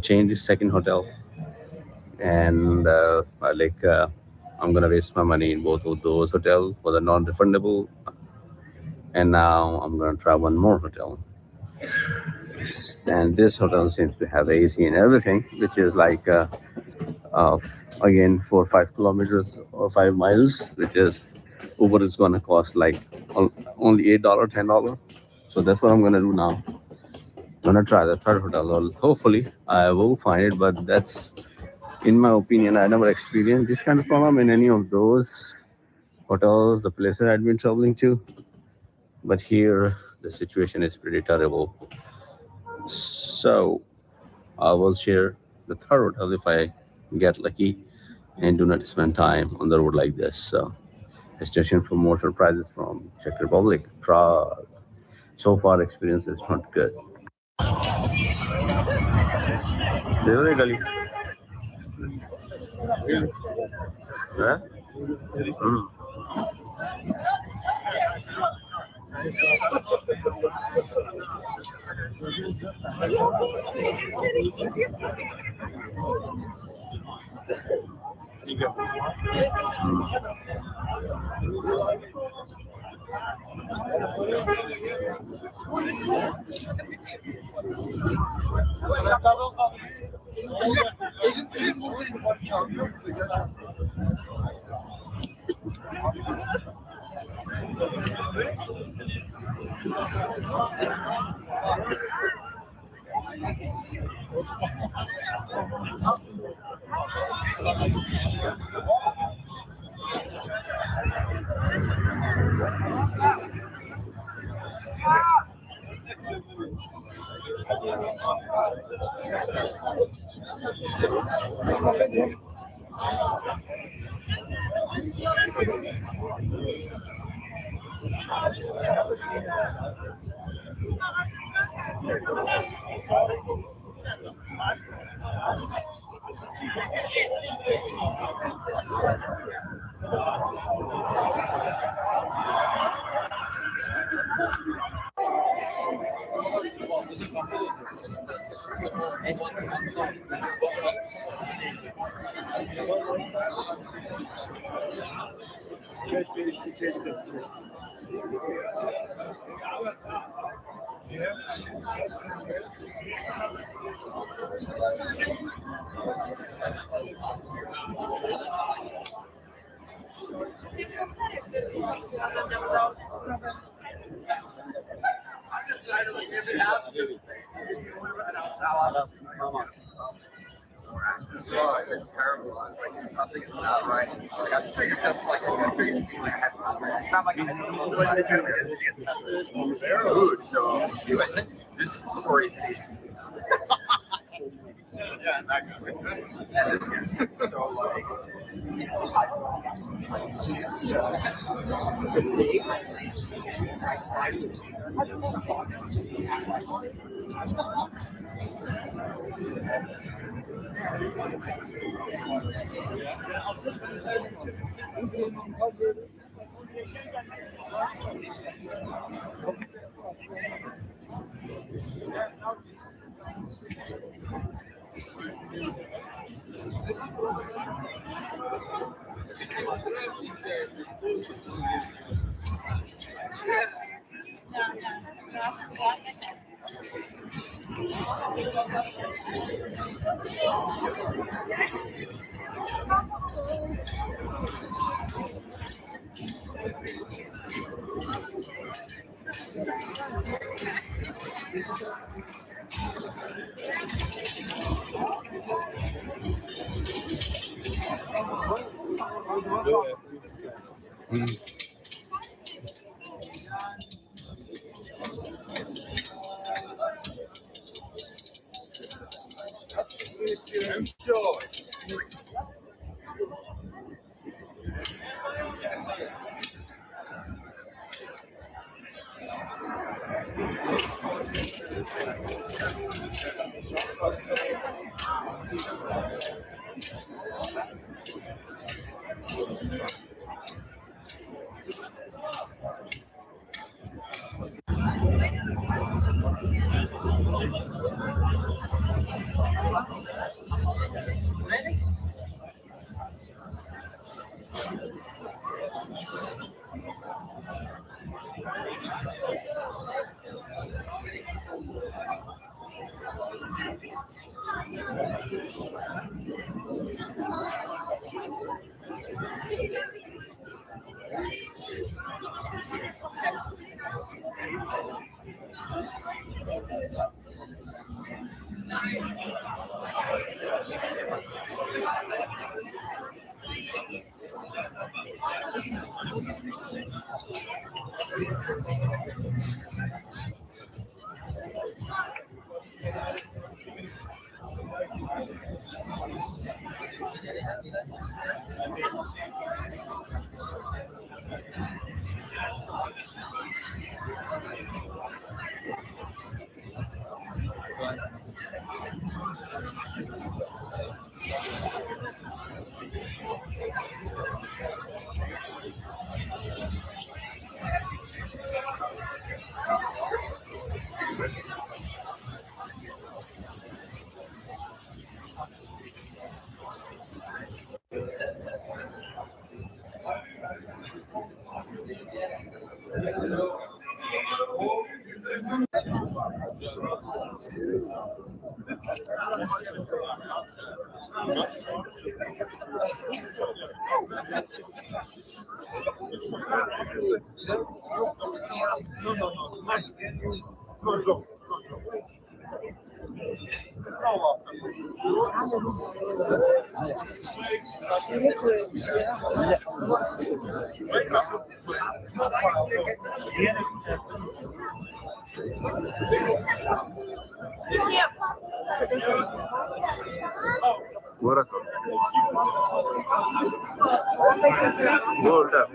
changed this second hotel, and I'm gonna waste my money in both of those hotels for the non-refundable. And now I'm gonna try one more hotel, and this hotel seems to have AC and everything, which is like again 4 or 5 kilometers or 5 miles, which is Uber is gonna cost like only $8, $10. So that's what I'm gonna do now. I'm gonna try the third hotel. Hopefully I will find it, but that's, in my opinion, I never experienced this kind of problem in any of those hotels, the places I've been traveling to. But here, the situation is pretty terrible. So I will share the third hotel if I get lucky and do not spend time on the road like this. So stay tuned for more surprises from Czech Republic, Prague. So far, experience is not good. Theoretically. Yeah? It's terrible. It's like something is not right. So I got triggered just like I figured to be like I had it's not like I didn't know what to do. It gets tested on food. So anyway, this story is yeah, not good. And this guy. So like Morocco. Hold up.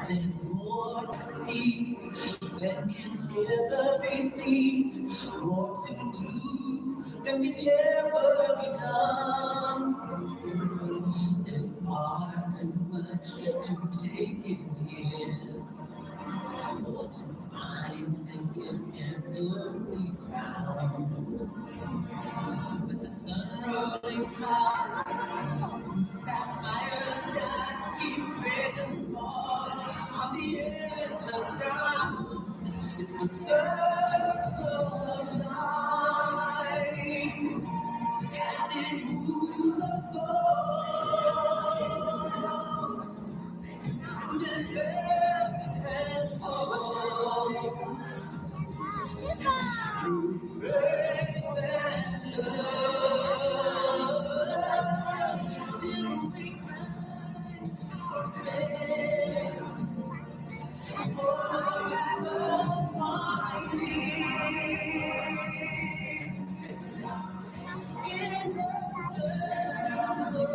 There's more to see than can ever be seen. More to do than can ever be done. There's far too much to take in here. More to find than can ever be found. With the sun rolling high, sapphire sky keeps great and small on the endless ground. It's the circle of life, and it moves us all. Despair and hope, through faith and love, till we find our place. For the Almighty, in the circle.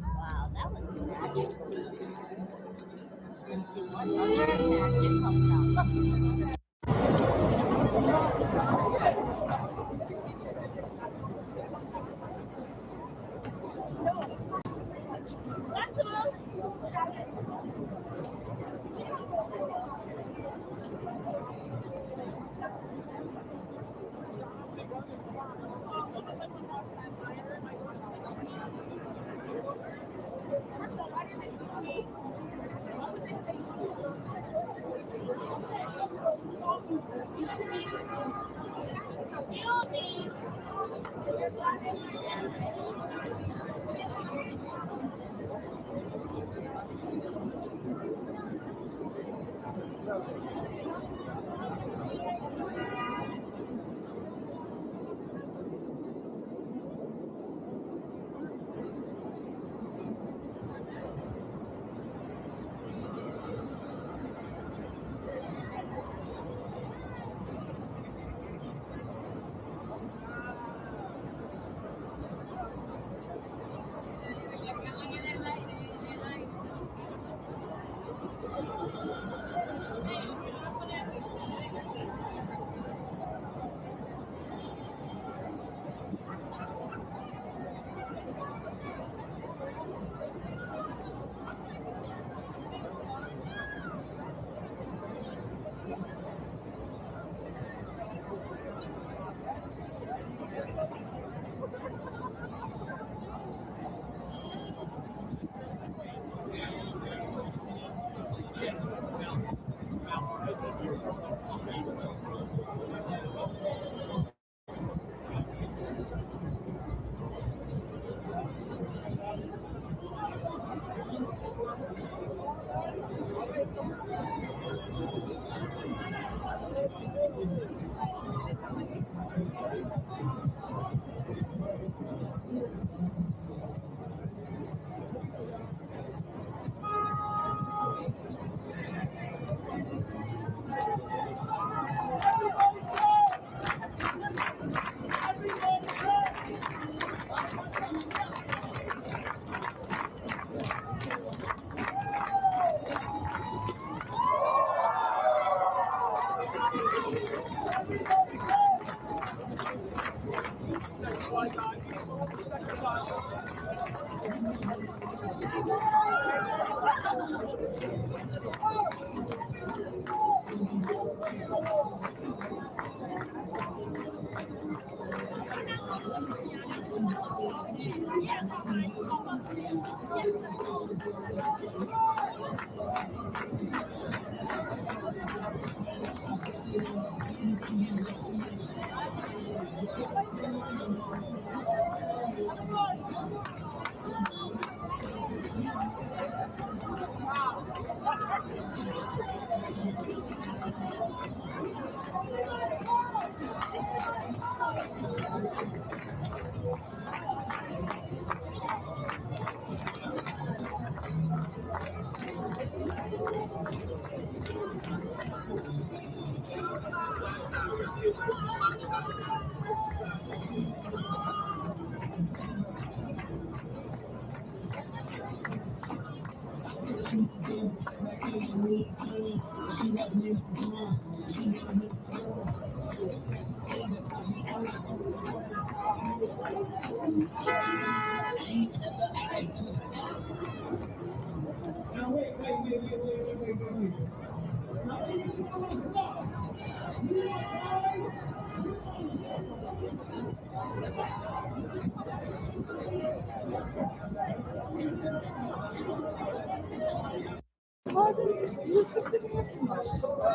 Wow, that was magical. Let's see what other magic comes out. Look.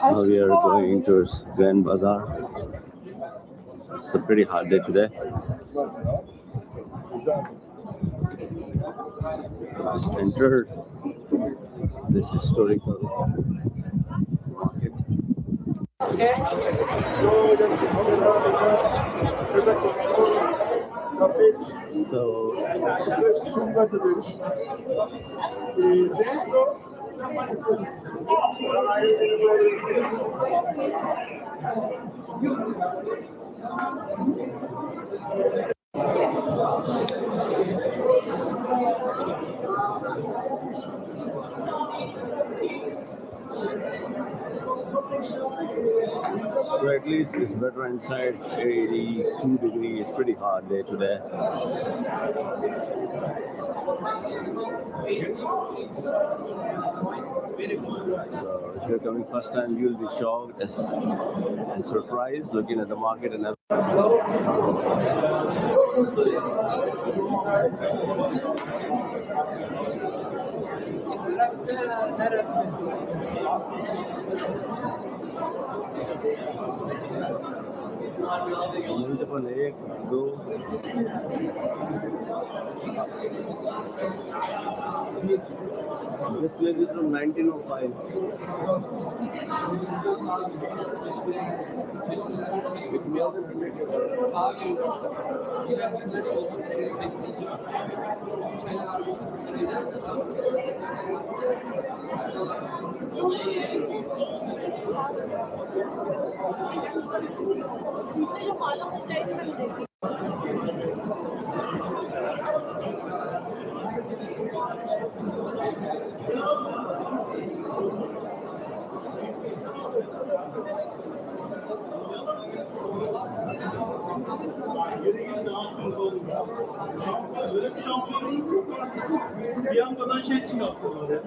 Now we are going towards Grand Bazaar. It's a pretty hot day today. Just entered this historical market. So So at least it's better inside. It's 82 degrees. It's pretty hot day today. So if you're coming first time, you'll be shocked and surprised looking at the market and multiple egg, go. This place is from 1905. Bir yandan şey çıkartıyorlar.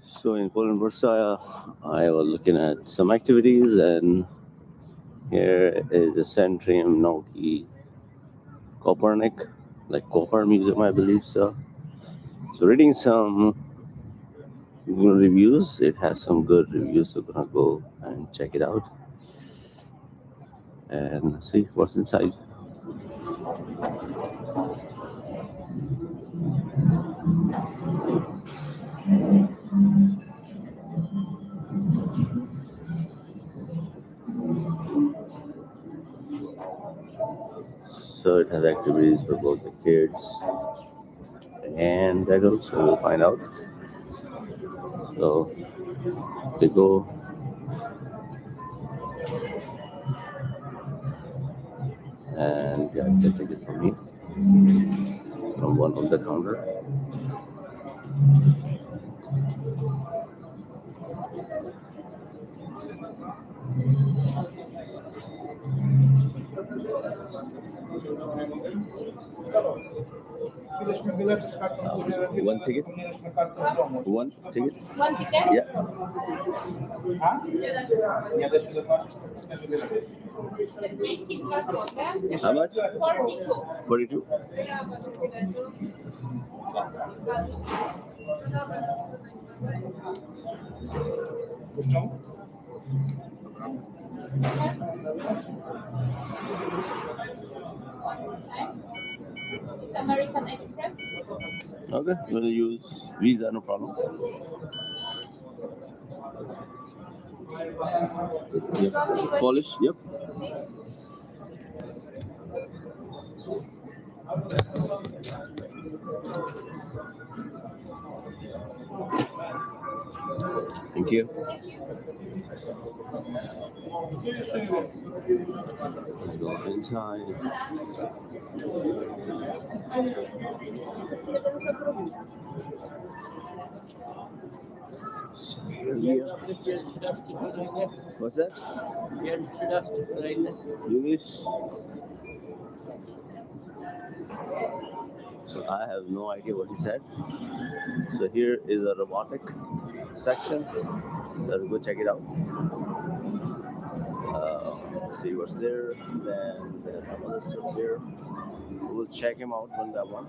So in Poland, Warsaw, I was looking at some activities, and here is the Centrium Nauki Copernic, like Copper Museum, I believe so. So reading some Google reviews, it has some good reviews, so gonna go and check it out and see what's inside. So it has activities for both the kids and adults, so we'll find out. So they go and get the ticket for me from one of the counter. One ticket? One ticket? One ticket? Yeah. How much? 42. 42? American Express. Okay, I'm going to use Visa, no problem. Yep. Polish, yep. Thank you. Let's go inside. What's that? English. So I have no idea what he said. So here is a robotic section. Let's go check it out. see what's there. Then there's some other stuff there. We'll check him out one by one.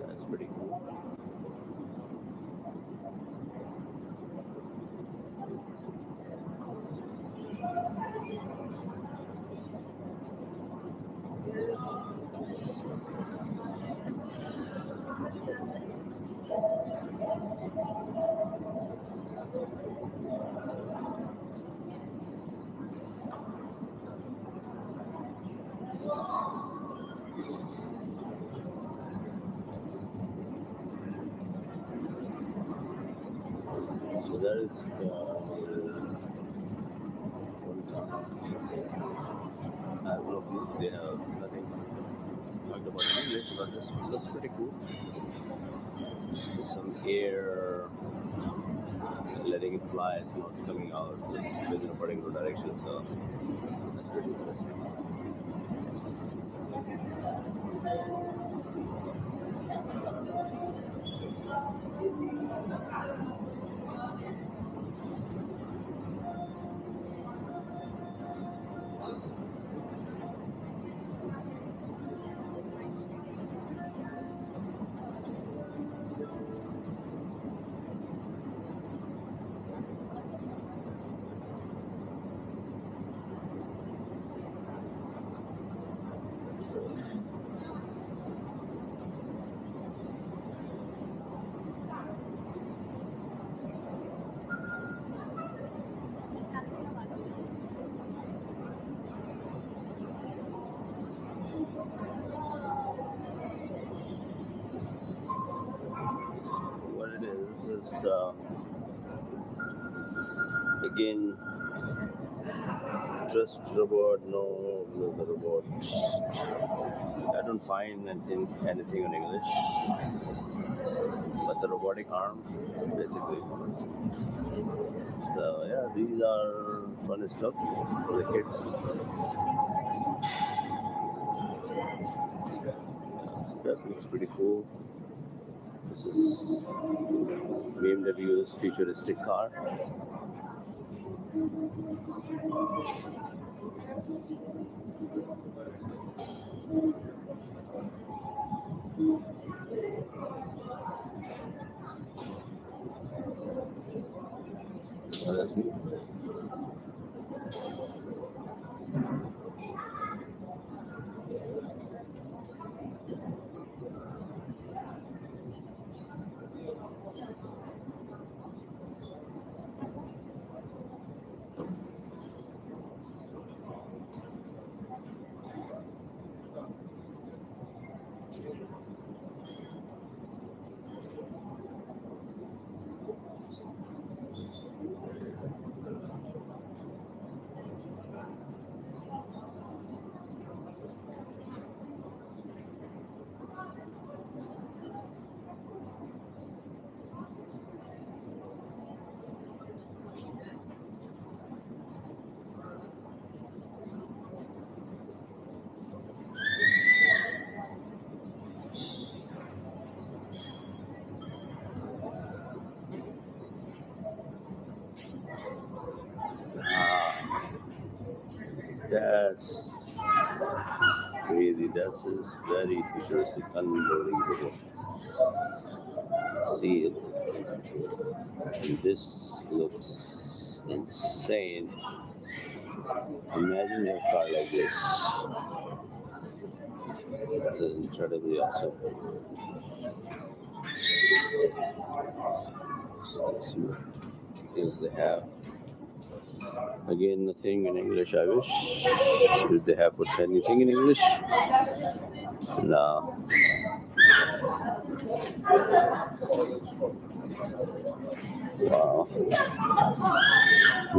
That's pretty cool. So that is one time. I have no clue. They have nothing talked about in English, but this looks pretty cool. There's some air letting it fly, it's not coming out just within a particular direction, so that's pretty interesting. What it is again, trust robot, no the robot. I don't find anything on English. It's a robotic arm, basically. So yeah, these are fun stuff for the kids. That looks pretty cool. This is BMW's futuristic car. Oh, that's me. That's crazy. That's just very futuristic, unbelievable. See it. And this looks insane. Imagine your car like this. This is incredibly awesome. So let's see what details they have. Again, nothing in English, I wish. Should they have put anything in English? No. Wow.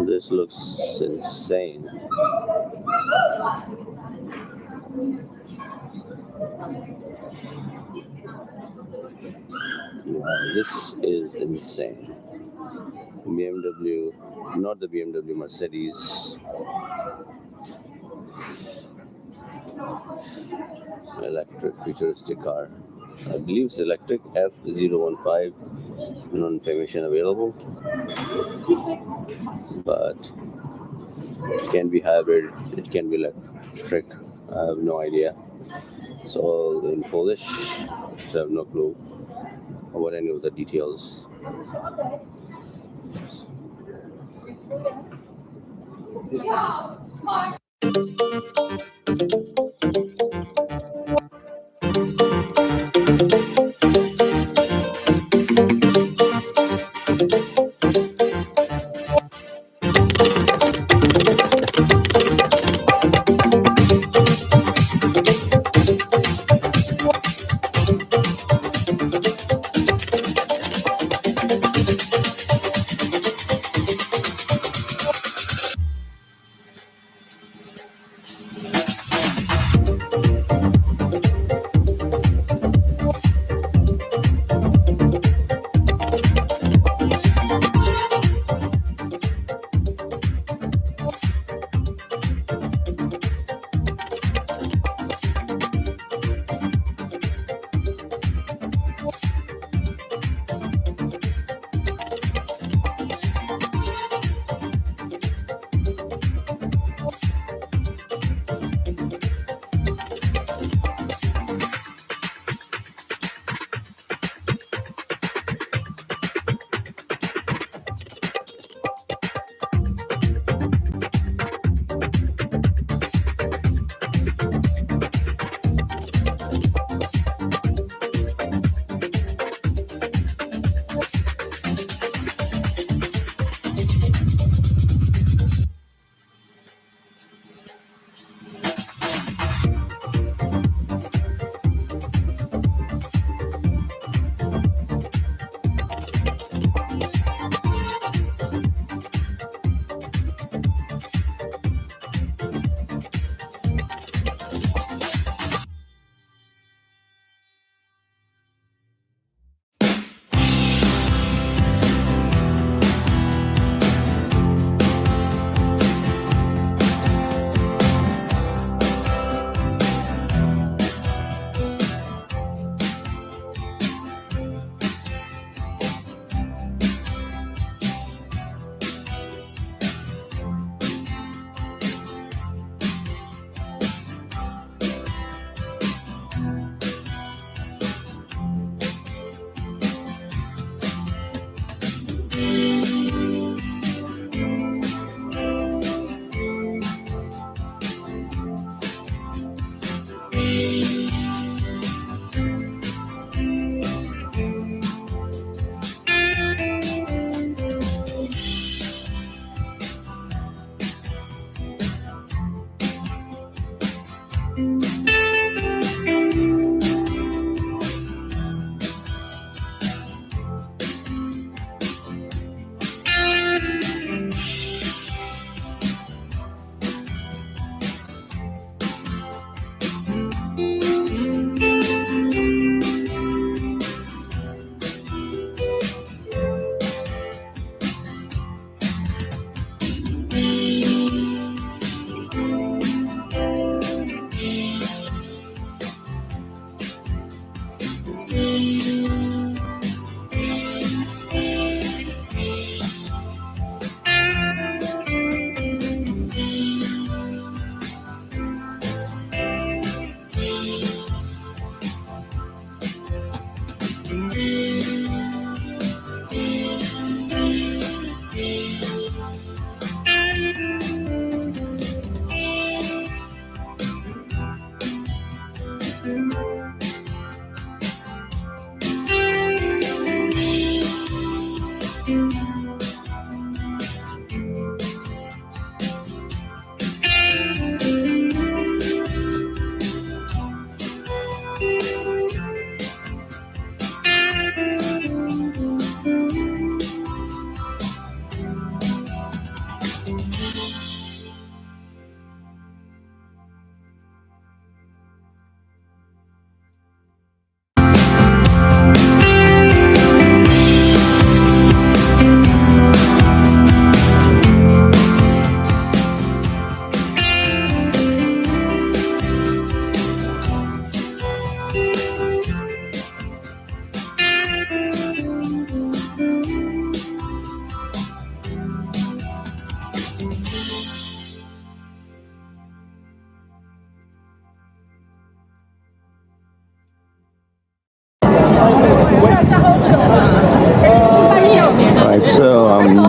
This looks insane. Wow, this is insane. BMW, not the BMW, Mercedes. Electric futuristic car. I believe it's electric F015. No information available, but it can be hybrid, it can be electric. I have no idea. It's all in Polish, so I have no clue about any of the details.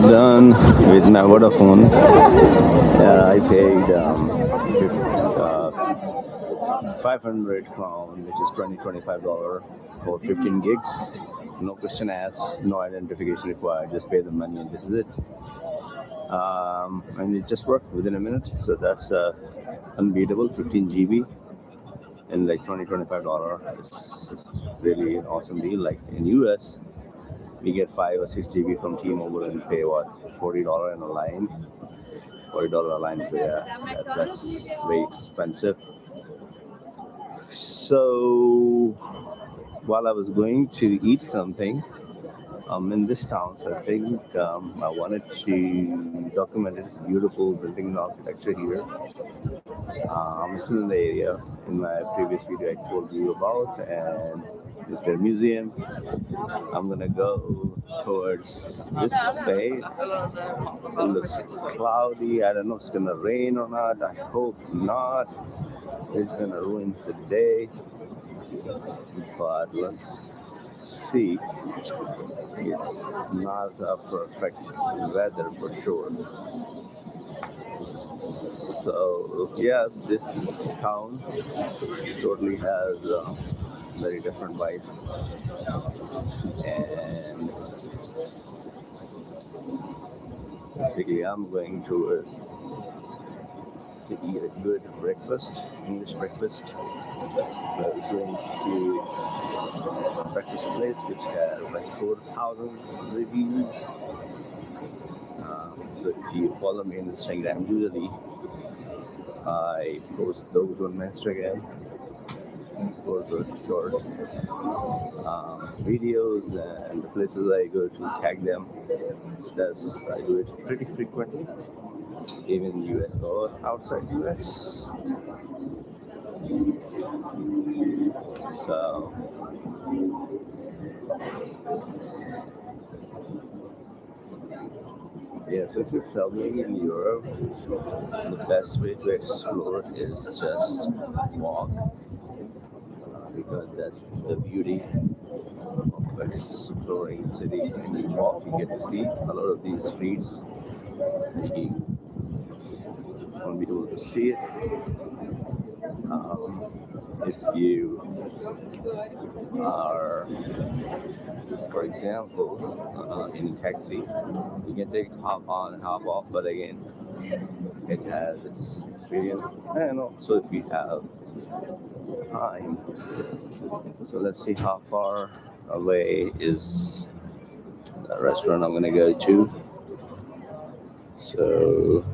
done with my Vodafone. I paid 500 crown, which is $25 for 15 gigs. No question asked, no identification required. Just pay the money and this is it. And it just worked within a minute. So that's unbeatable. 15 GB and like $25. It's really an awesome deal. Like in US, we get 5 or 6 GB from T-Mobile and pay what, $40 in a line. $40 a line. So yeah, that's very expensive. So while I was going to eat something in this town, so I think I wanted to document it. It's beautiful building and architecture here. I'm still in the area in my previous video I told you about, and it's their museum. I'm gonna go towards this way. It looks cloudy. I don't know if it's gonna rain or not. I hope not. It's gonna ruin the day, but let's see. It's not a perfect weather for sure. So yeah, this town totally has a very different vibe, and basically I'm going to eat a good breakfast, English breakfast. So we're going to a breakfast place which has like 4,000 reviews. So if you follow me on Instagram, usually I post those on my Instagram for the short videos and the places I go to, tag them. I do it pretty frequently, even in US or outside US. So yeah, so if you're traveling in Europe, the best way to explore is just walk, because that's the beauty of exploring the city. When you walk, you get to see a lot of these streets. You won't be able to see it. If you are, for example, in a taxi, you can take half on and half off, but again, it has its experience. And also if you have time. So let's see how far away is the restaurant I'm gonna go to. So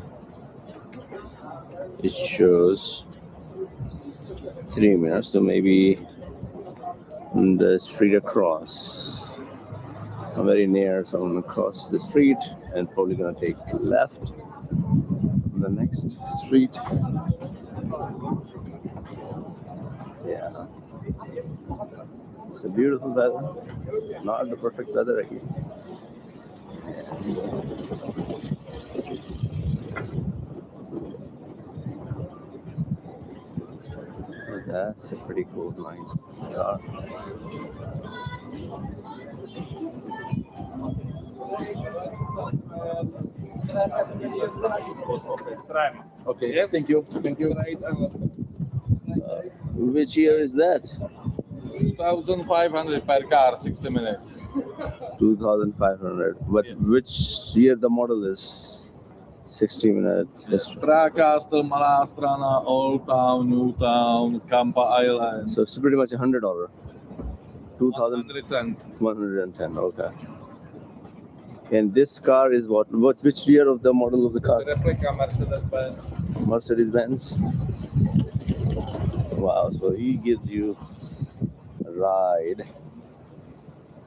it shows 3 minutes, so maybe the street across. I'm very near, so I'm gonna cross the street and probably gonna take left on the next street. Yeah, it's a beautiful weather, not the perfect weather again. That's a pretty cool, nice car. Okay, yes. Thank you. Which year is that? 2,500 per car, 60 minutes. 2,500. But yes. Which year the model is? 60 minutes. Castle, Malastrana, Old Town, New Town, Campa Island. So it's pretty much $100. 2,110. 110. Okay. And this car is what? Which year of the model of the car? It's a replica Mercedes-Benz. Mercedes-Benz. Wow. So he gives you a ride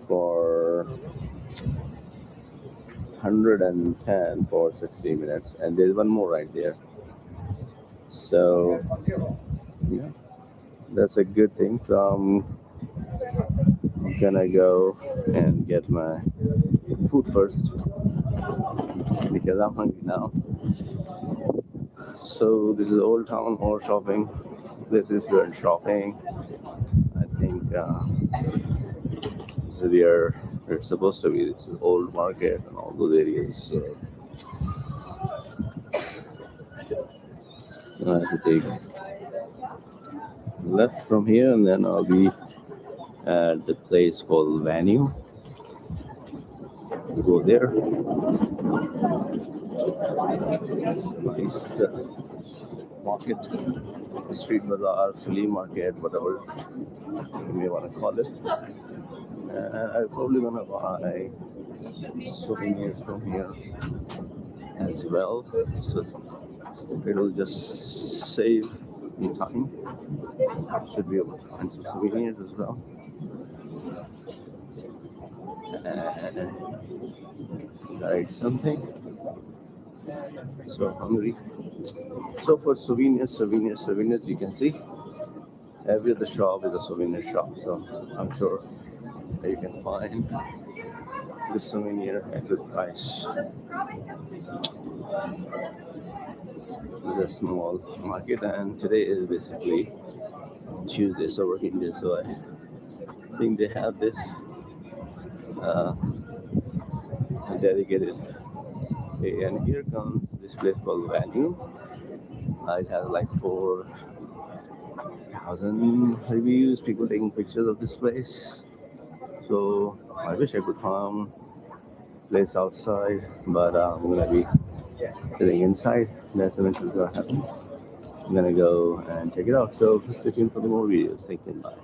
for 110 for 60 minutes, and there's one more right there. So yeah, that's a good thing. So I'm gonna go and get my food first because I'm hungry now. So this is Old Town or shopping. This is where shopping. I think this is where it's supposed to be. This is Old Market and all all those areas. I have to take left from here, and then I'll be at the place called Venue. To go there. Nice market, street bazaar, flea market, whatever you may want to call it. I'm probably gonna buy souvenirs from here as well, so it'll just save me time. Should be able to find some souvenirs as well. Right, something. So hungry. So for souvenirs, you can see every other shop is a souvenir shop. So I'm sure that you can find the souvenir at good price. It's a small market, and today is basically Tuesday, so working day. So I think they have this dedicated. Okay, and here comes this place called Venue. It has like 4,000 reviews, people taking pictures of this place. So I wish I could find a place outside, but I'm gonna be sitting inside. That's eventually gonna happen. I'm gonna go and check it out. So just stay tuned for the more videos. Thank you. Bye.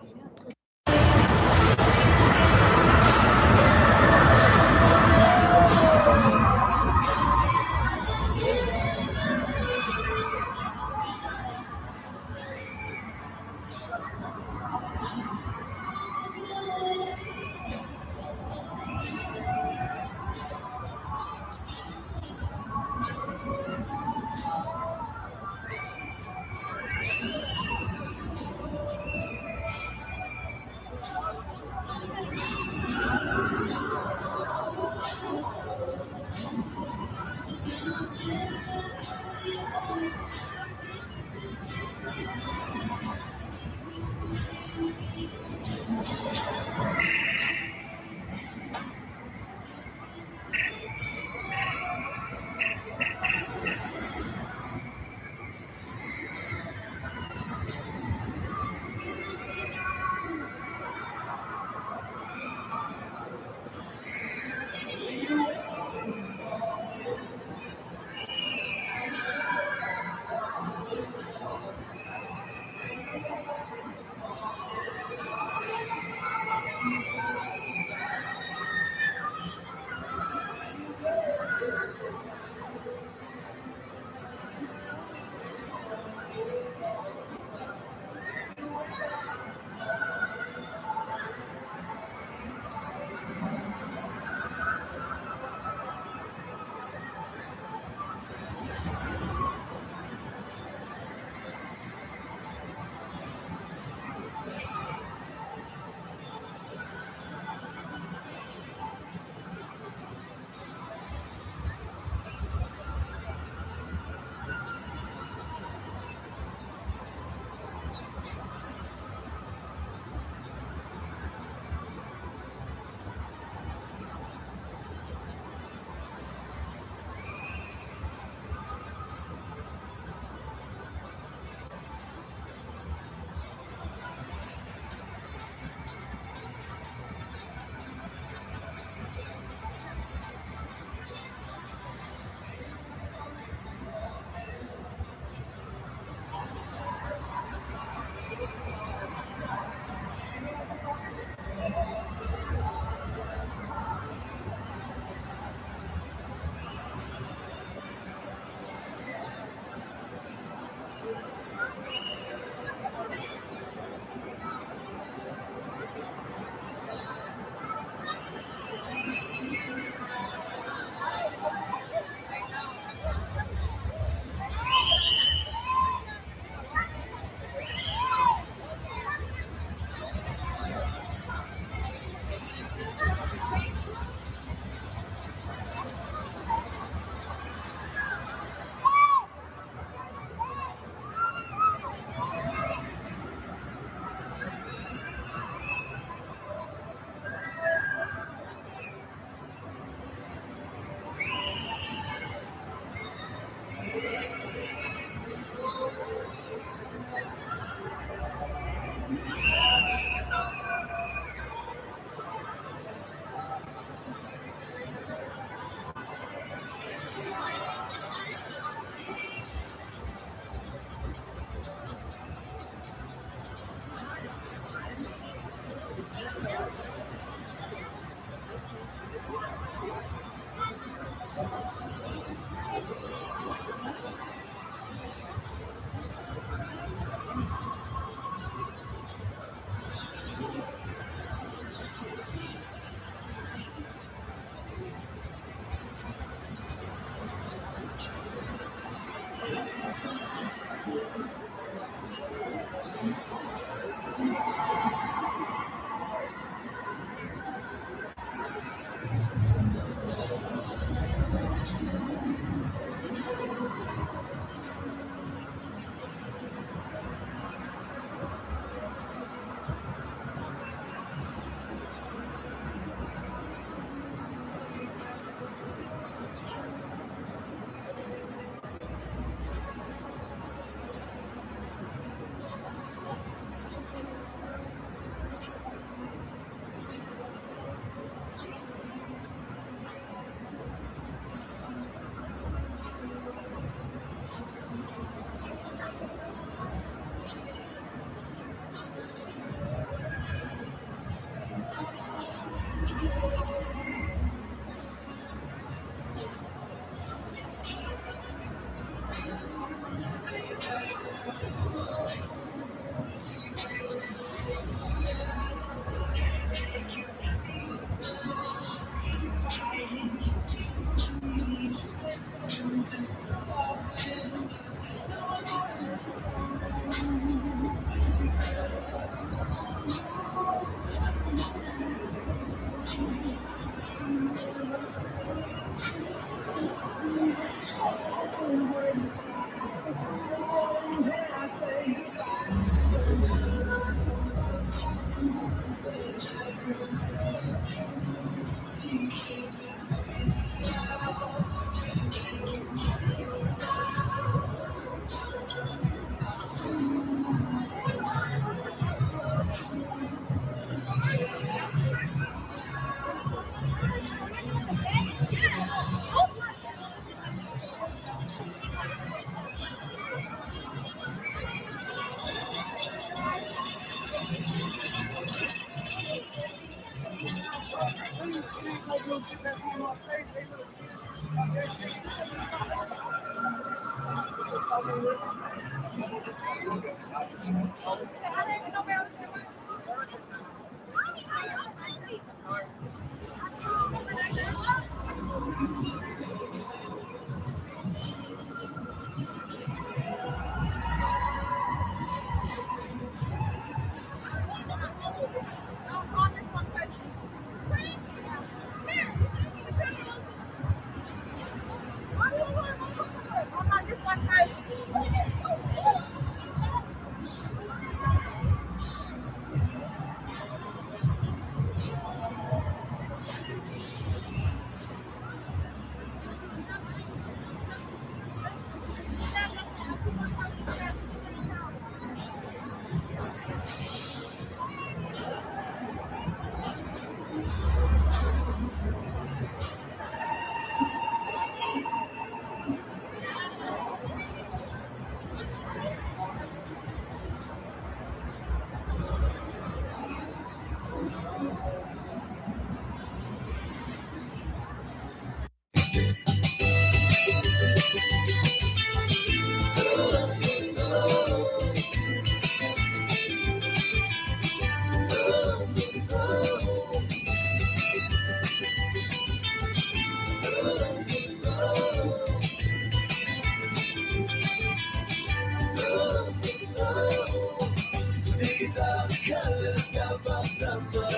These are the colors of our summer.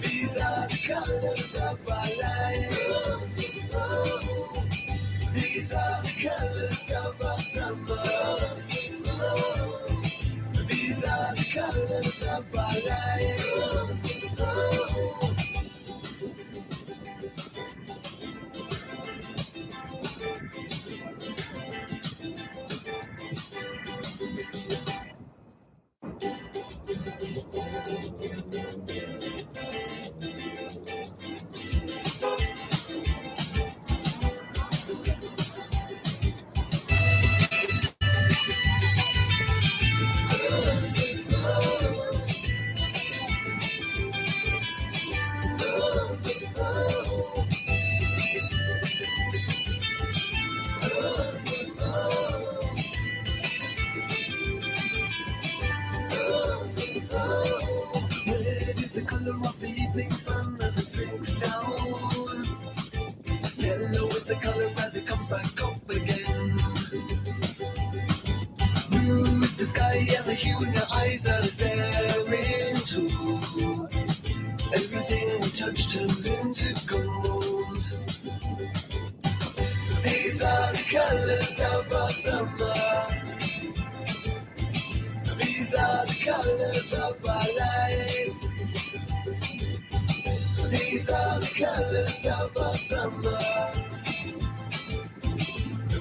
These are the colors of our life. These are the colors of our summer. These are the colors of our life. come back up again. Blue is the sky and the hue in your eyes that are staring to. Everything we touch turns into gold. These are the colors of our summer. These are the colors of our life. These are the colors of our summer.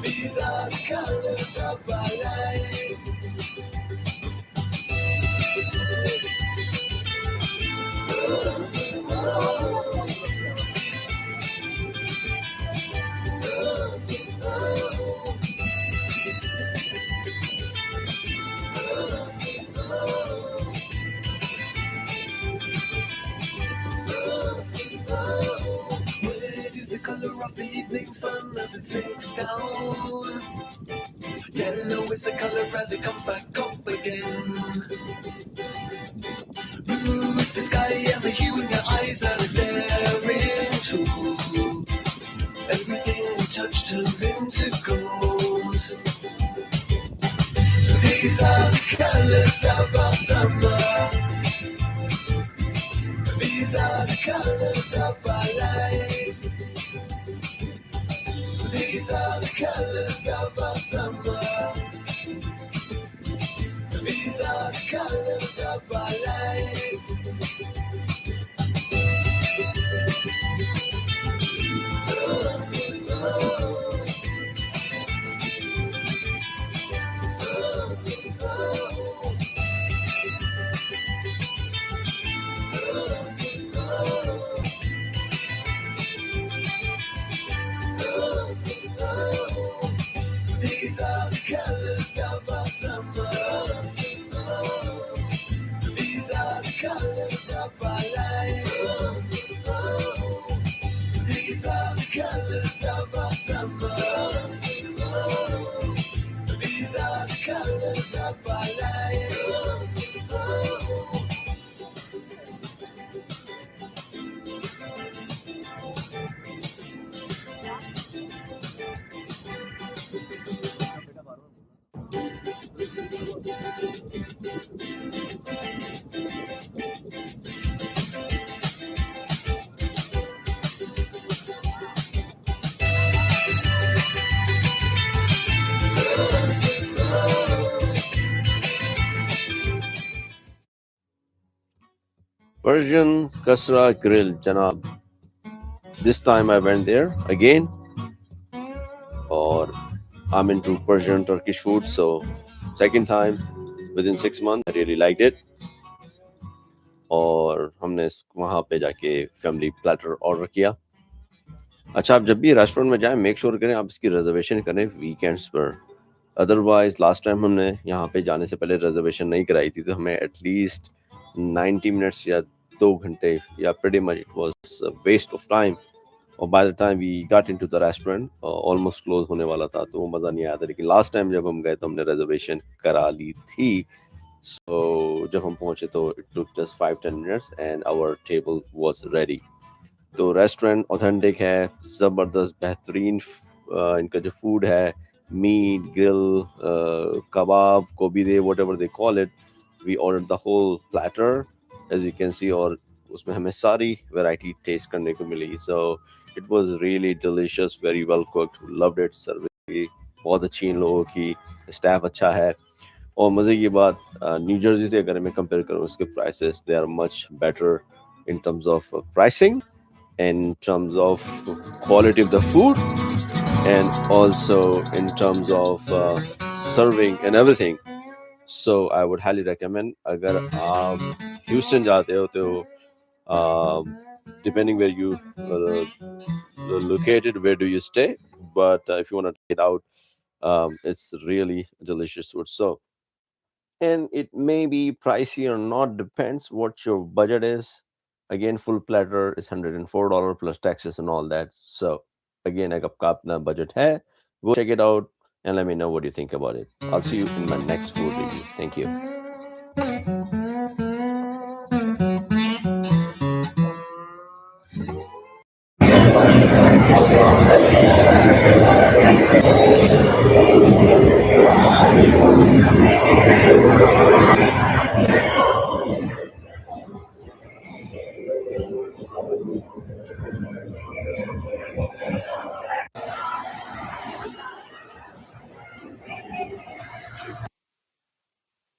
These are the colors of our life. Red is the color of the evening sun as it sinks down. Yellow is the color as it comes back up again. Blue is the sky and the hue in your eyes that are staring to. Everything we touch turns into gold. These are the colors of our summer. These are the colors of our life. These are the colors of our summer. These are the colors of our life. These are the colors of our summer. These are the colors of our life. These are the colors of our summer. These are the colors of our life. Persian Kasra Grill, Janab. This time I went there again, or I'm into Persian Turkish food, so second time within 6 months, I really liked it. और हमने वहाँ पे जाके family platter order किया. अच्छा, आप जब भी रेस्टोरेंट में जाएं मेक श्योर करें आप इसकी रिजर्वेशन करें वीकेंड्स पर. अदरवाइज लास्ट टाइम हमने यहाँ पे जाने से पहले रिजर्वेशन नहीं कराई थी, तो हमें एटलीस्ट 90 मिनट्स या 2 घंटे या pretty much it was a waste of time. और by the time we got into the restaurant almost close होने वाला था, तो वो मज़ा नहीं आया था. लेकिन लास्ट टाइम जब हम गए तो हमने रिजर्वेशन करा ली थी. So जब हम पहुंचे तो it took just 5-10 minutes and our table was ready. तो रेस्टोरेंट ऑथेंटिक है, ज़बरदस्त बेहतरीन इनका जो फूड है, मीट ग्रिल कबाब कोबीदे whatever they call it. We ordered the whole platter as you can see, और उसमें हमें सारी वैरायटी टेस्ट करने को मिली. So it was really delicious, very well cooked, loved it. Service बहुत अच्छी इन लोगों की, स्टाफ अच्छा है. और मज़े की बात, न्यू जर्सी से अगर मैं कंपेयर करूँ उसके prices they are much better in terms of pricing, in terms of quality of the food, and also in terms of serving and everything. So I would highly recommend. अगर आप Houston जाते हो तो depending where you located, where do you stay? But if you want to take it out, it's really delicious food. So, and it may be pricey or not, depends what your budget is. Again, full platter is $104 plus taxes and all that. So again, अगर आपका अपना budget है, go check it out and let me know what you think about it. I'll see you in my next food review. Thank you.